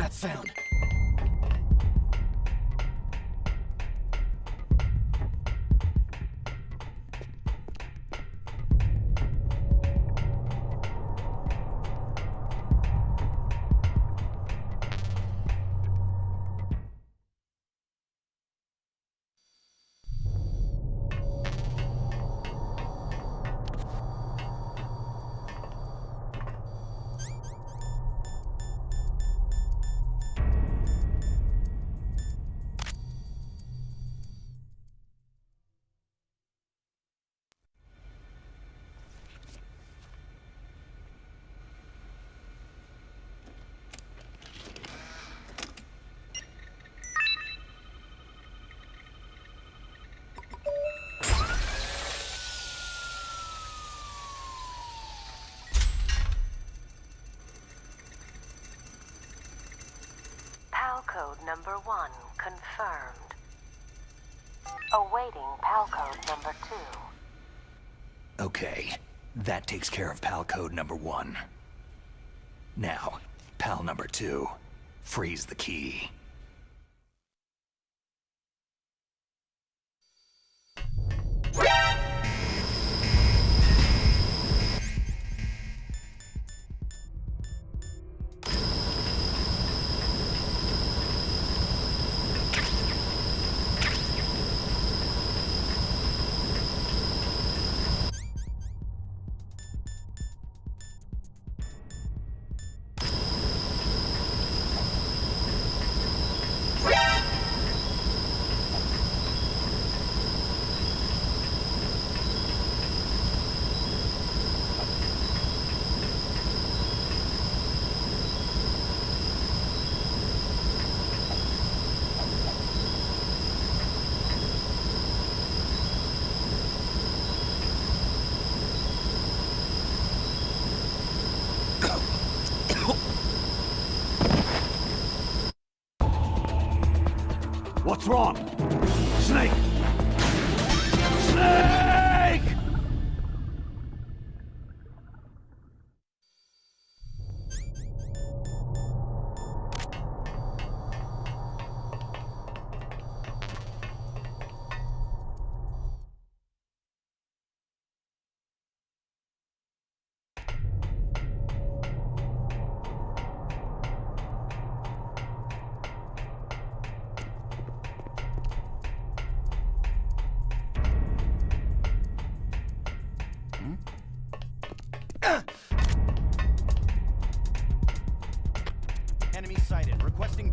[SPEAKER 10] that sound?
[SPEAKER 7] PAL code number 1 confirmed. Awaiting PAL code number 2.
[SPEAKER 2] Okay, that takes care of PAL code number 1. Now, PAL number 2. Freeze the key.
[SPEAKER 3] What's wrong? Snake! Snake!
[SPEAKER 10] Enemy sighted. Requesting...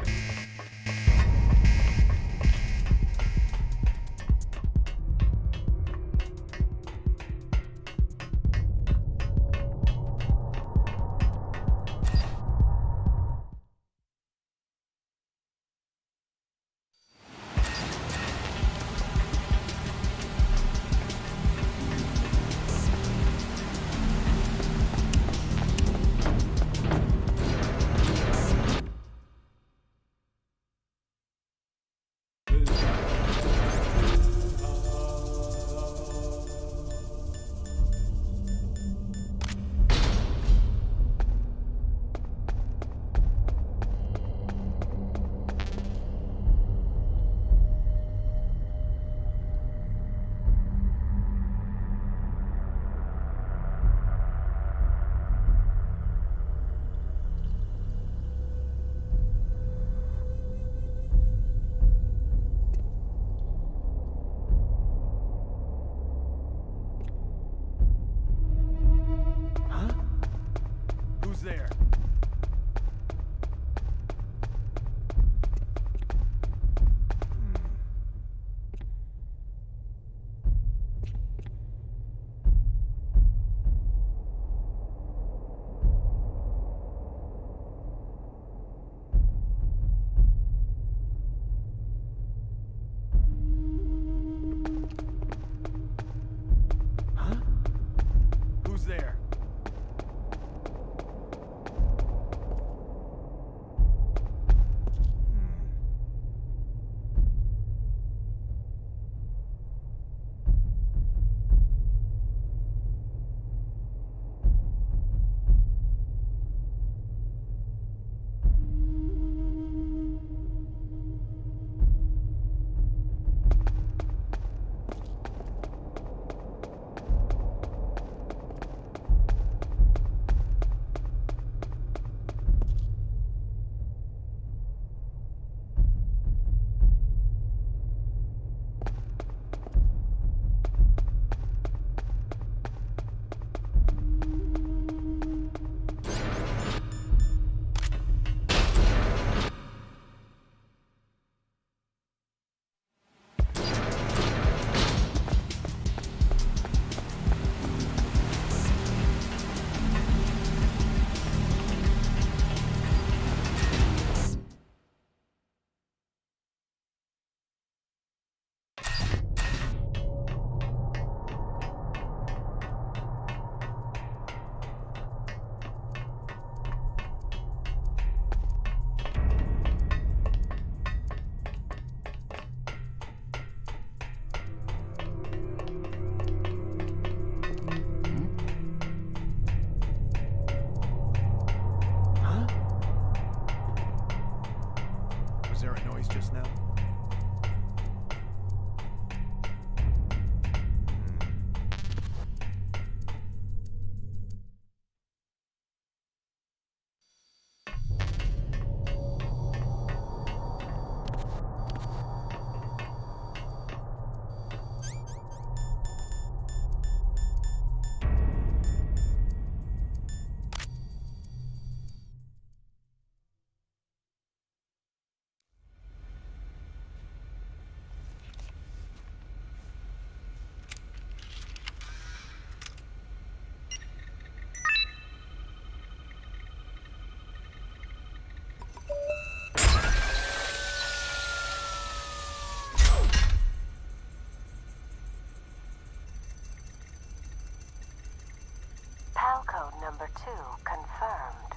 [SPEAKER 7] 2 confirmed.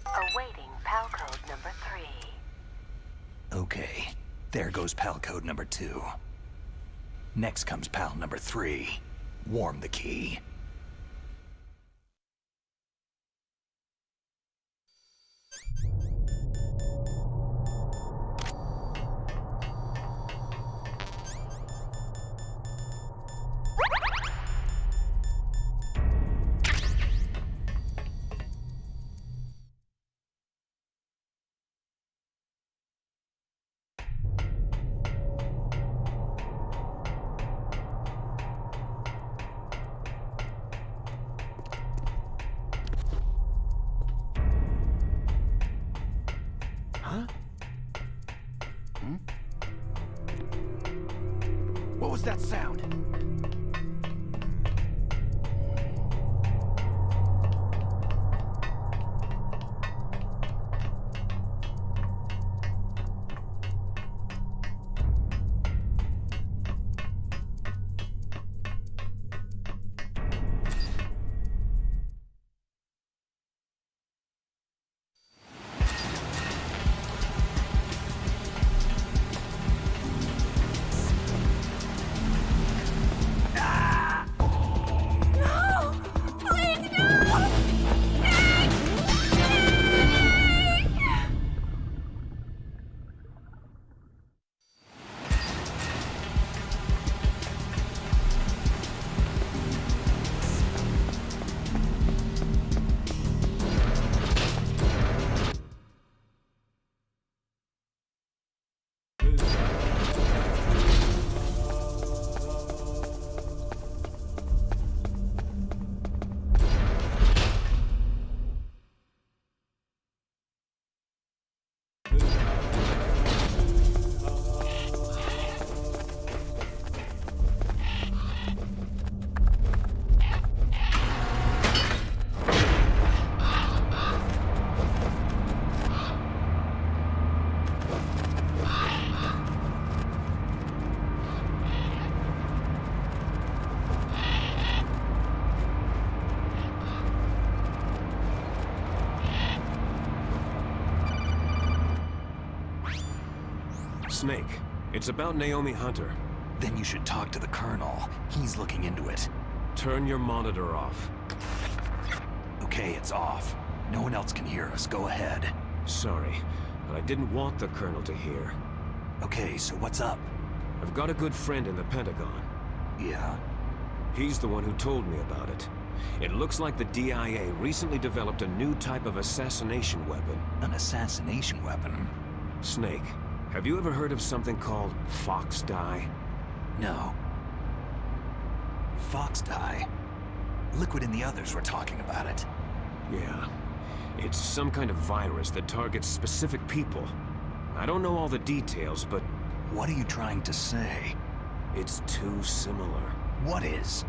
[SPEAKER 7] Awaiting PAL code number 3.
[SPEAKER 2] Okay, there goes PAL code number 2. Next comes PAL number 3. Warm the key.
[SPEAKER 3] What was that sound?
[SPEAKER 9] Snake, it's about Naomi Hunter.
[SPEAKER 2] Then you should talk to the Colonel. He's looking into it.
[SPEAKER 9] Turn your monitor off.
[SPEAKER 2] Okay, it's off. No one else can hear us. Go ahead.
[SPEAKER 9] Sorry, but I didn't want the Colonel to hear.
[SPEAKER 2] Okay, so what's up?
[SPEAKER 9] I've got a good friend in the Pentagon.
[SPEAKER 2] Yeah?
[SPEAKER 9] He's the one who told me about it. It looks like the DIA recently developed a new type of assassination weapon.
[SPEAKER 2] An assassination weapon?
[SPEAKER 9] Snake, have you ever heard of something called Fox dye?
[SPEAKER 2] No. Fox dye? Liquid and the others were talking about it.
[SPEAKER 9] Yeah. It's some kind of virus that targets specific people. I don't know all the details, but...
[SPEAKER 2] What are you trying to say?
[SPEAKER 9] It's too similar.
[SPEAKER 2] What is?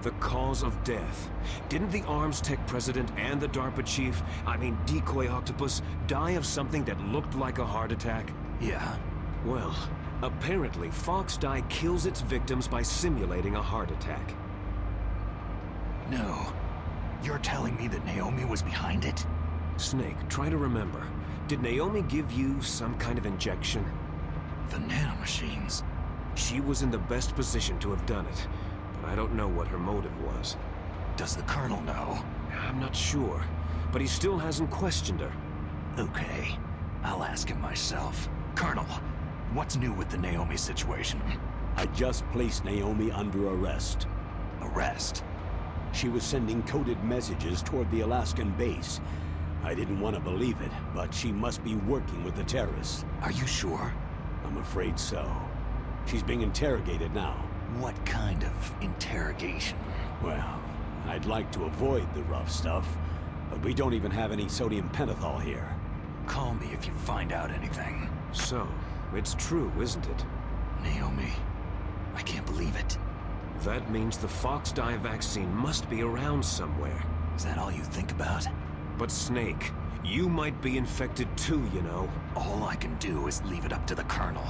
[SPEAKER 9] The cause of death. Didn't the Arms Tech president and the DARPA chief, Decoy Octopus, die of something that looked like a heart attack?
[SPEAKER 2] Yeah.
[SPEAKER 9] Well, apparently Fox dye kills its victims by simulating a heart attack.
[SPEAKER 2] No. You're telling me that Naomi was behind it?
[SPEAKER 9] Snake, try to remember. Did Naomi give you some kind of injection?
[SPEAKER 2] The nanomachines.
[SPEAKER 9] She was in the best position to have done it, but I don't know what her motive was.
[SPEAKER 2] Does the Colonel know?
[SPEAKER 9] I'm not sure, but he still hasn't questioned her.
[SPEAKER 2] Okay, I'll ask him myself. Colonel, what's new with the Naomi situation?
[SPEAKER 3] I just placed Naomi under arrest.
[SPEAKER 2] Arrest?
[SPEAKER 3] She was sending coded messages toward the Alaskan base. I didn't want to believe it, but she must be working with the terrorists.
[SPEAKER 2] Are you sure?
[SPEAKER 3] I'm afraid so. She's being interrogated now.
[SPEAKER 2] What kind of interrogation?
[SPEAKER 3] Well, I'd like to avoid the rough stuff, but we don't even have any sodium pentothal here.
[SPEAKER 2] Call me if you find out anything.
[SPEAKER 9] So, it's true, isn't it?
[SPEAKER 2] Naomi, I can't believe it.
[SPEAKER 9] That means the Fox dye vaccine must be around somewhere.
[SPEAKER 2] Is that all you think about?
[SPEAKER 9] But Snake, you might be infected too, you know.
[SPEAKER 2] All I can do is leave it up to the Colonel.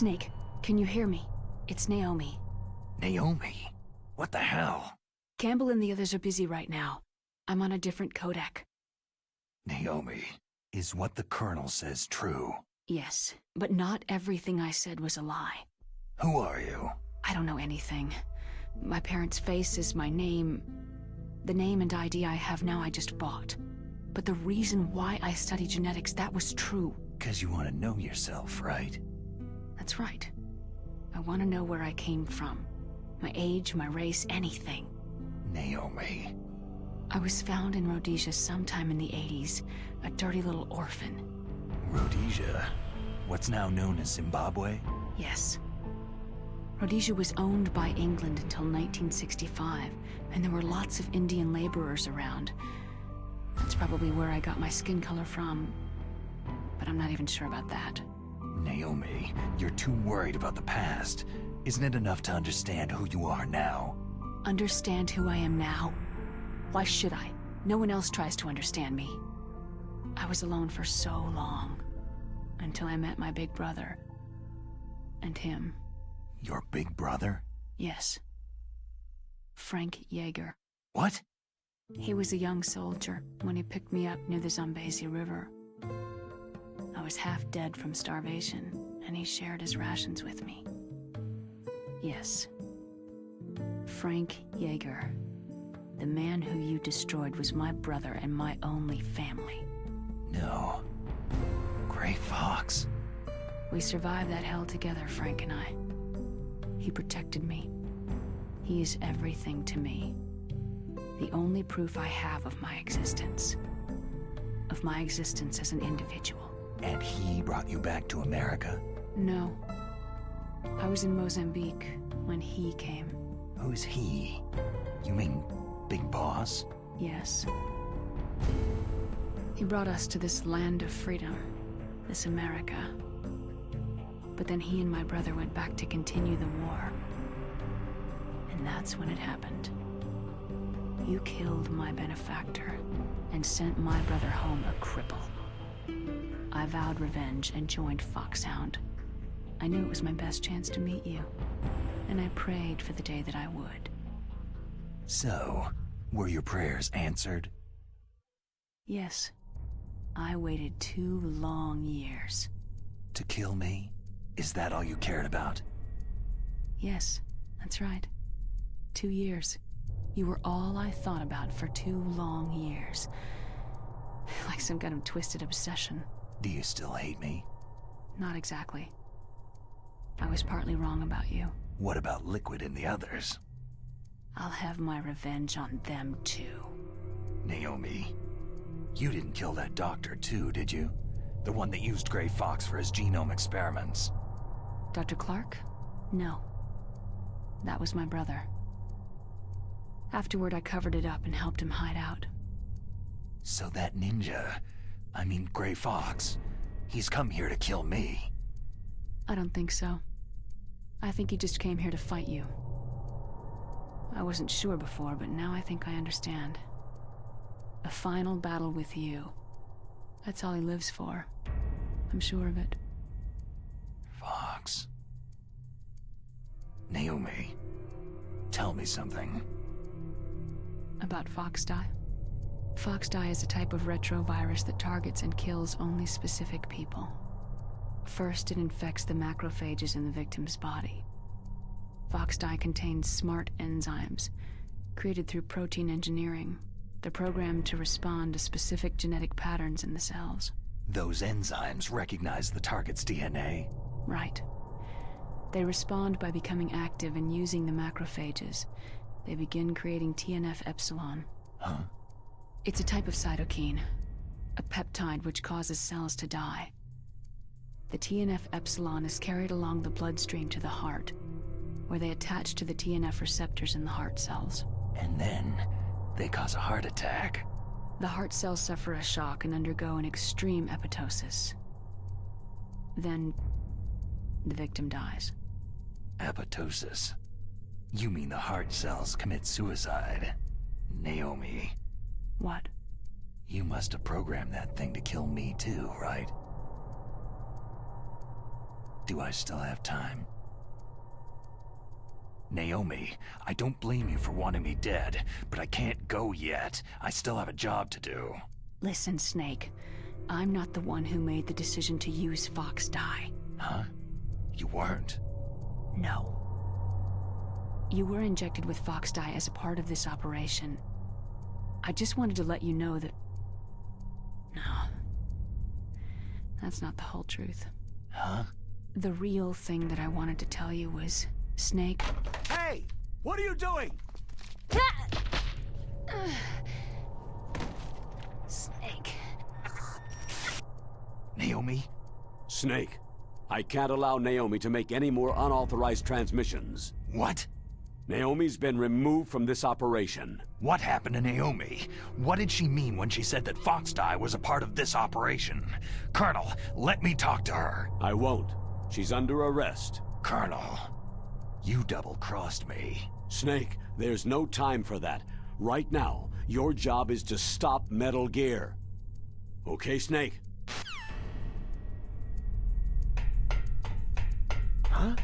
[SPEAKER 4] Snake, can you hear me? It's Naomi.
[SPEAKER 2] Naomi? What the hell?
[SPEAKER 4] Campbell and the others are busy right now. I'm on a different codec.
[SPEAKER 2] Naomi, is what the Colonel says true?
[SPEAKER 4] Yes, but not everything I said was a lie.
[SPEAKER 2] Who are you?
[SPEAKER 4] I don't know anything. My parents' face is my name. The name and ID I have now I just bought. But the reason why I study genetics, that was true.
[SPEAKER 2] 'Cause you want to know yourself, right?
[SPEAKER 4] That's right. I want to know where I came from. My age, my race, anything.
[SPEAKER 2] Naomi.
[SPEAKER 4] I was found in Rhodesia sometime in the 80s, a dirty little orphan.
[SPEAKER 2] Rhodesia? What's now known as Zimbabwe?
[SPEAKER 4] Yes. Rhodesia was owned by England until 1965, and there were lots of Indian laborers around. That's probably where I got my skin color from, but I'm not even sure about that.
[SPEAKER 2] Naomi, you're too worried about the past. Isn't it enough to understand who you are now?
[SPEAKER 4] Understand who I am now? Why should I? No one else tries to understand me. I was alone for so long, until I met my big brother. And him.
[SPEAKER 2] Your big brother?
[SPEAKER 4] Yes. Frank Yeager.
[SPEAKER 2] What?
[SPEAKER 4] He was a young soldier when he picked me up near the Zambezi River. I was half dead from starvation, and he shared his rations with me. Yes. Frank Yeager. The man who you destroyed was my brother and my only family.
[SPEAKER 2] No. Gray Fox.
[SPEAKER 4] We survived that hell together, Frank and I. He protected me. He is everything to me. The only proof I have of my existence. Of my existence as an individual.
[SPEAKER 2] And he brought you back to America?
[SPEAKER 4] No. I was in Mozambique when he came.
[SPEAKER 2] Who's he? You mean Big Boss?
[SPEAKER 4] Yes. He brought us to this land of freedom, this America. But then he and my brother went back to continue the war. And that's when it happened. You killed my benefactor and sent my brother home a cripple. I vowed revenge and joined Foxhound. I knew it was my best chance to meet you, and I prayed for the day that I would.
[SPEAKER 2] So, were your prayers answered?
[SPEAKER 4] Yes. I waited 2 long years.
[SPEAKER 2] To kill me? Is that all you cared about?
[SPEAKER 4] Yes, that's right. 2 years. You were all I thought about for 2 long years. Like some kind of twisted obsession.
[SPEAKER 2] Do you still hate me?
[SPEAKER 4] Not exactly. I was partly wrong about you.
[SPEAKER 2] What about Liquid and the others?
[SPEAKER 4] I'll have my revenge on them too.
[SPEAKER 2] Naomi, you didn't kill that doctor too, did you? The one that used Gray Fox for his genome experiments.
[SPEAKER 4] Dr. Clark? No. That was my brother. Afterward, I covered it up and helped him hide out.
[SPEAKER 2] So that ninja, I mean Gray Fox, he's come here to kill me.
[SPEAKER 4] I don't think so. I think he just came here to fight you. I wasn't sure before, but now I think I understand. A final battle with you. That's all he lives for. I'm sure of it.
[SPEAKER 2] Fox. Naomi, tell me something.
[SPEAKER 4] About Foxdie? Foxdie is a type of retrovirus that targets and kills only specific people. First, it infects the macrophages in the victim's body. Foxdie contains smart enzymes, created through protein engineering. They're programmed to respond to specific genetic patterns in the cells.
[SPEAKER 2] Those enzymes recognize the target's DNA?
[SPEAKER 4] Right. They respond by becoming active and using the macrophages. They begin creating TNF-epsilon.
[SPEAKER 2] Huh?
[SPEAKER 4] It's a type of cytokine, a peptide which causes cells to die. The TNF-epsilon is carried along the bloodstream to the heart, where they attach to the TNF receptors in the heart cells.
[SPEAKER 2] And then they cause a heart attack.
[SPEAKER 4] The heart cells suffer a shock and undergo an extreme apoptosis. Then the victim dies.
[SPEAKER 2] Apoptosis? You mean the heart cells commit suicide? Naomi.
[SPEAKER 4] What?
[SPEAKER 2] You must have programmed that thing to kill me too, right? Do I still have time? Naomi, I don't blame you for wanting me dead, but I can't go yet. I still have a job to do.
[SPEAKER 4] Listen, Snake. I'm not the one who made the decision to use Fox Dye.
[SPEAKER 2] Huh? You weren't?
[SPEAKER 4] No. You were injected with Fox Dye as a part of this operation. I just wanted to let you know that... No. That's not the whole truth.
[SPEAKER 2] Huh?
[SPEAKER 4] The real thing that I wanted to tell you was... Snake...
[SPEAKER 3] Hey! What are you doing?
[SPEAKER 4] Snake...
[SPEAKER 2] Naomi?
[SPEAKER 3] Snake, I can't allow Naomi to make any more unauthorized transmissions.
[SPEAKER 2] What?
[SPEAKER 3] Naomi's been removed from this operation.
[SPEAKER 2] What happened to Naomi? What did she mean when she said that Fox Dye was a part of this operation? Colonel, let me talk to her.
[SPEAKER 3] I won't. She's under arrest.
[SPEAKER 2] Colonel, you double-crossed me.
[SPEAKER 3] Snake, there's no time for that. Right now, your job is to stop Metal Gear. Okay, Snake?
[SPEAKER 2] Huh?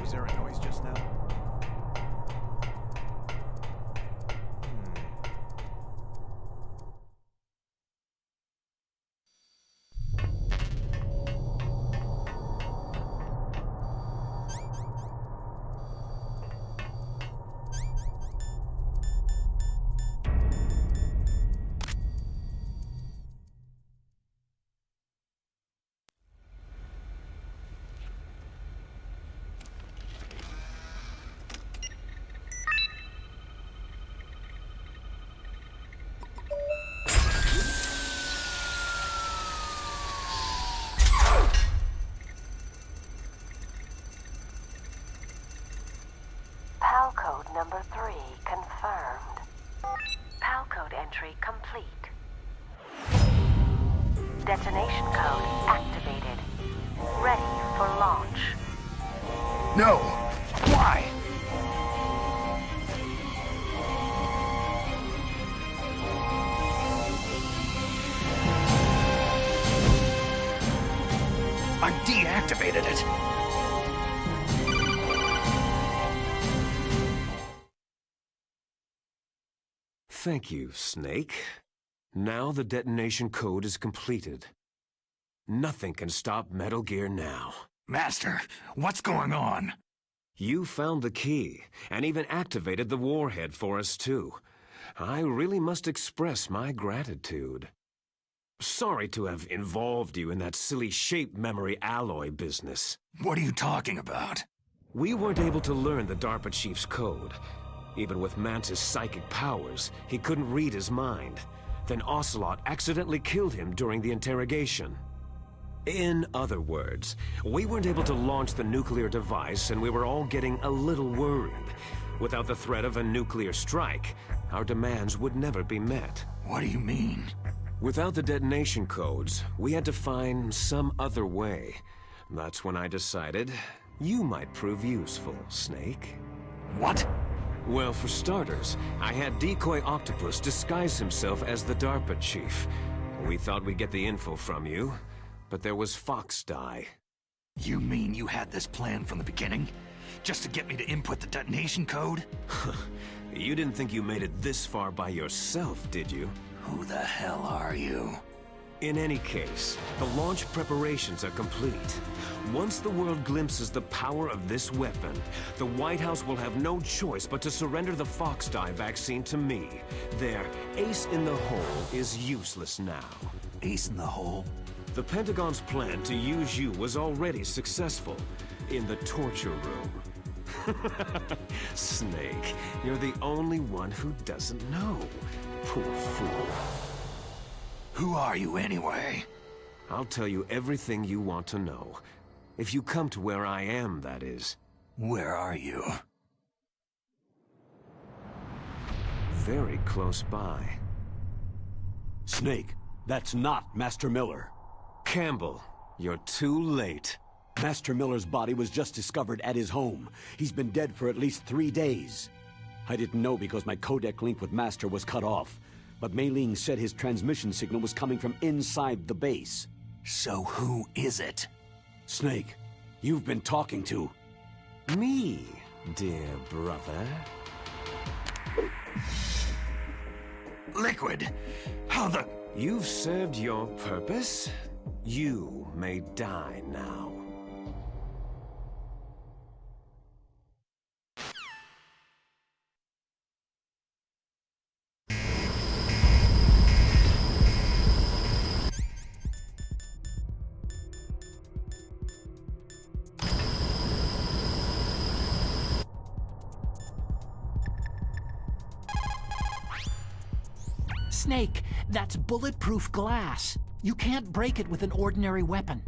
[SPEAKER 15] Was there a noise just now?
[SPEAKER 7] PAL code number 3 confirmed. PAL code entry complete. Detonation code activated. Ready for launch.
[SPEAKER 2] No! Why? I deactivated it.
[SPEAKER 9] Thank you, Snake. Now the detonation code is completed. Nothing can stop Metal Gear now.
[SPEAKER 2] Master, what's going on?
[SPEAKER 9] You found the key, and even activated the warhead for us too. I really must express my gratitude. Sorry to have involved you in that silly shape memory alloy business.
[SPEAKER 2] What are you talking about?
[SPEAKER 9] We weren't able to learn the DARPA chief's code. Even with Mantis' psychic powers, he couldn't read his mind. Then Ocelot accidentally killed him during the interrogation. In other words, we weren't able to launch the nuclear device, and we were all getting a little worried. Without the threat of a nuclear strike, our demands would never be met.
[SPEAKER 2] What do you mean?
[SPEAKER 9] Without the detonation codes, we had to find some other way. That's when I decided you might prove useful, Snake.
[SPEAKER 2] What?
[SPEAKER 9] Well, for starters, I had Decoy Octopus disguise himself as the DARPA chief. We thought we'd get the info from you, but there was Fox Dye.
[SPEAKER 2] You mean you had this plan from the beginning? Just to get me to input the detonation code?
[SPEAKER 9] You didn't think you made it this far by yourself, did you?
[SPEAKER 2] Who the hell are you?
[SPEAKER 9] In any case, the launch preparations are complete. Once the world glimpses the power of this weapon, the White House will have no choice but to surrender the Fox Dye vaccine to me. Their ace in the hole is useless now.
[SPEAKER 2] Ace in the hole?
[SPEAKER 9] The Pentagon's plan to use you was already successful in the torture room. Snake, you're the only one who doesn't know. Poor fool.
[SPEAKER 2] Who are you anyway?
[SPEAKER 9] I'll tell you everything you want to know. If you come to where I am, that is.
[SPEAKER 2] Where are you?
[SPEAKER 9] Very close by.
[SPEAKER 3] Snake, that's not Master Miller.
[SPEAKER 9] Campbell, you're too late.
[SPEAKER 3] Master Miller's body was just discovered at his home. He's been dead for at least 3 days. I didn't know because my codec link with Master was cut off. But Mei Ling said his transmission signal was coming from inside the base.
[SPEAKER 2] So who is it?
[SPEAKER 3] Snake, you've been talking to...
[SPEAKER 9] Me, dear brother.
[SPEAKER 2] Liquid, how the...
[SPEAKER 9] You've served your purpose. You may die now.
[SPEAKER 12] Snake, that's bulletproof glass. You can't break it with an ordinary weapon.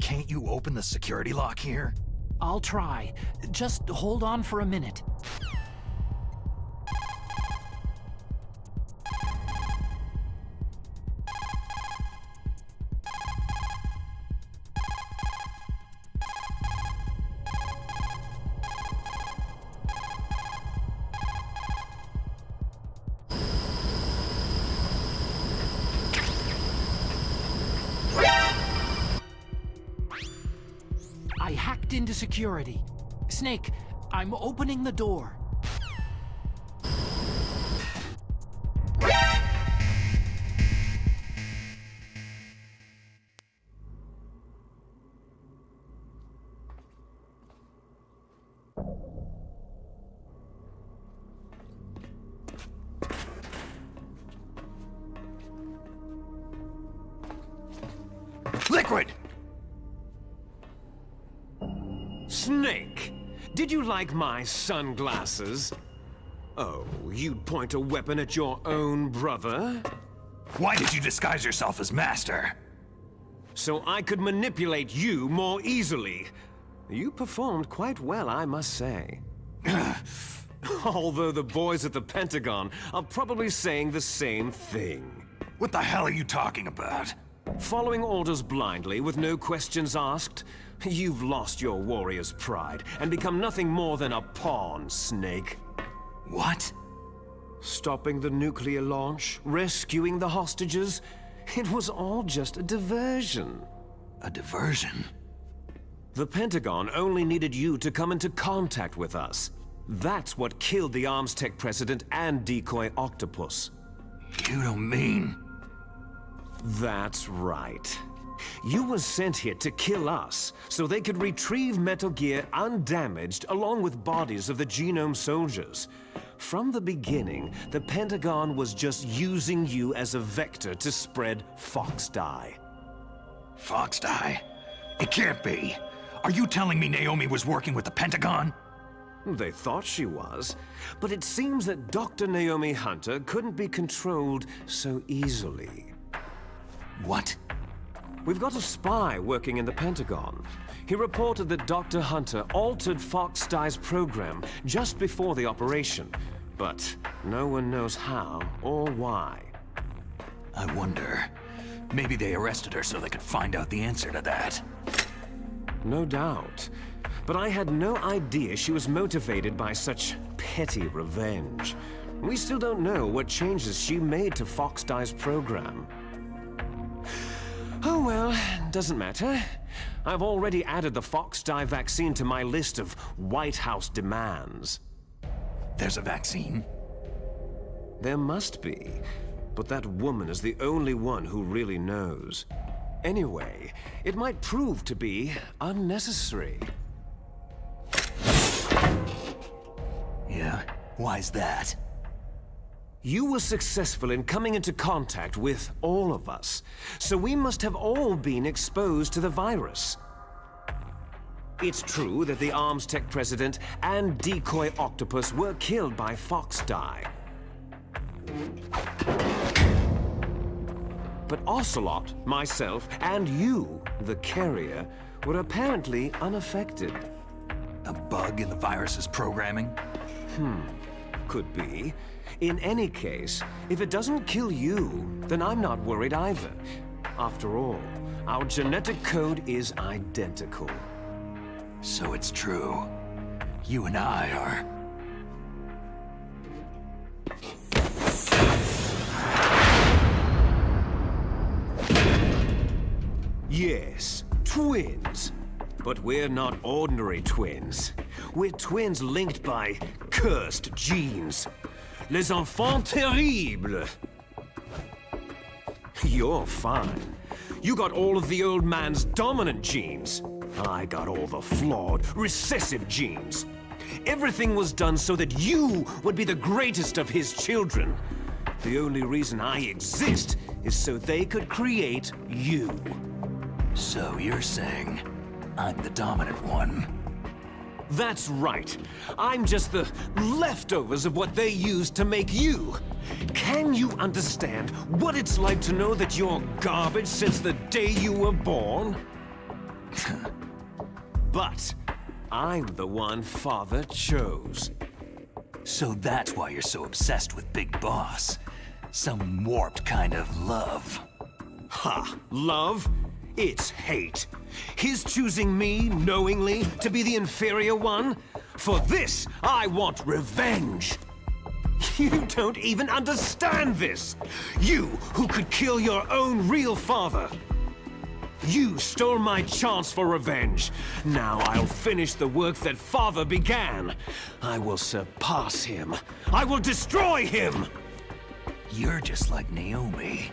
[SPEAKER 2] Can't you open the security lock here?
[SPEAKER 12] I'll try. Just hold on for a minute. I hacked into security. Snake, I'm opening the door.
[SPEAKER 2] Liquid!
[SPEAKER 9] Snake, did you like my sunglasses? Oh, you'd point a weapon at your own brother?
[SPEAKER 2] Why did you disguise yourself as Master?
[SPEAKER 9] So I could manipulate you more easily. You performed quite well, I must say. Although the boys at the Pentagon are probably saying the same thing.
[SPEAKER 2] What the hell are you talking about?
[SPEAKER 9] Following orders blindly with no questions asked? You've lost your warrior's pride and become nothing more than a pawn, Snake.
[SPEAKER 2] What?
[SPEAKER 9] Stopping the nuclear launch, rescuing the hostages, it was all just a diversion.
[SPEAKER 2] A diversion?
[SPEAKER 9] The Pentagon only needed you to come into contact with us. That's what killed the Arms Tech president and decoy octopus.
[SPEAKER 2] You don't mean...
[SPEAKER 9] That's right. You were sent here to kill us, so they could retrieve Metal Gear undamaged along with bodies of the Genome soldiers. From the beginning, the Pentagon was just using you as a vector to spread Fox Dye.
[SPEAKER 2] Fox Dye? It can't be. Are you telling me Naomi was working with the Pentagon?
[SPEAKER 9] They thought she was, but it seems that Dr. Naomi Hunter couldn't be controlled so easily.
[SPEAKER 2] What?
[SPEAKER 9] We've got a spy working in the Pentagon. He reported that Dr. Hunter altered Fox Dye's program just before the operation, but no one knows how or why.
[SPEAKER 2] I wonder. Maybe they arrested her so they could find out the answer to that.
[SPEAKER 9] No doubt. But I had no idea she was motivated by such petty revenge. We still don't know what changes she made to Fox Dye's program. Oh well, doesn't matter. I've already added the Fox Dye vaccine to my list of White House demands.
[SPEAKER 2] There's a vaccine?
[SPEAKER 9] There must be, but that woman is the only one who really knows. Anyway, it might prove to be unnecessary.
[SPEAKER 2] Yeah? Why's that?
[SPEAKER 9] You were successful in coming into contact with all of us, so we must have all been exposed to the virus. It's true that the Arms Tech president and decoy octopus were killed by Fox Dye. But Ocelot, myself, and you, the carrier, were apparently unaffected.
[SPEAKER 2] A bug in the virus's programming?
[SPEAKER 9] Could be. In any case, if it doesn't kill you, then I'm not worried either. After all, our genetic code is identical.
[SPEAKER 2] So it's true. You and I are...
[SPEAKER 9] Yes, twins. But we're not ordinary twins. We're twins linked by cursed genes. Les enfants terribles. You're fine. You got all of the old man's dominant genes. I got all the flawed, recessive genes. Everything was done so that you would be the greatest of his children. The only reason I exist is so they could create you.
[SPEAKER 2] So you're saying I'm the dominant one?
[SPEAKER 9] That's right. I'm just the leftovers of what they used to make you. Can you understand what it's like to know that you're garbage since the day you were born? But I'm the one Father chose.
[SPEAKER 2] So that's why you're so obsessed with Big Boss. Some warped kind of love.
[SPEAKER 9] Ha! Love? It's hate. His choosing me, knowingly, to be the inferior one? For this, I want revenge. You don't even understand this. You, who could kill your own real father. You stole my chance for revenge. Now I'll finish the work that Father began. I will surpass him. I will destroy him!
[SPEAKER 2] You're just like Naomi.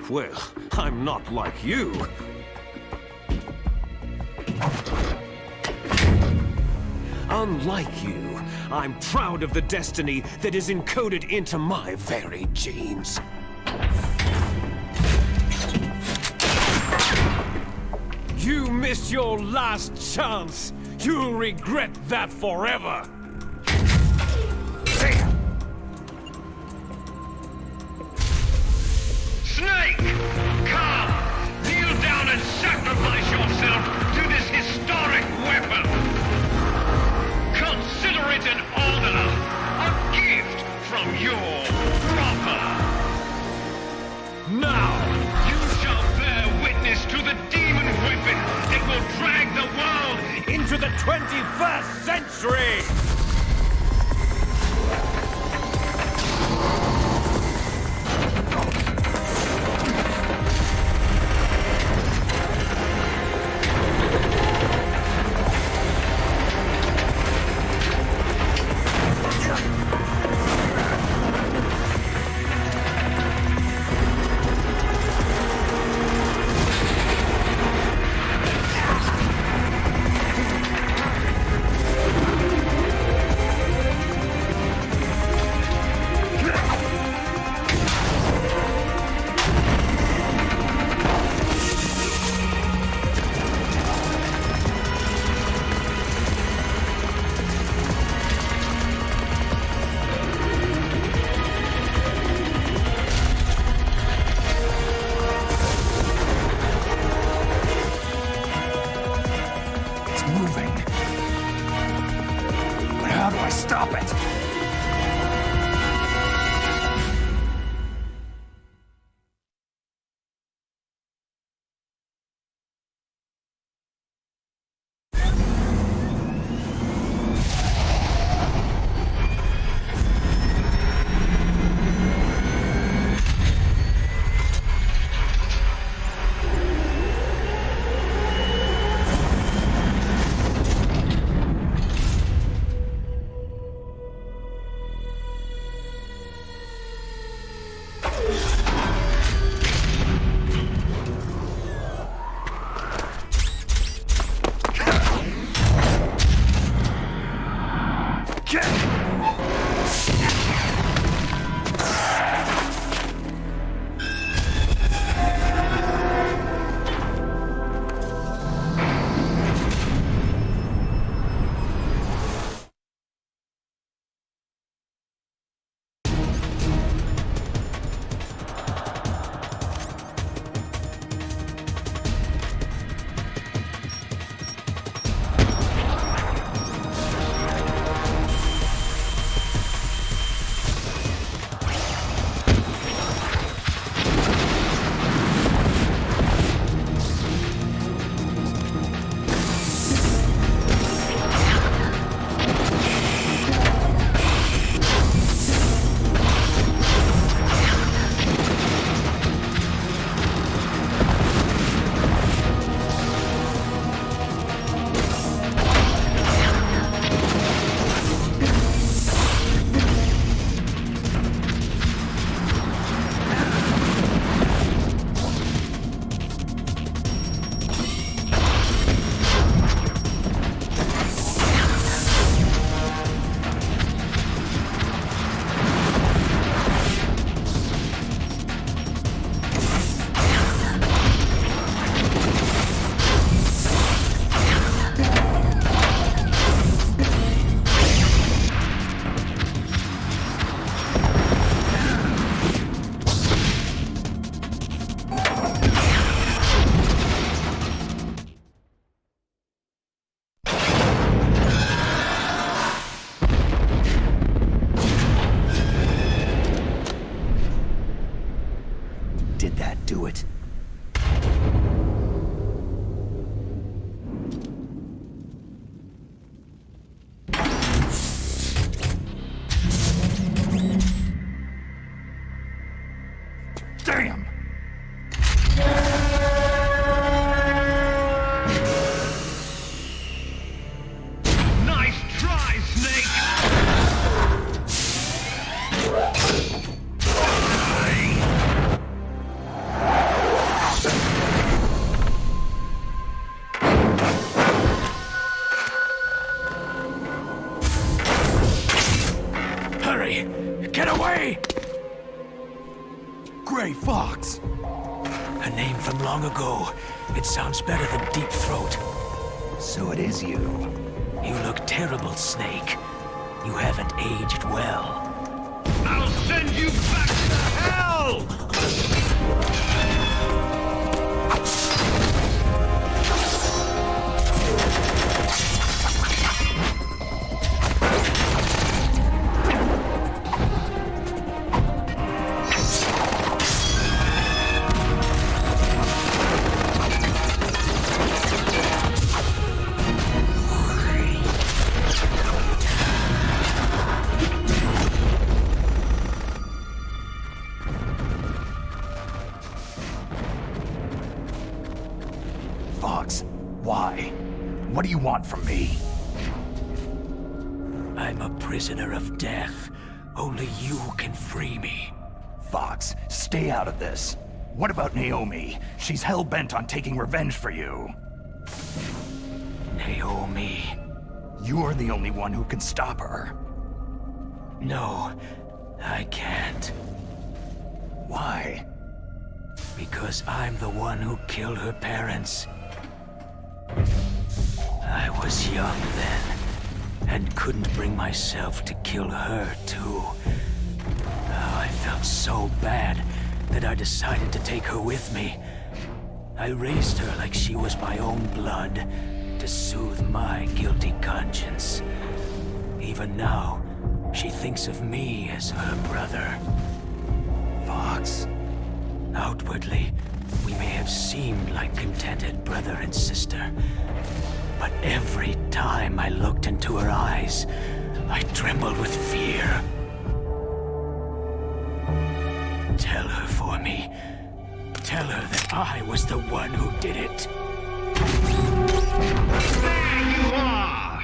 [SPEAKER 9] Well, I'm not like you. Unlike you, I'm proud of the destiny that is encoded into my very genes. You missed your last chance. You'll regret that forever.
[SPEAKER 16] Snake! Come! Kneel down and sacrifice yourself to this historic weapon! Consider it an honor, a gift from your brother!
[SPEAKER 9] Now!
[SPEAKER 16] You shall bear witness to the demon weapon that will drag the world
[SPEAKER 9] into the 21st century!
[SPEAKER 3] Hurry! Get away!
[SPEAKER 2] Gray Fox!
[SPEAKER 3] A name from long ago. It sounds better than Deep Throat.
[SPEAKER 2] So it is you.
[SPEAKER 3] You look terrible, Snake. You haven't aged well.
[SPEAKER 16] I'll send you back to hell!
[SPEAKER 2] Fox, why? What do you want from me?
[SPEAKER 3] I'm a prisoner of death. Only you can free me.
[SPEAKER 2] Fox, stay out of this. What about Naomi? She's hell-bent on taking revenge for you.
[SPEAKER 3] Naomi?
[SPEAKER 2] You're the only one who can stop her.
[SPEAKER 3] No, I can't.
[SPEAKER 2] Why?
[SPEAKER 3] Because I'm the one who killed her parents. I was young then, and couldn't bring myself to kill her, too. Oh, I felt so bad that I decided to take her with me. I raised her like she was my own blood, to soothe my guilty conscience. Even now, she thinks of me as her brother.
[SPEAKER 2] Fox.
[SPEAKER 3] Outwardly, we may have seemed like contented brother and sister, but every time I looked into her eyes, I trembled with fear. Tell her for me. Tell her that I was the one who did it.
[SPEAKER 16] There you are!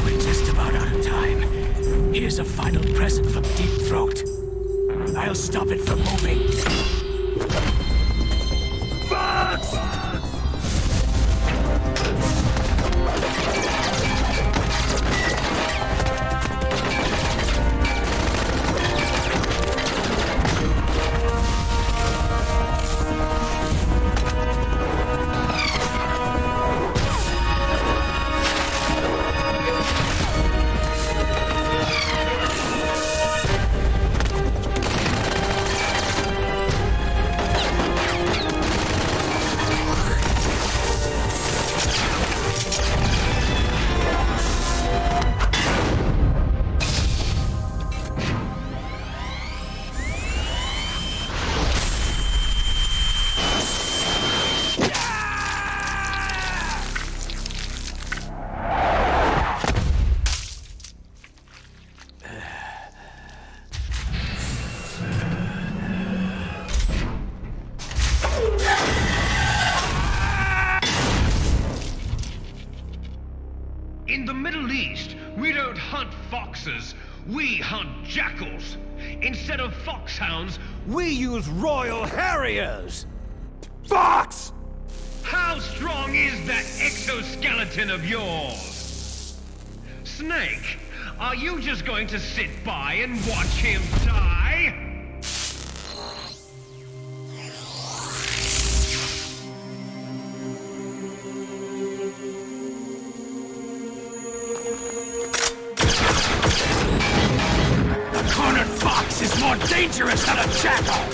[SPEAKER 3] We're just about out of time. Here's a final present from Deep Throat. I'll stop it from moving.
[SPEAKER 16] Fox! In the Middle East, we don't hunt foxes, we hunt jackals. Instead of foxhounds,
[SPEAKER 9] we use Royal Harriers! Fox!
[SPEAKER 16] How strong is that exoskeleton of yours? Snake, are you just going to sit by and watch him die?
[SPEAKER 3] The cornered fox is more dangerous than a jackal!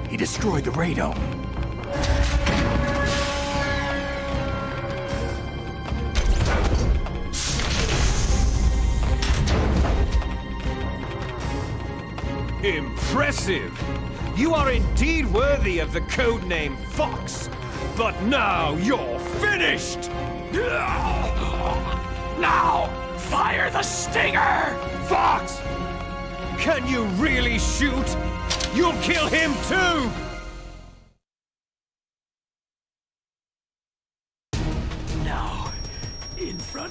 [SPEAKER 2] He destroyed the radome.
[SPEAKER 9] Impressive! You are indeed worthy of the codename Fox, but now you're finished!
[SPEAKER 3] Now, fire the stinger!
[SPEAKER 9] Fox! Can you really shoot? You'll kill him too!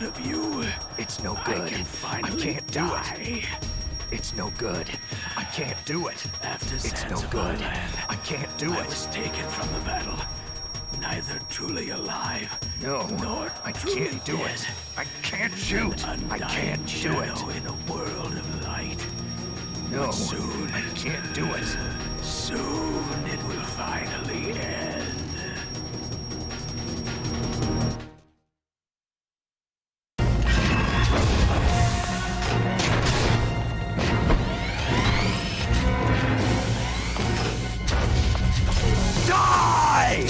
[SPEAKER 8] of you.
[SPEAKER 2] It's no good.
[SPEAKER 8] I can finally
[SPEAKER 2] can't
[SPEAKER 8] die.
[SPEAKER 2] do it. It's no good. I can't do it.
[SPEAKER 8] After
[SPEAKER 2] it's no
[SPEAKER 8] Zanzibar
[SPEAKER 2] good.
[SPEAKER 8] Land,
[SPEAKER 2] I can't do
[SPEAKER 8] I
[SPEAKER 2] it.
[SPEAKER 8] was taken from the battle. Neither truly alive,
[SPEAKER 2] No,
[SPEAKER 8] nor
[SPEAKER 2] I
[SPEAKER 8] truly
[SPEAKER 2] can't do
[SPEAKER 8] dead.
[SPEAKER 2] it. I can't shoot. I can't do it.
[SPEAKER 8] In a world of light.
[SPEAKER 2] No,
[SPEAKER 8] But soon,
[SPEAKER 2] I can't do it.
[SPEAKER 8] Soon it will finally end.
[SPEAKER 2] Die!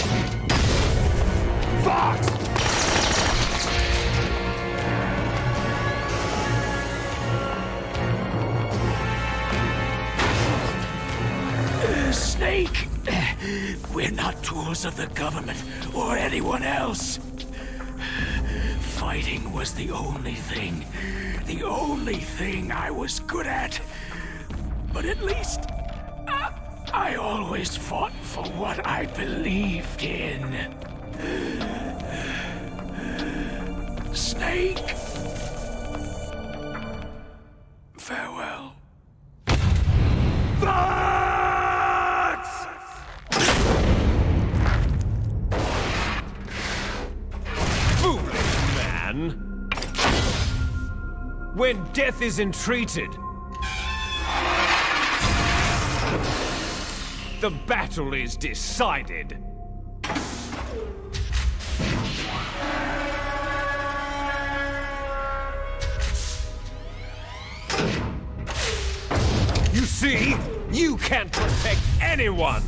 [SPEAKER 2] Fox!
[SPEAKER 8] Snake! We're not tools of the government or anyone else. Fighting was the only thing I was good at. But at least, I always fought for what I believed in. Snake. Farewell.
[SPEAKER 9] Foolish man! When death is entreated, the battle is decided. You see, you can't protect anyone!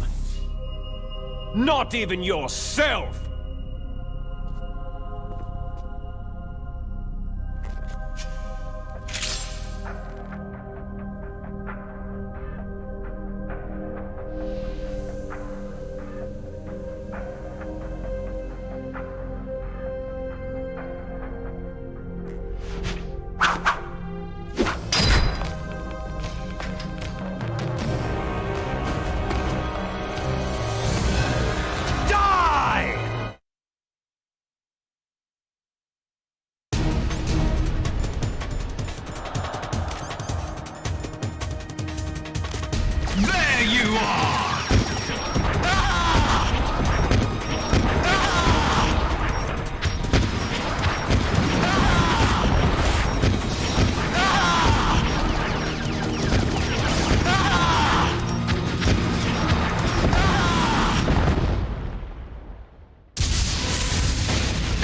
[SPEAKER 9] Not even yourself!
[SPEAKER 16] There you are!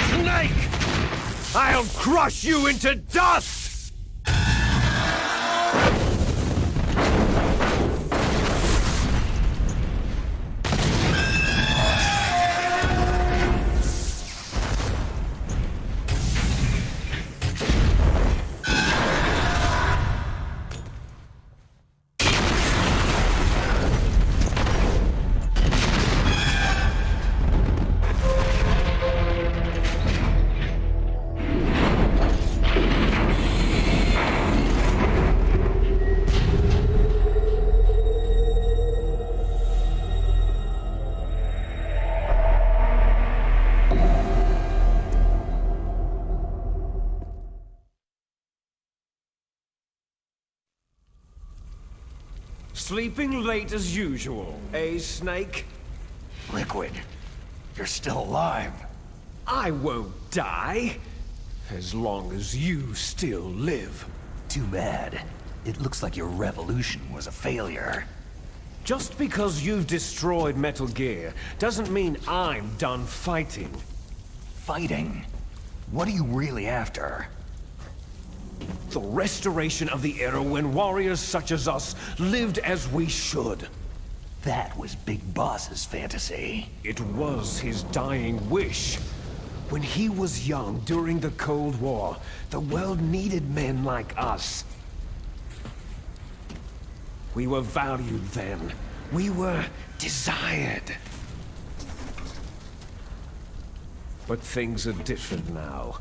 [SPEAKER 9] Snake! I'll crush you into dust! Sleeping late as usual, eh, Snake?
[SPEAKER 2] Liquid, you're still alive.
[SPEAKER 9] I won't die, as long as you still live.
[SPEAKER 2] Too bad. It looks like your revolution was a failure.
[SPEAKER 9] Just because you've destroyed Metal Gear doesn't mean I'm done fighting.
[SPEAKER 2] Fighting? What are you really after?
[SPEAKER 9] The restoration of the era when warriors such as us lived as we should.
[SPEAKER 2] That was Big Boss's fantasy.
[SPEAKER 9] It was his dying wish. When he was young during the Cold War, the world needed men like us. We were valued then. We were desired. But things are different now.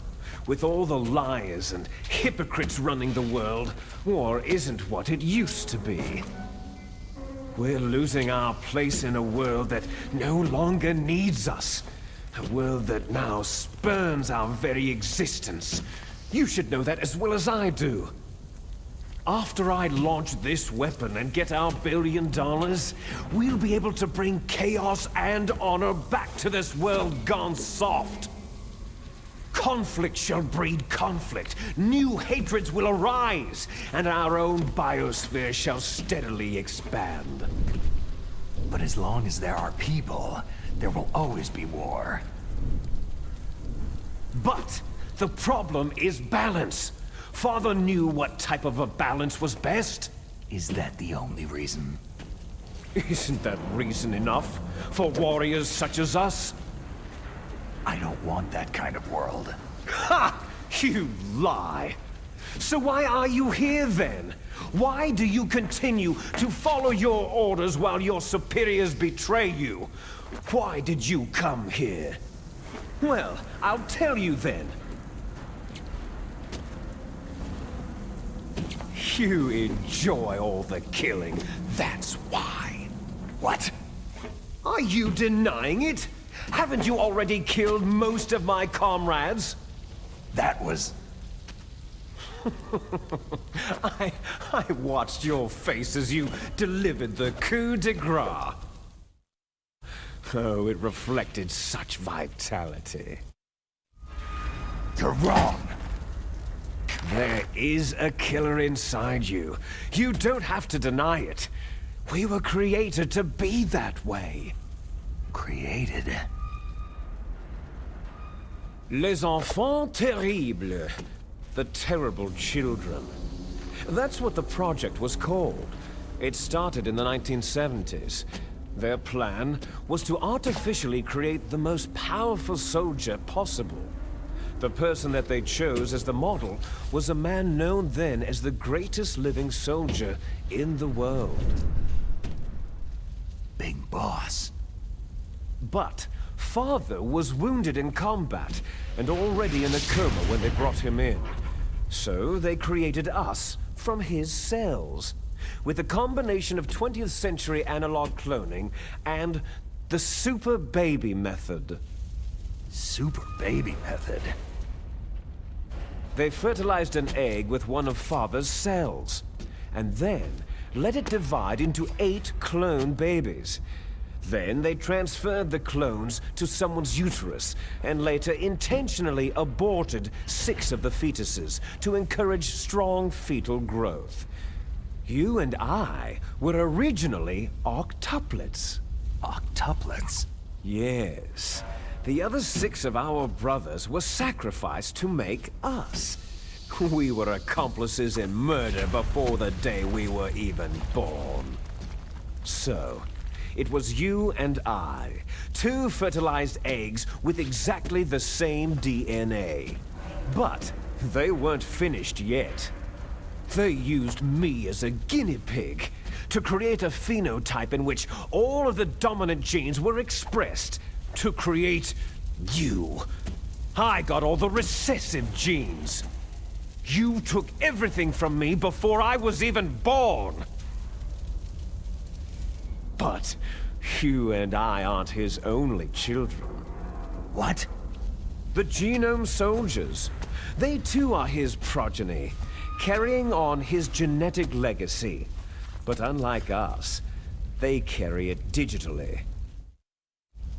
[SPEAKER 9] With all the liars and hypocrites running the world, war isn't what it used to be. We're losing our place in a world that no longer needs us. A world that now spurns our very existence. You should know that as well as I do. After I launch this weapon and get our $1 billion, we'll be able to bring chaos and honor back to this world gone soft. Conflict shall breed conflict, new hatreds will arise, and our own biosphere shall steadily expand.
[SPEAKER 2] But as long as there are people, there will always be war.
[SPEAKER 9] But the problem is balance. Father knew what type of a balance was best.
[SPEAKER 2] Is that the only reason?
[SPEAKER 9] Isn't that reason enough for warriors such as us?
[SPEAKER 2] I don't want that kind of world.
[SPEAKER 9] Ha! You lie! So why are you here then? Why do you continue to follow your orders while your superiors betray you? Why did you come here? Well, I'll tell you then. You enjoy all the killing, that's why.
[SPEAKER 2] What?
[SPEAKER 9] Are you denying it? Haven't you already killed most of my comrades?
[SPEAKER 2] That was...
[SPEAKER 9] I watched your face as you delivered the coup de grace. Oh, it reflected such vitality.
[SPEAKER 2] You're wrong.
[SPEAKER 9] There is a killer inside you. You don't have to deny it. We were created to be that way.
[SPEAKER 2] Created?
[SPEAKER 9] Les enfants terribles. The terrible children. That's what the project was called. It started in the 1970s. Their plan was to artificially create the most powerful soldier possible. The person that they chose as the model was a man known then as the greatest living soldier in the world.
[SPEAKER 2] Big boss.
[SPEAKER 9] But Father was wounded in combat and already in a coma when they brought him in. So they created us from his cells, with a combination of 20th century analog cloning and the super baby method.
[SPEAKER 2] Super baby method?
[SPEAKER 9] They fertilized an egg with one of Father's cells, and then let it divide into 8 clone babies. Then they transferred the clones to someone's uterus, and later intentionally aborted 6 of the fetuses to encourage strong fetal growth. You and I were originally octuplets.
[SPEAKER 2] Octuplets?
[SPEAKER 9] Yes. The other 6 of our brothers were sacrificed to make us. We were accomplices in murder before the day we were even born. So, it was you and I, 2 fertilized eggs with exactly the same DNA. But they weren't finished yet. They used me as a guinea pig to create a phenotype in which all of the dominant genes were expressed to create you. I got all the recessive genes. You took everything from me before I was even born. But you and I aren't his only children.
[SPEAKER 2] What?
[SPEAKER 9] The Genome Soldiers. They too are his progeny, carrying on his genetic legacy. But unlike us, they carry it digitally.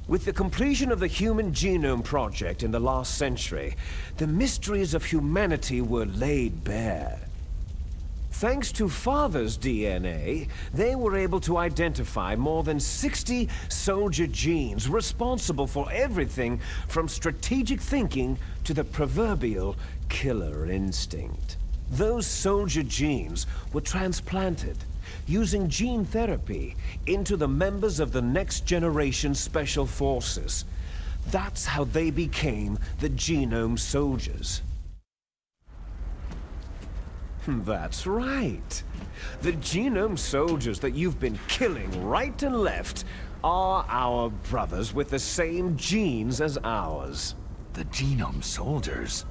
[SPEAKER 9] With the completion of the Human Genome Project in the last century, the mysteries of humanity were laid bare. Thanks to Father's DNA, they were able to identify more than 60 soldier genes responsible for everything from strategic thinking to the proverbial killer instinct. Those soldier genes were transplanted, using gene therapy, into the members of the next generation Special Forces. That's how they became the Genome Soldiers. That's right. The Genome Soldiers that you've been killing right and left are our brothers with the same genes as ours.
[SPEAKER 2] The Genome Soldiers?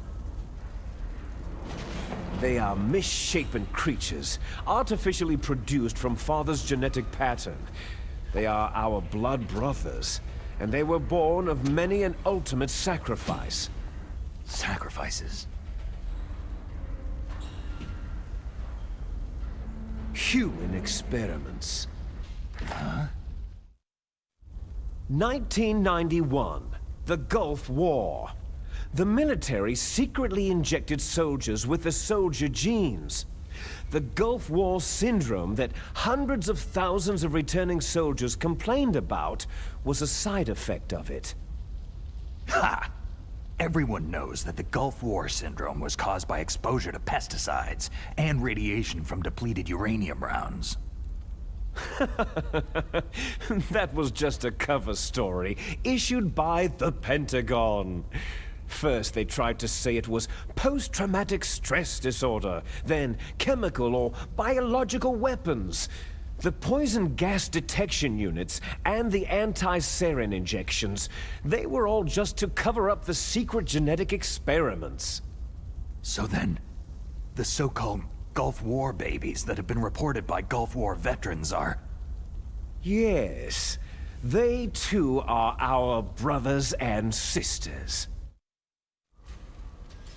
[SPEAKER 9] They are misshapen creatures, artificially produced from Father's genetic pattern. They are our blood brothers, and they were born of many an ultimate sacrifice.
[SPEAKER 2] Sacrifices?
[SPEAKER 9] human experiments.
[SPEAKER 2] Huh?
[SPEAKER 9] 1991, the Gulf War. The military secretly injected soldiers with the soldier genes. The Gulf War syndrome that hundreds of thousands of returning soldiers complained about was a side effect of it.
[SPEAKER 2] Ha! Everyone knows that the Gulf War syndrome was caused by exposure to pesticides and radiation from depleted uranium rounds.
[SPEAKER 9] That was just a cover story issued by the Pentagon. First, they tried to say it was post-traumatic stress disorder, then chemical or biological weapons. The poison gas detection units and the anti-sarin injections, they were all just to cover up the secret genetic experiments.
[SPEAKER 2] So then, the so-called Gulf War babies that have been reported by Gulf War veterans are...
[SPEAKER 9] Yes, they too are our brothers and sisters.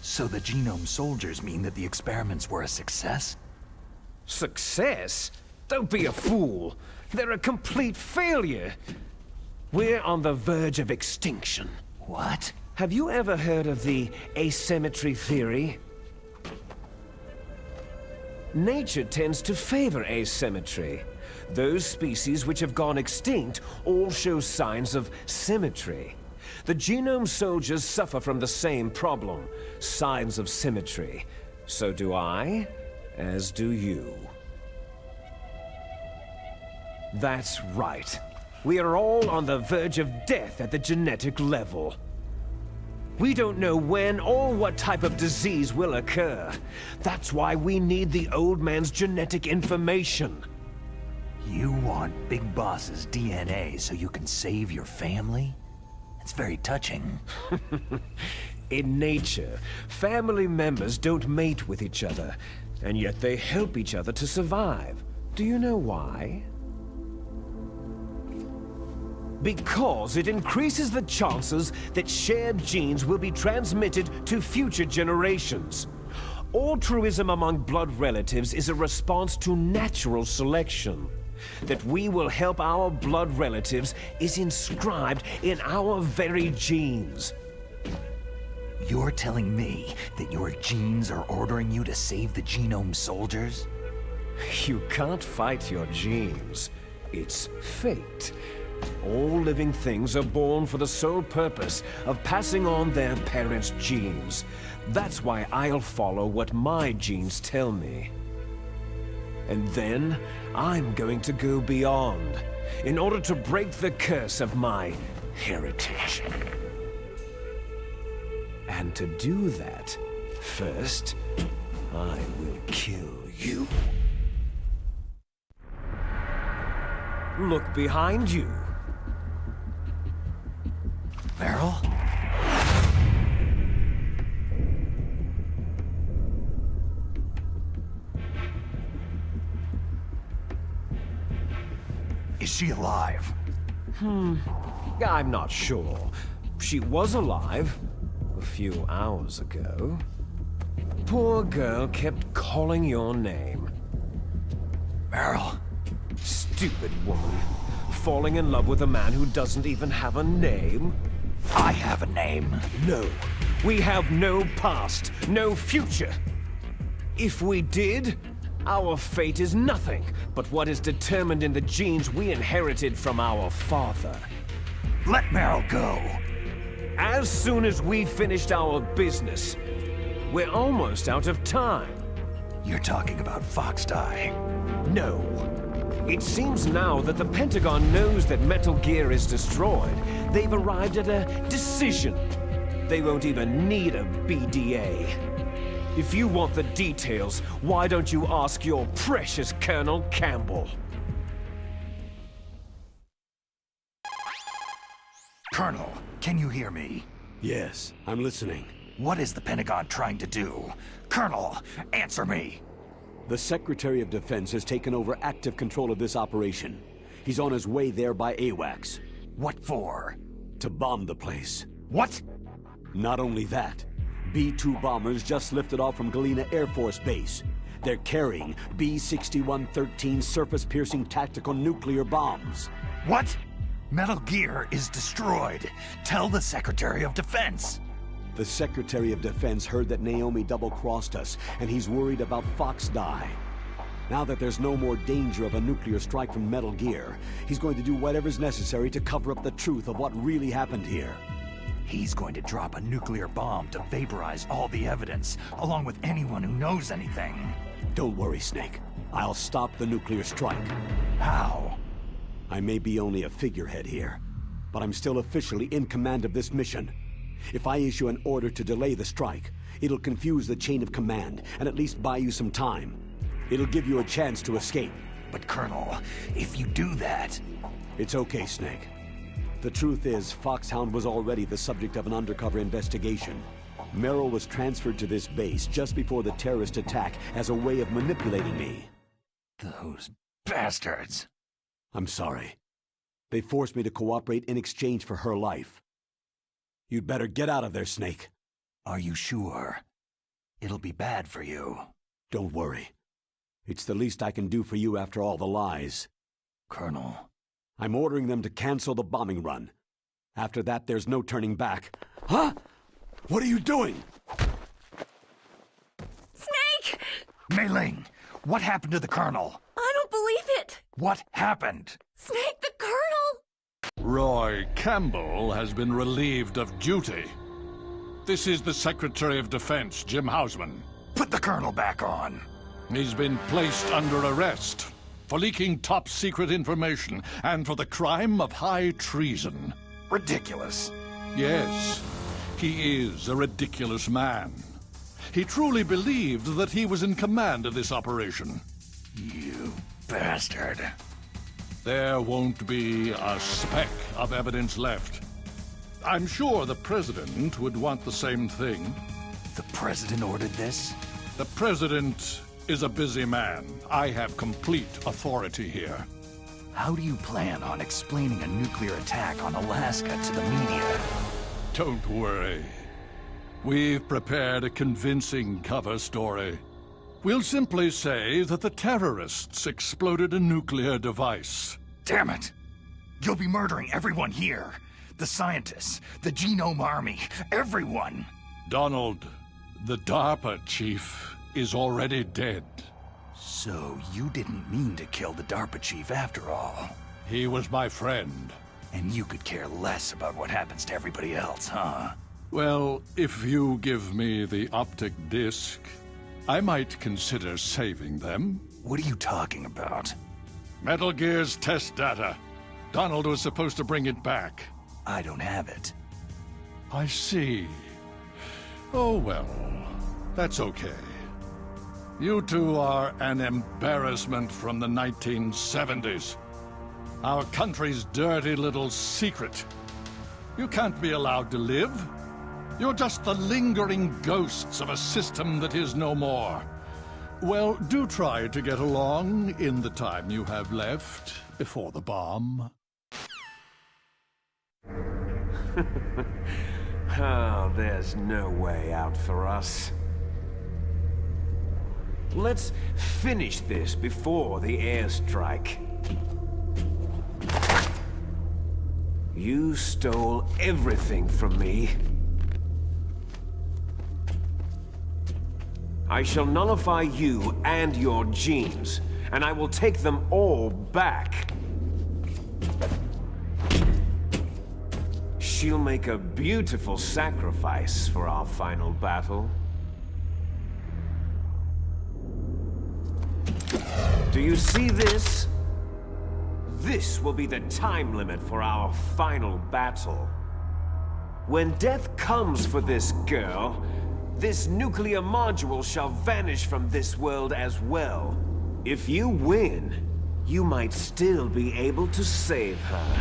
[SPEAKER 2] So the genome soldiers mean that the experiments were a success?
[SPEAKER 9] Success? Don't be a fool. They're a complete failure. We're on the verge of extinction.
[SPEAKER 2] What?
[SPEAKER 9] Have you ever heard of the asymmetry theory? Nature tends to favor asymmetry. Those species which have gone extinct all show signs of symmetry. The genome soldiers suffer from the same problem, signs of symmetry. So do I, as do you. That's right. We are all on the verge of death at the genetic level. We don't know when or what type of disease will occur. That's why we need the old man's genetic information.
[SPEAKER 2] You want Big Boss's DNA so you can save your family? It's very touching.
[SPEAKER 9] In nature, family members don't mate with each other, and yet they help each other to survive. Do you know why? Because it increases the chances that shared genes will be transmitted to future generations. Altruism among blood relatives is a response to natural selection. That we will help our blood relatives is inscribed in our very genes.
[SPEAKER 2] You're telling me that your genes are ordering you to save the genome soldiers?
[SPEAKER 9] You can't fight your genes. It's fate. All living things are born for the sole purpose of passing on their parents' genes. That's why I'll follow what my genes tell me. And then, I'm going to go beyond, in order to break the curse of my heritage. And to do that, first, I will kill you. Look behind you.
[SPEAKER 2] Meryl? Is she alive?
[SPEAKER 9] I'm not sure. She was alive a few hours ago. Poor girl kept calling your name.
[SPEAKER 2] Meryl?
[SPEAKER 9] Stupid woman. Falling in love with a man who doesn't even have a name?
[SPEAKER 2] I have a name.
[SPEAKER 9] No. We have no past, no future. If we did, our fate is nothing but what is determined in the genes we inherited from our father.
[SPEAKER 2] Let Meryl go.
[SPEAKER 9] As soon as we finished our business, we're almost out of time.
[SPEAKER 2] You're talking about Fox Die.
[SPEAKER 9] No. It seems now that the Pentagon knows that Metal Gear is destroyed. They've arrived at a decision. They won't even need a BDA. If you want the details, why don't you ask your precious Colonel Campbell?
[SPEAKER 2] Colonel, can you hear me?
[SPEAKER 3] Yes, I'm listening.
[SPEAKER 2] What is the Pentagon trying to do? Colonel, answer me!
[SPEAKER 3] The Secretary of Defense has taken over active control of this operation. He's on his way there by AWACS.
[SPEAKER 2] What for?
[SPEAKER 3] To bomb the place.
[SPEAKER 2] What?
[SPEAKER 3] Not only that, B-2 bombers just lifted off from Galena Air Force Base. They're carrying B-6113 surface-piercing tactical nuclear bombs.
[SPEAKER 2] What? Metal Gear is destroyed. Tell the Secretary of Defense.
[SPEAKER 3] The Secretary of Defense heard that Naomi double-crossed us, and he's worried about Fox Die. Now that there's no more danger of a nuclear strike from Metal Gear, he's going to do whatever's necessary to cover up the truth of what really happened here.
[SPEAKER 2] He's going to drop a nuclear bomb to vaporize all the evidence, along with anyone who knows anything.
[SPEAKER 3] Don't worry, Snake. I'll stop the nuclear strike.
[SPEAKER 2] How?
[SPEAKER 3] I may be only a figurehead here, but I'm still officially in command of this mission. If I issue an order to delay the strike, it'll confuse the chain of command and at least buy you some time. It'll give you a chance to escape.
[SPEAKER 2] But Colonel, if you do that...
[SPEAKER 3] It's okay, Snake. The truth is, Foxhound was already the subject of an undercover investigation. Merrill was transferred to this base just before the terrorist attack as a way of manipulating me.
[SPEAKER 2] Those bastards.
[SPEAKER 3] I'm sorry. They forced me to cooperate in exchange for her life. You'd better get out of there, Snake.
[SPEAKER 2] Are you sure? It'll be bad for you.
[SPEAKER 3] Don't worry. It's the least I can do for you after all the lies.
[SPEAKER 2] Colonel.
[SPEAKER 3] I'm ordering them to cancel the bombing run. After that, there's no turning back. Huh? What are you doing?
[SPEAKER 6] Snake!
[SPEAKER 2] Mei Ling, what happened to the Colonel?
[SPEAKER 6] I don't believe it!
[SPEAKER 2] What happened?
[SPEAKER 6] Snake, the Colonel!
[SPEAKER 17] Roy Campbell has been relieved of duty. This is the Secretary of Defense, Jim Hausman.
[SPEAKER 2] Put the Colonel back on.
[SPEAKER 17] He's been placed under arrest for leaking top-secret information and for the crime of high treason.
[SPEAKER 2] Ridiculous.
[SPEAKER 17] Yes, he is a ridiculous man. He truly believed that he was in command of this operation.
[SPEAKER 2] You bastard.
[SPEAKER 17] There won't be a speck of evidence left. I'm sure the President would want the same thing.
[SPEAKER 2] The President ordered this?
[SPEAKER 17] The President is a busy man. I have complete authority here.
[SPEAKER 2] How do you plan on explaining a nuclear attack on Alaska to the media?
[SPEAKER 17] Don't worry. We've prepared a convincing cover story. We'll simply say that the terrorists exploded a nuclear device.
[SPEAKER 2] Damn it! You'll be murdering everyone here. The scientists, the Genome Army, everyone.
[SPEAKER 17] Donald, the DARPA chief, is already dead.
[SPEAKER 2] So you didn't mean to kill the DARPA chief after all?
[SPEAKER 17] He was my friend.
[SPEAKER 2] And you could care less about what happens to everybody else, huh?
[SPEAKER 17] Well, if you give me the optic disc, I might consider saving them.
[SPEAKER 2] What are you talking about?
[SPEAKER 17] Metal Gear's test data. Donald was supposed to bring it back.
[SPEAKER 2] I don't have it.
[SPEAKER 17] I see. Oh well, that's okay. You two are an embarrassment from the 1970s. Our country's dirty little secret. You can't be allowed to live. You're just the lingering ghosts of a system that is no more. Well, do try to get along in the time you have left before the bomb.
[SPEAKER 9] Oh, there's no way out for us. Let's finish this before the airstrike. You stole everything from me. I shall nullify you and your genes, and I will take them all back. She'll make a beautiful sacrifice for our final battle. Do you see this? This will be the time limit for our final battle. When death comes for this girl, this nuclear module shall vanish from this world as well. If you win, you might still be able to save her.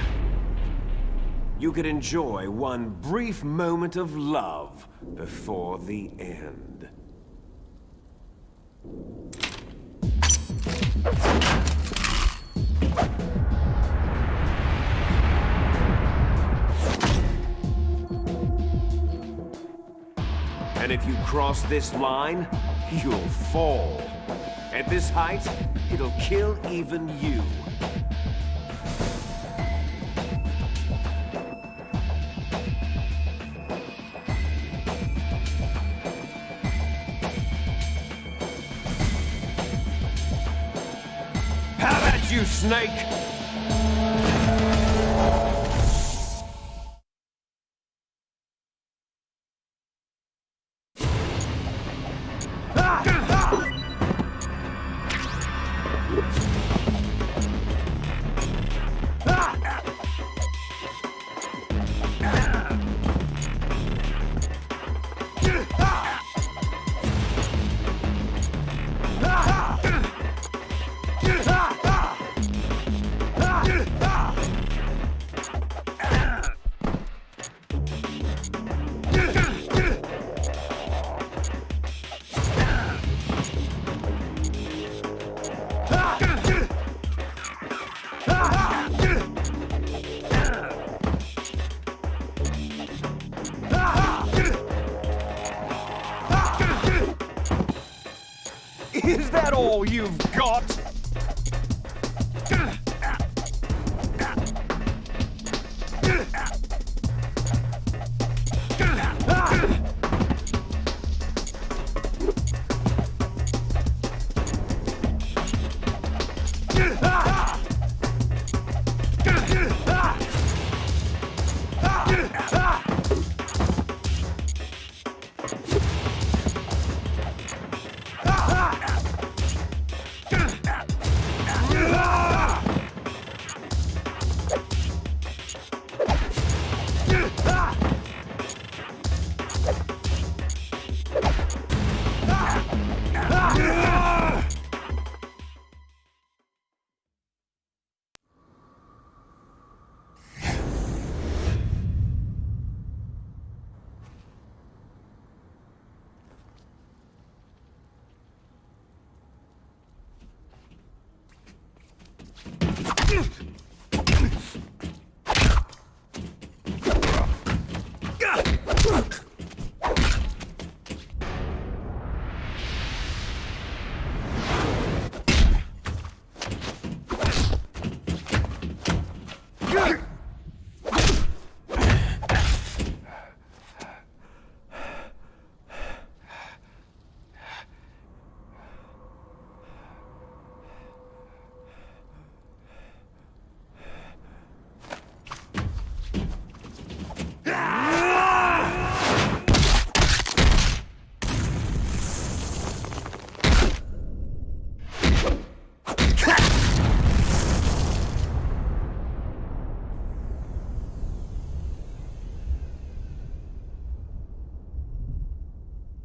[SPEAKER 9] You could enjoy one brief moment of love before the end. And if you cross this line, you'll fall. At this height, it'll kill even you. How about you, Snake? Is that all you've got?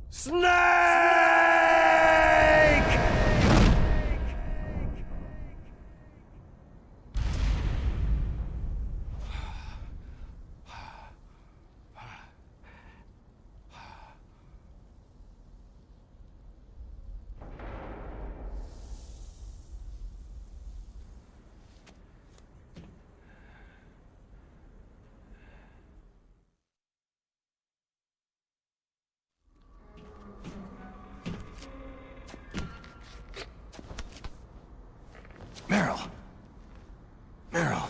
[SPEAKER 9] Snake!
[SPEAKER 2] Meryl. Meryl.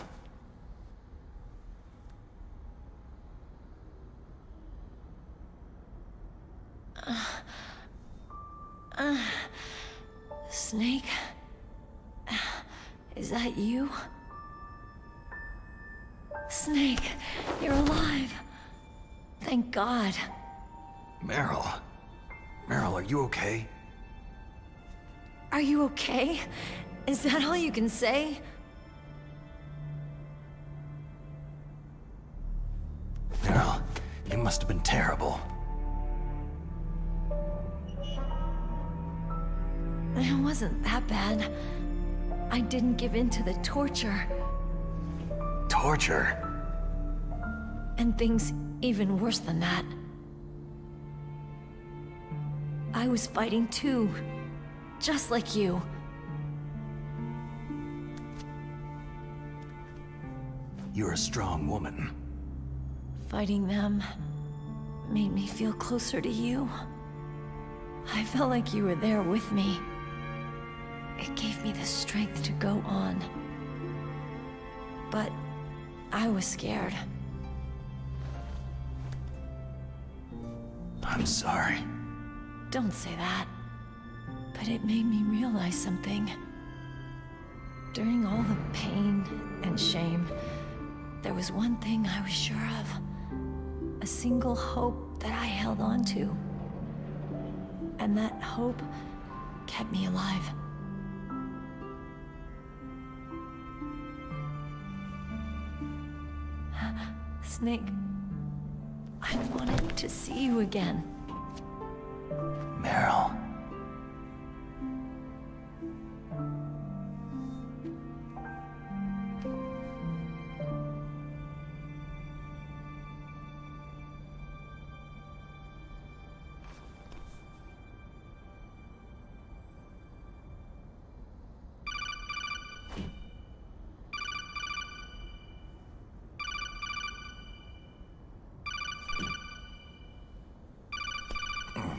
[SPEAKER 1] Snake? Is that you? Snake, you're alive. Thank God.
[SPEAKER 2] Meryl. Meryl, are you okay?
[SPEAKER 1] Are you okay? Is that all you can say?
[SPEAKER 2] Meryl, you must have been terrible.
[SPEAKER 1] It wasn't that bad. I didn't give in to the torture.
[SPEAKER 2] Torture?
[SPEAKER 1] And things even worse than that. I was fighting too. Just like you.
[SPEAKER 2] You're a strong woman.
[SPEAKER 1] Fighting them made me feel closer to you. I felt like you were there with me. It gave me the strength to go on. But I was scared.
[SPEAKER 2] I'm sorry.
[SPEAKER 1] Don't say that. But it made me realize something. During all the pain and shame, there was one thing I was sure of. A single hope that I held on to. And that hope kept me alive. Snake, I wanted to see you again.
[SPEAKER 2] Meryl.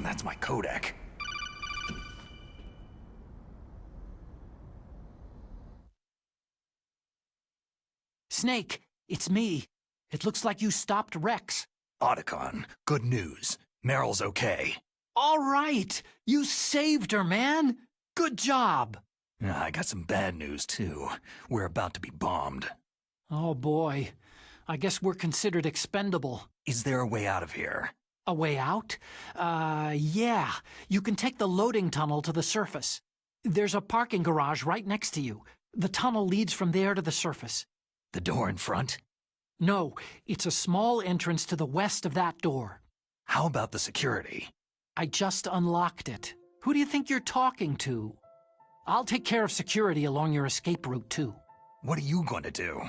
[SPEAKER 2] That's my codec.
[SPEAKER 12] Snake, it's me. It looks like you stopped Rex.
[SPEAKER 2] Otacon, good news. Meryl's okay.
[SPEAKER 12] All right! You saved her, man! Good job!
[SPEAKER 2] I got some bad news, too. We're about to be bombed.
[SPEAKER 12] Oh, boy. I guess we're considered expendable.
[SPEAKER 2] Is there a way out of here?
[SPEAKER 12] A way out? Yeah. You can take the loading tunnel to the surface. There's a parking garage right next to you. The tunnel leads from there to the surface.
[SPEAKER 2] The door in front?
[SPEAKER 12] No, it's a small entrance to the west of that door.
[SPEAKER 2] How about the security?
[SPEAKER 12] I just unlocked it. Who do you think you're talking to? I'll take care of security along your escape route, too.
[SPEAKER 2] What are you going to do?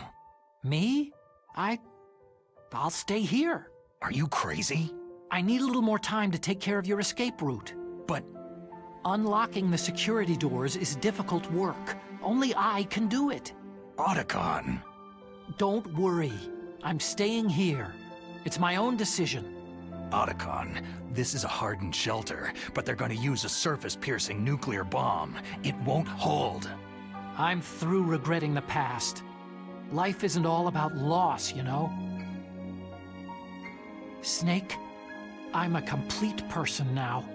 [SPEAKER 12] Me? I'll stay here.
[SPEAKER 2] Are you crazy?
[SPEAKER 12] I need a little more time to take care of your escape route.
[SPEAKER 2] But
[SPEAKER 12] unlocking the security doors is difficult work. Only I can do it.
[SPEAKER 2] Otacon.
[SPEAKER 12] Don't worry. I'm staying here. It's my own decision.
[SPEAKER 2] Otacon, this is a hardened shelter, but they're going to use a surface-piercing nuclear bomb. It won't hold.
[SPEAKER 12] I'm through regretting the past. Life isn't all about loss, you know? Snake, I'm a complete person now.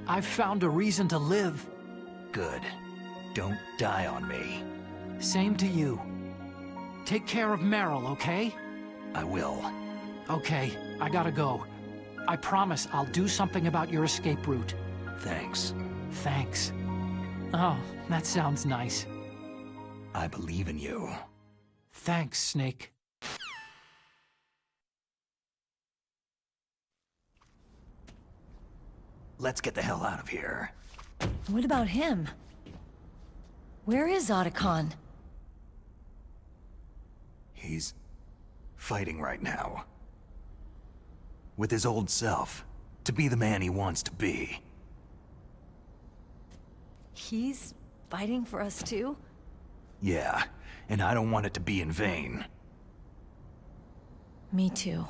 [SPEAKER 12] I've found a reason to live.
[SPEAKER 2] Good. Don't die on me.
[SPEAKER 12] Same to you. Take care of Meryl, okay?
[SPEAKER 2] I will.
[SPEAKER 12] Okay, I gotta go. I promise I'll do something about your escape route.
[SPEAKER 2] Thanks.
[SPEAKER 12] Thanks. Oh, that sounds nice.
[SPEAKER 2] I believe in you.
[SPEAKER 12] Thanks, Snake.
[SPEAKER 2] Let's get the hell out of here.
[SPEAKER 1] What about him? Where is Otacon?
[SPEAKER 2] He's fighting right now. With his old self. To be the man he wants to be.
[SPEAKER 1] He's fighting for us too?
[SPEAKER 2] Yeah, and I don't want it to be in vain.
[SPEAKER 1] Me too.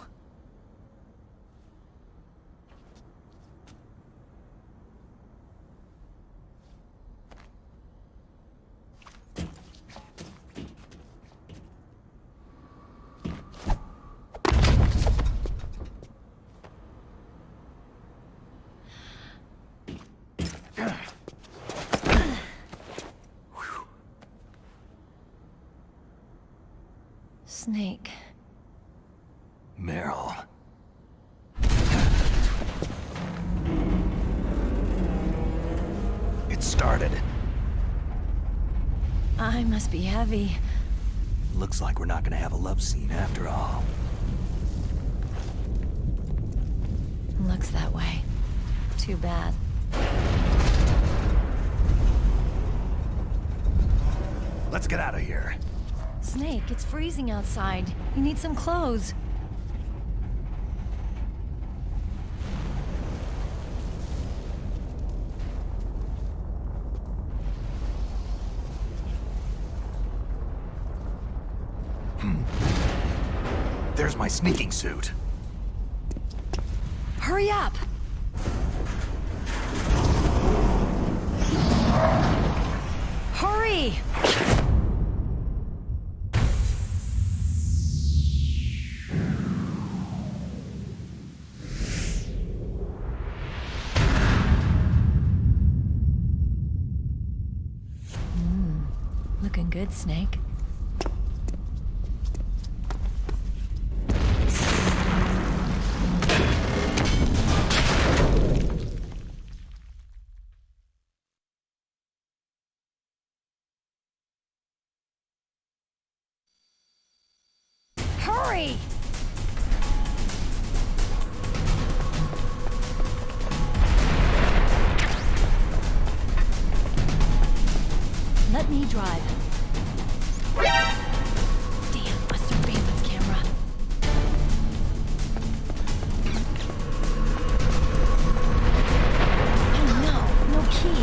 [SPEAKER 1] Snake.
[SPEAKER 2] Meryl. It started.
[SPEAKER 1] I must be heavy.
[SPEAKER 2] Looks like we're not gonna have a love scene after all.
[SPEAKER 1] Looks that way. Too bad.
[SPEAKER 2] Let's get out of here.
[SPEAKER 1] Snake, it's freezing outside. You need some clothes.
[SPEAKER 2] There's my sneaking suit.
[SPEAKER 1] Hurry up! Hurry! Looking good, Snake. Hurry! Let me drive. Damn, a surveillance camera. Oh no, no key.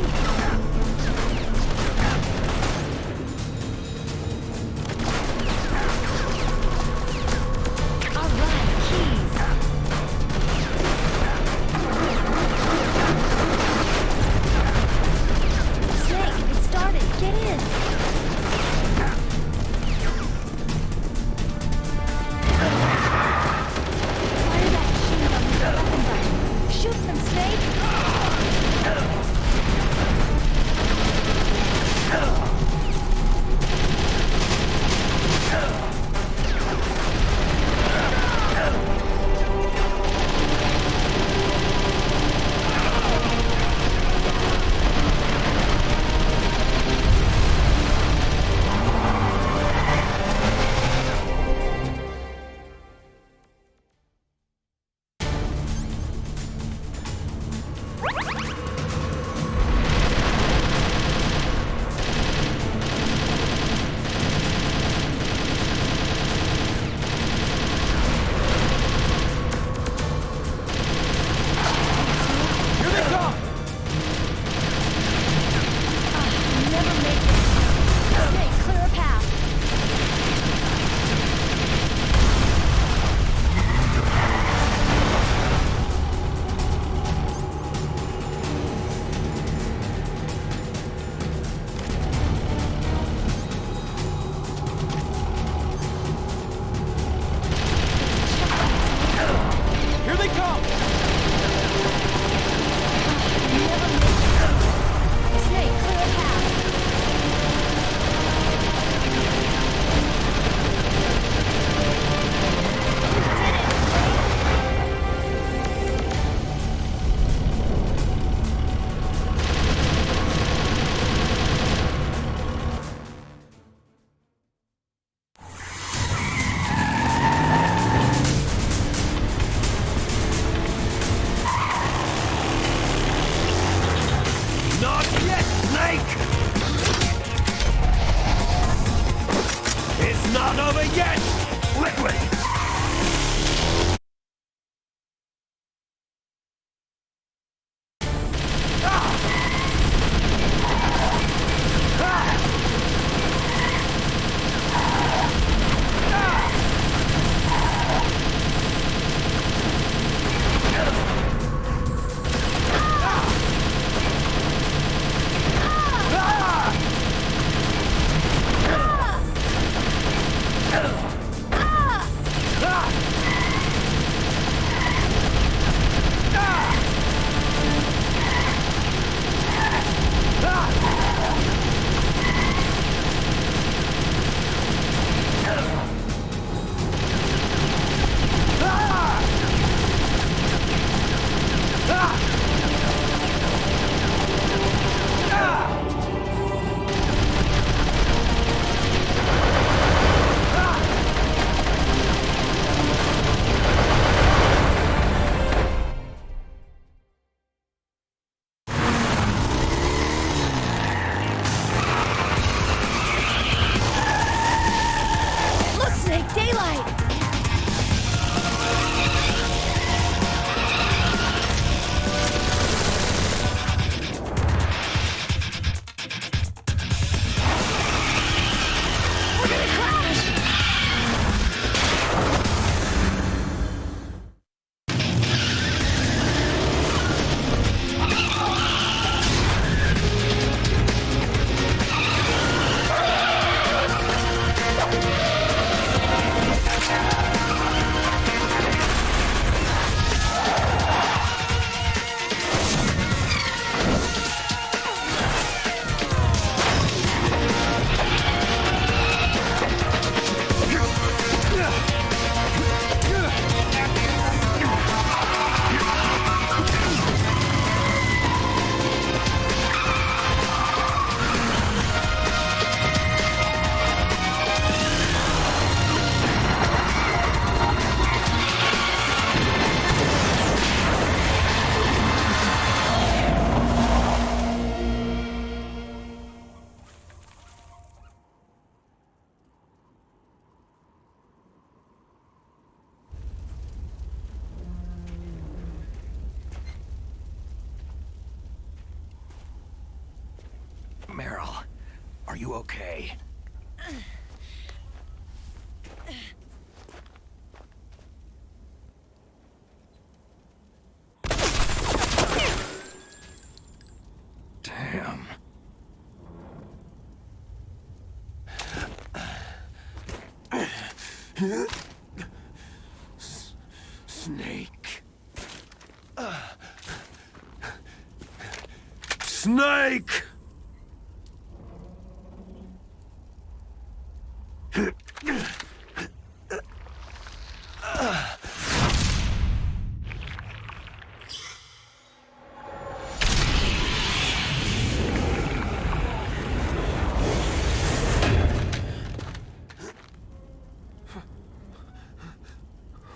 [SPEAKER 2] you okay? Damn.
[SPEAKER 3] Snake. Snake!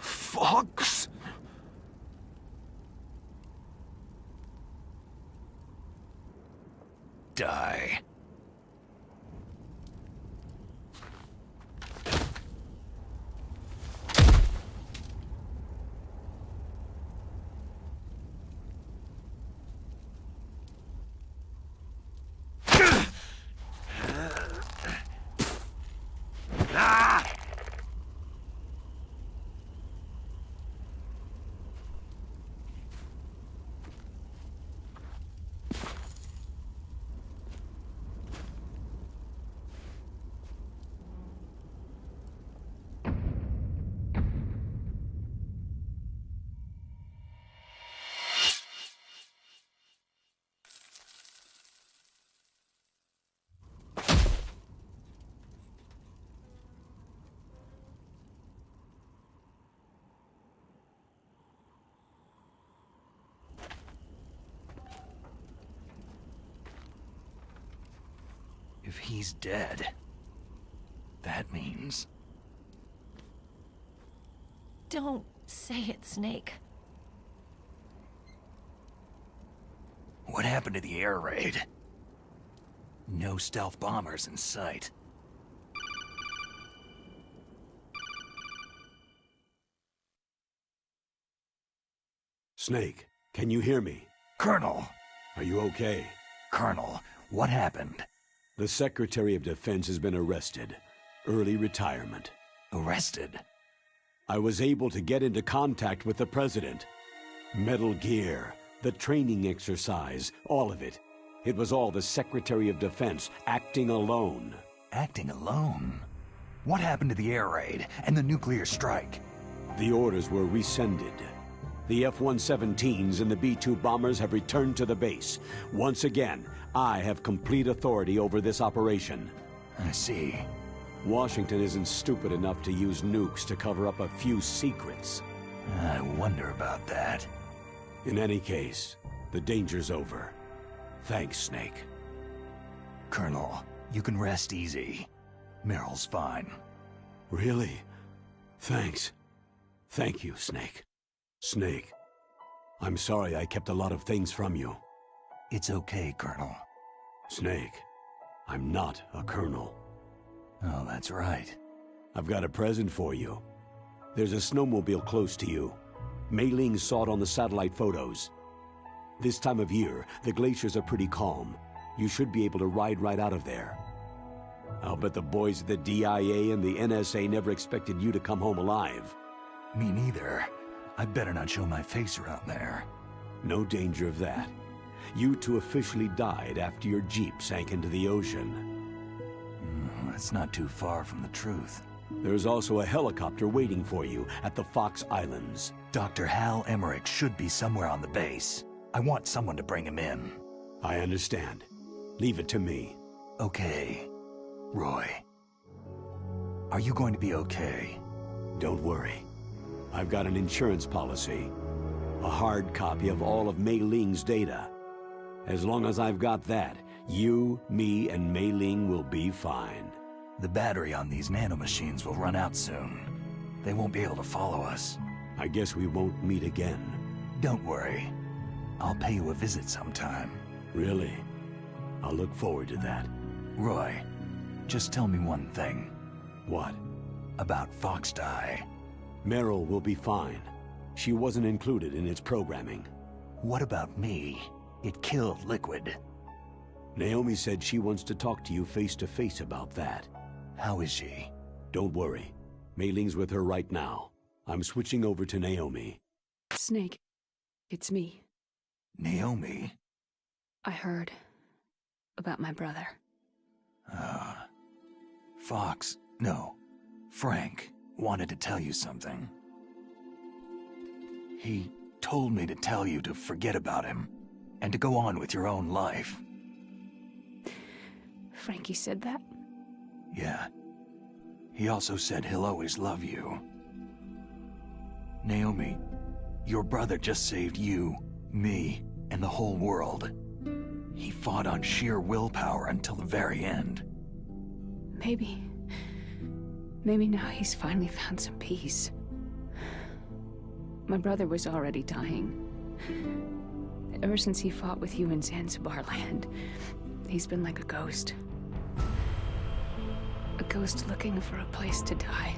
[SPEAKER 3] Fox?
[SPEAKER 2] Die. If he's dead, that means...
[SPEAKER 1] Don't say it, Snake.
[SPEAKER 2] What happened to the air raid? No stealth bombers in sight.
[SPEAKER 3] Snake, can you hear me?
[SPEAKER 2] Colonel!
[SPEAKER 3] Are you okay?
[SPEAKER 2] Colonel, what happened?
[SPEAKER 3] The Secretary of Defense has been arrested. Early retirement.
[SPEAKER 2] Arrested?
[SPEAKER 3] I was able to get into contact with the President. Metal Gear, the training exercise, all of it. It was all the Secretary of Defense acting alone.
[SPEAKER 2] Acting alone? What happened to the air raid and the nuclear strike?
[SPEAKER 3] The orders were rescinded. The F-117s and the B-2 bombers have returned to the base. Once again, I have complete authority over this operation.
[SPEAKER 2] I see.
[SPEAKER 3] Washington isn't stupid enough to use nukes to cover up a few secrets.
[SPEAKER 2] I wonder about that.
[SPEAKER 3] In any case, the danger's over. Thanks, Snake.
[SPEAKER 2] Colonel, you can rest easy. Meryl's fine.
[SPEAKER 3] Really? Thanks. Thank you, Snake. Snake, I'm sorry I kept a lot of things from you.
[SPEAKER 2] It's okay, Colonel.
[SPEAKER 3] Snake, I'm not a colonel.
[SPEAKER 2] Oh, that's right.
[SPEAKER 3] I've got a present for you. There's a snowmobile close to you. Mei Ling saw it on the satellite photos. This time of year, the glaciers are pretty calm. You should be able to ride right out of there. I'll bet the boys at the DIA and the NSA never expected you to come home alive.
[SPEAKER 2] Me neither. I better not show my face around there.
[SPEAKER 3] No danger of that. You two officially died after your Jeep sank into the ocean.
[SPEAKER 2] That's not too far from the truth.
[SPEAKER 3] There's also a helicopter waiting for you at the Fox Islands.
[SPEAKER 2] Dr. Hal Emmerich should be somewhere on the base. I want someone to bring him in.
[SPEAKER 3] I understand. Leave it to me.
[SPEAKER 2] Okay. Roy. Are you going to be okay?
[SPEAKER 3] Don't worry. I've got an insurance policy. A hard copy of all of Mei Ling's data. As long as I've got that, you, me, and Mei Ling will be fine.
[SPEAKER 2] The battery on these nanomachines will run out soon. They won't be able to follow us.
[SPEAKER 3] I guess we won't meet again.
[SPEAKER 2] Don't worry. I'll pay you a visit sometime.
[SPEAKER 3] Really? I'll look forward to that.
[SPEAKER 2] Roy, just tell me one thing.
[SPEAKER 3] What?
[SPEAKER 2] About Fox Die.
[SPEAKER 3] Meryl will be fine. She wasn't included in its programming.
[SPEAKER 2] What about me? It killed Liquid.
[SPEAKER 3] Naomi said she wants to talk to you face to face about that.
[SPEAKER 2] How is she?
[SPEAKER 3] Don't worry. Mei Ling's with her right now. I'm switching over to Naomi.
[SPEAKER 4] Snake, it's me.
[SPEAKER 2] Naomi?
[SPEAKER 4] I heard about my brother.
[SPEAKER 2] Fox, no, Frank wanted to tell you something. He told me to tell you to forget about him and to go on with your own life.
[SPEAKER 4] Frankie said that?
[SPEAKER 2] Yeah. He also said he'll always love you. Naomi, your brother just saved you, me, and the whole world. He fought on sheer willpower until the very end.
[SPEAKER 4] Maybe now he's finally found some peace. My brother was already dying. Ever since he fought with you in Zanzibar land, he's been like a ghost. A ghost looking for a place to die.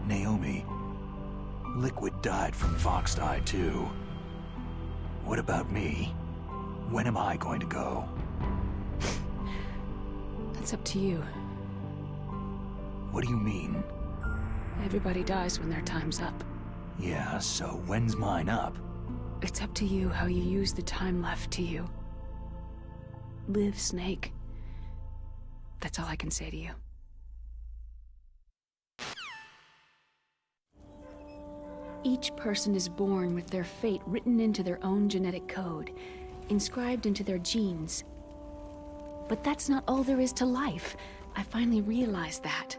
[SPEAKER 2] Naomi, Liquid died from Fox Eye too. What about me? When am I going to go?
[SPEAKER 4] That's up to you.
[SPEAKER 2] What do you mean?
[SPEAKER 4] Everybody dies when their time's up.
[SPEAKER 2] Yeah, so when's mine up?
[SPEAKER 4] It's up to you how you use the time left to you. Live, Snake. That's all I can say to you. Each person is born with their fate written into their own genetic code, inscribed into their genes. But that's not all there is to life. I finally realized that.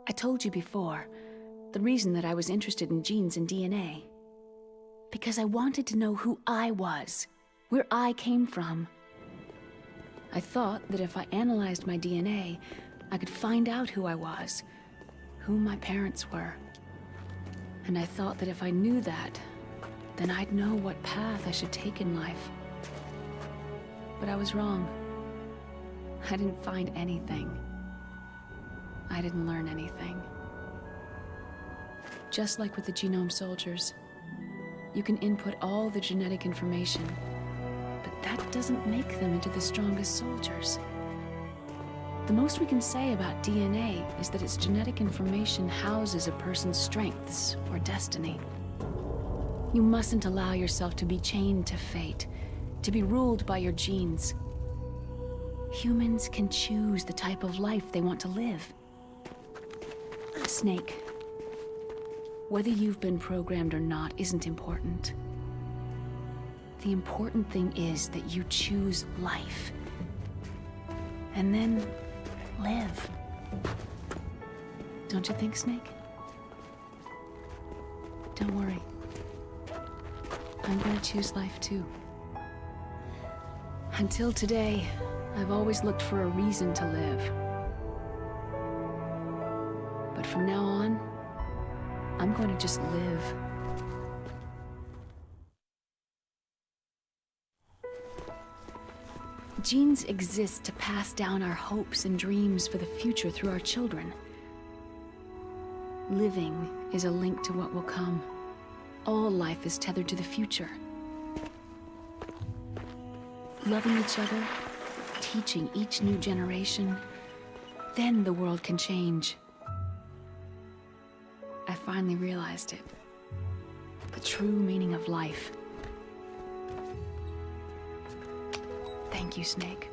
[SPEAKER 4] I told you before, the reason that I was interested in genes and DNA. Because I wanted to know who I was, where I came from. I thought that if I analyzed my DNA, I could find out who I was, who my parents were. And I thought that if I knew that, then I'd know what path I should take in life. But I was wrong. I didn't find anything. I didn't learn anything. Just like with the genome soldiers, you can input all the genetic information, but that doesn't make them into the strongest soldiers. The most we can say about DNA is that its genetic information houses a person's strengths or destiny. You mustn't allow yourself to be chained to fate, to be ruled by your genes. Humans can choose the type of life they want to live. Snake, whether you've been programmed or not isn't important. The important thing is that you choose life. And then live. Don't you think, Snake? Don't worry. I'm gonna choose life too. Until today, I've always looked for a reason to live. But from now on, I'm going to just live. Genes exist to pass down our hopes and dreams for the future through our children. Living is a link to what will come. All life is tethered to the future. Loving each other, teaching each new generation, then the world can change. I finally realized it. The true meaning of life. Thank you, Snake.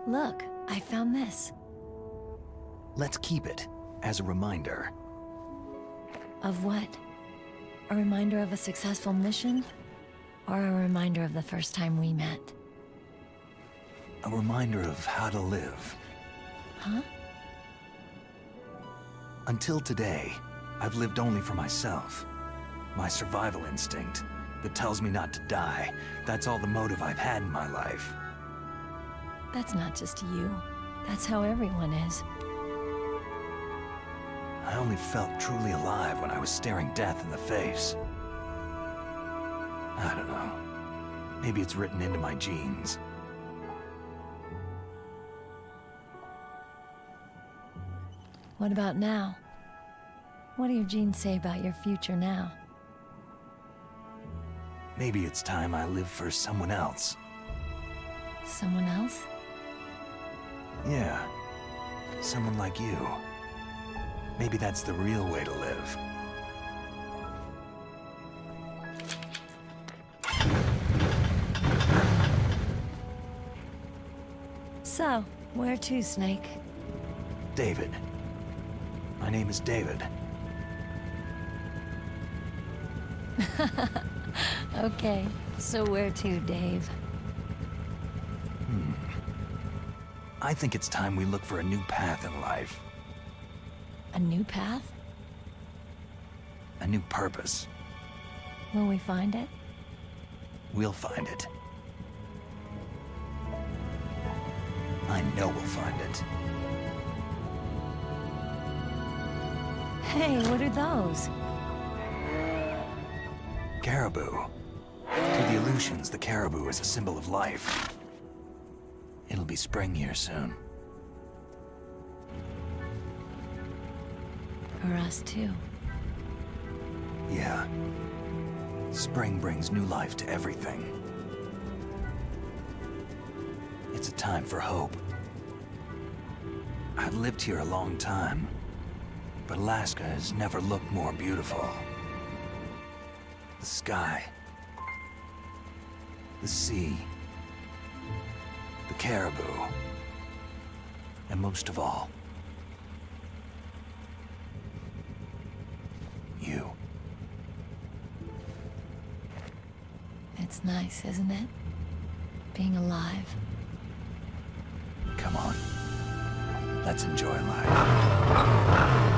[SPEAKER 1] Look, I found this.
[SPEAKER 2] Let's keep it as a reminder.
[SPEAKER 1] Of what? A reminder of a successful mission? Or a reminder of the first time we met?
[SPEAKER 2] A reminder of how to live.
[SPEAKER 1] Huh?
[SPEAKER 2] Until today, I've lived only for myself. My survival instinct that tells me not to die. That's all the motive I've had in my life.
[SPEAKER 1] That's not just you. That's how everyone is.
[SPEAKER 2] I only felt truly alive when I was staring death in the face. I don't know. Maybe it's written into my genes.
[SPEAKER 1] What about now? What do your genes say about your future now?
[SPEAKER 2] Maybe it's time I live for someone else.
[SPEAKER 1] Someone else?
[SPEAKER 2] Yeah. Someone like you. Maybe that's the real way to live.
[SPEAKER 1] So, where to, Snake?
[SPEAKER 2] David. My name is David.
[SPEAKER 1] Okay, so where to, Dave?
[SPEAKER 2] I think it's time we look for a new path in life.
[SPEAKER 1] A new path?
[SPEAKER 2] A new purpose.
[SPEAKER 1] Will we find it?
[SPEAKER 2] We'll find it. I know we'll find it.
[SPEAKER 1] Hey, what are those?
[SPEAKER 2] Caribou. To the Aleutians, the caribou is a symbol of life. It'll be spring here soon.
[SPEAKER 1] For us, too.
[SPEAKER 2] Yeah. Spring brings new life to everything. It's a time for hope. I've lived here a long time, but Alaska has never looked more beautiful. The sky, the sea, the caribou, and most of all, you.
[SPEAKER 1] It's nice, isn't it? Being alive.
[SPEAKER 2] Come on. Let's enjoy life.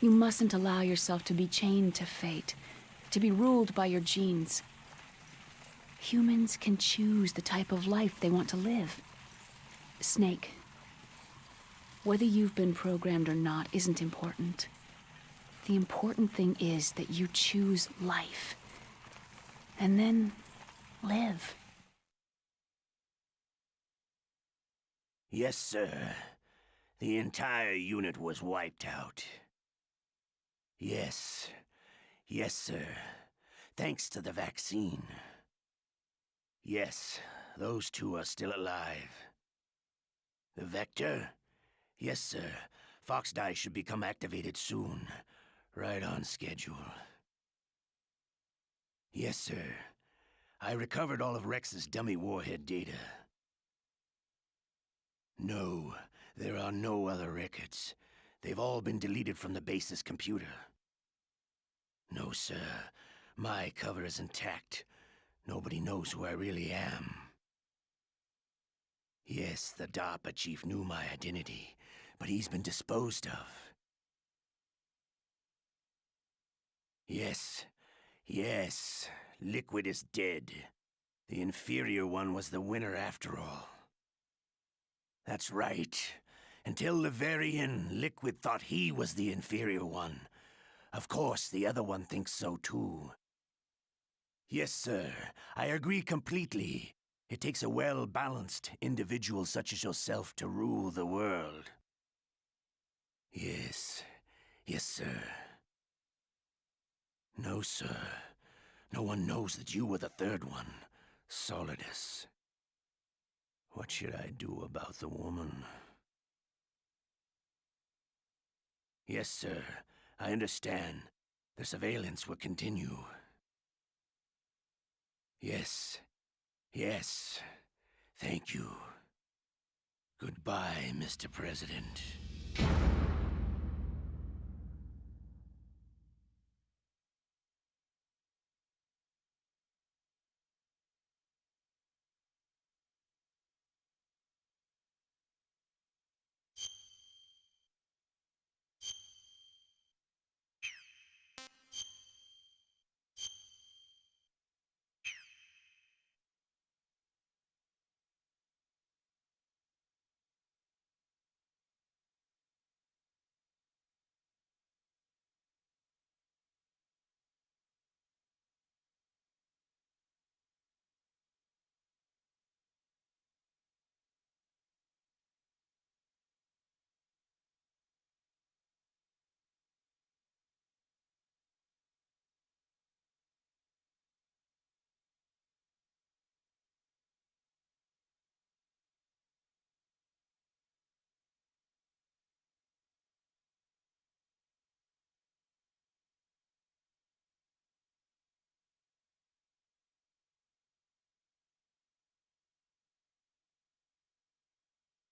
[SPEAKER 4] You mustn't allow yourself to be chained to fate, to be ruled by your genes. Humans can choose the type of life they want to live. Snake, whether you've been programmed or not isn't important. The important thing is that you choose life. And then live.
[SPEAKER 8] Yes, sir. The entire unit was wiped out. Yes. Yes, sir. Thanks to the vaccine. Yes, those two are still alive. The Vector? Yes, sir. Fox Die should become activated soon. Right on schedule. Yes, sir. I recovered all of Rex's dummy warhead data. No, there are no other records. They've all been deleted from the base's computer. No, sir. My cover is intact. Nobody knows who I really am. Yes, the DARPA chief knew my identity, but he's been disposed of. Yes. Yes. Liquid is dead. The inferior one was the winner after all. That's right. Until the very end, Liquid thought he was the inferior one. Of course, the other one thinks so too. Yes, sir. I agree completely. It takes a well-balanced individual such as yourself to rule the world. Yes. Yes, sir. No, sir. No one knows that you were the third one, Solidus. What should I do about the woman? Yes, sir. I understand. The surveillance will continue. Yes. Yes. Thank you. Goodbye, Mr. President.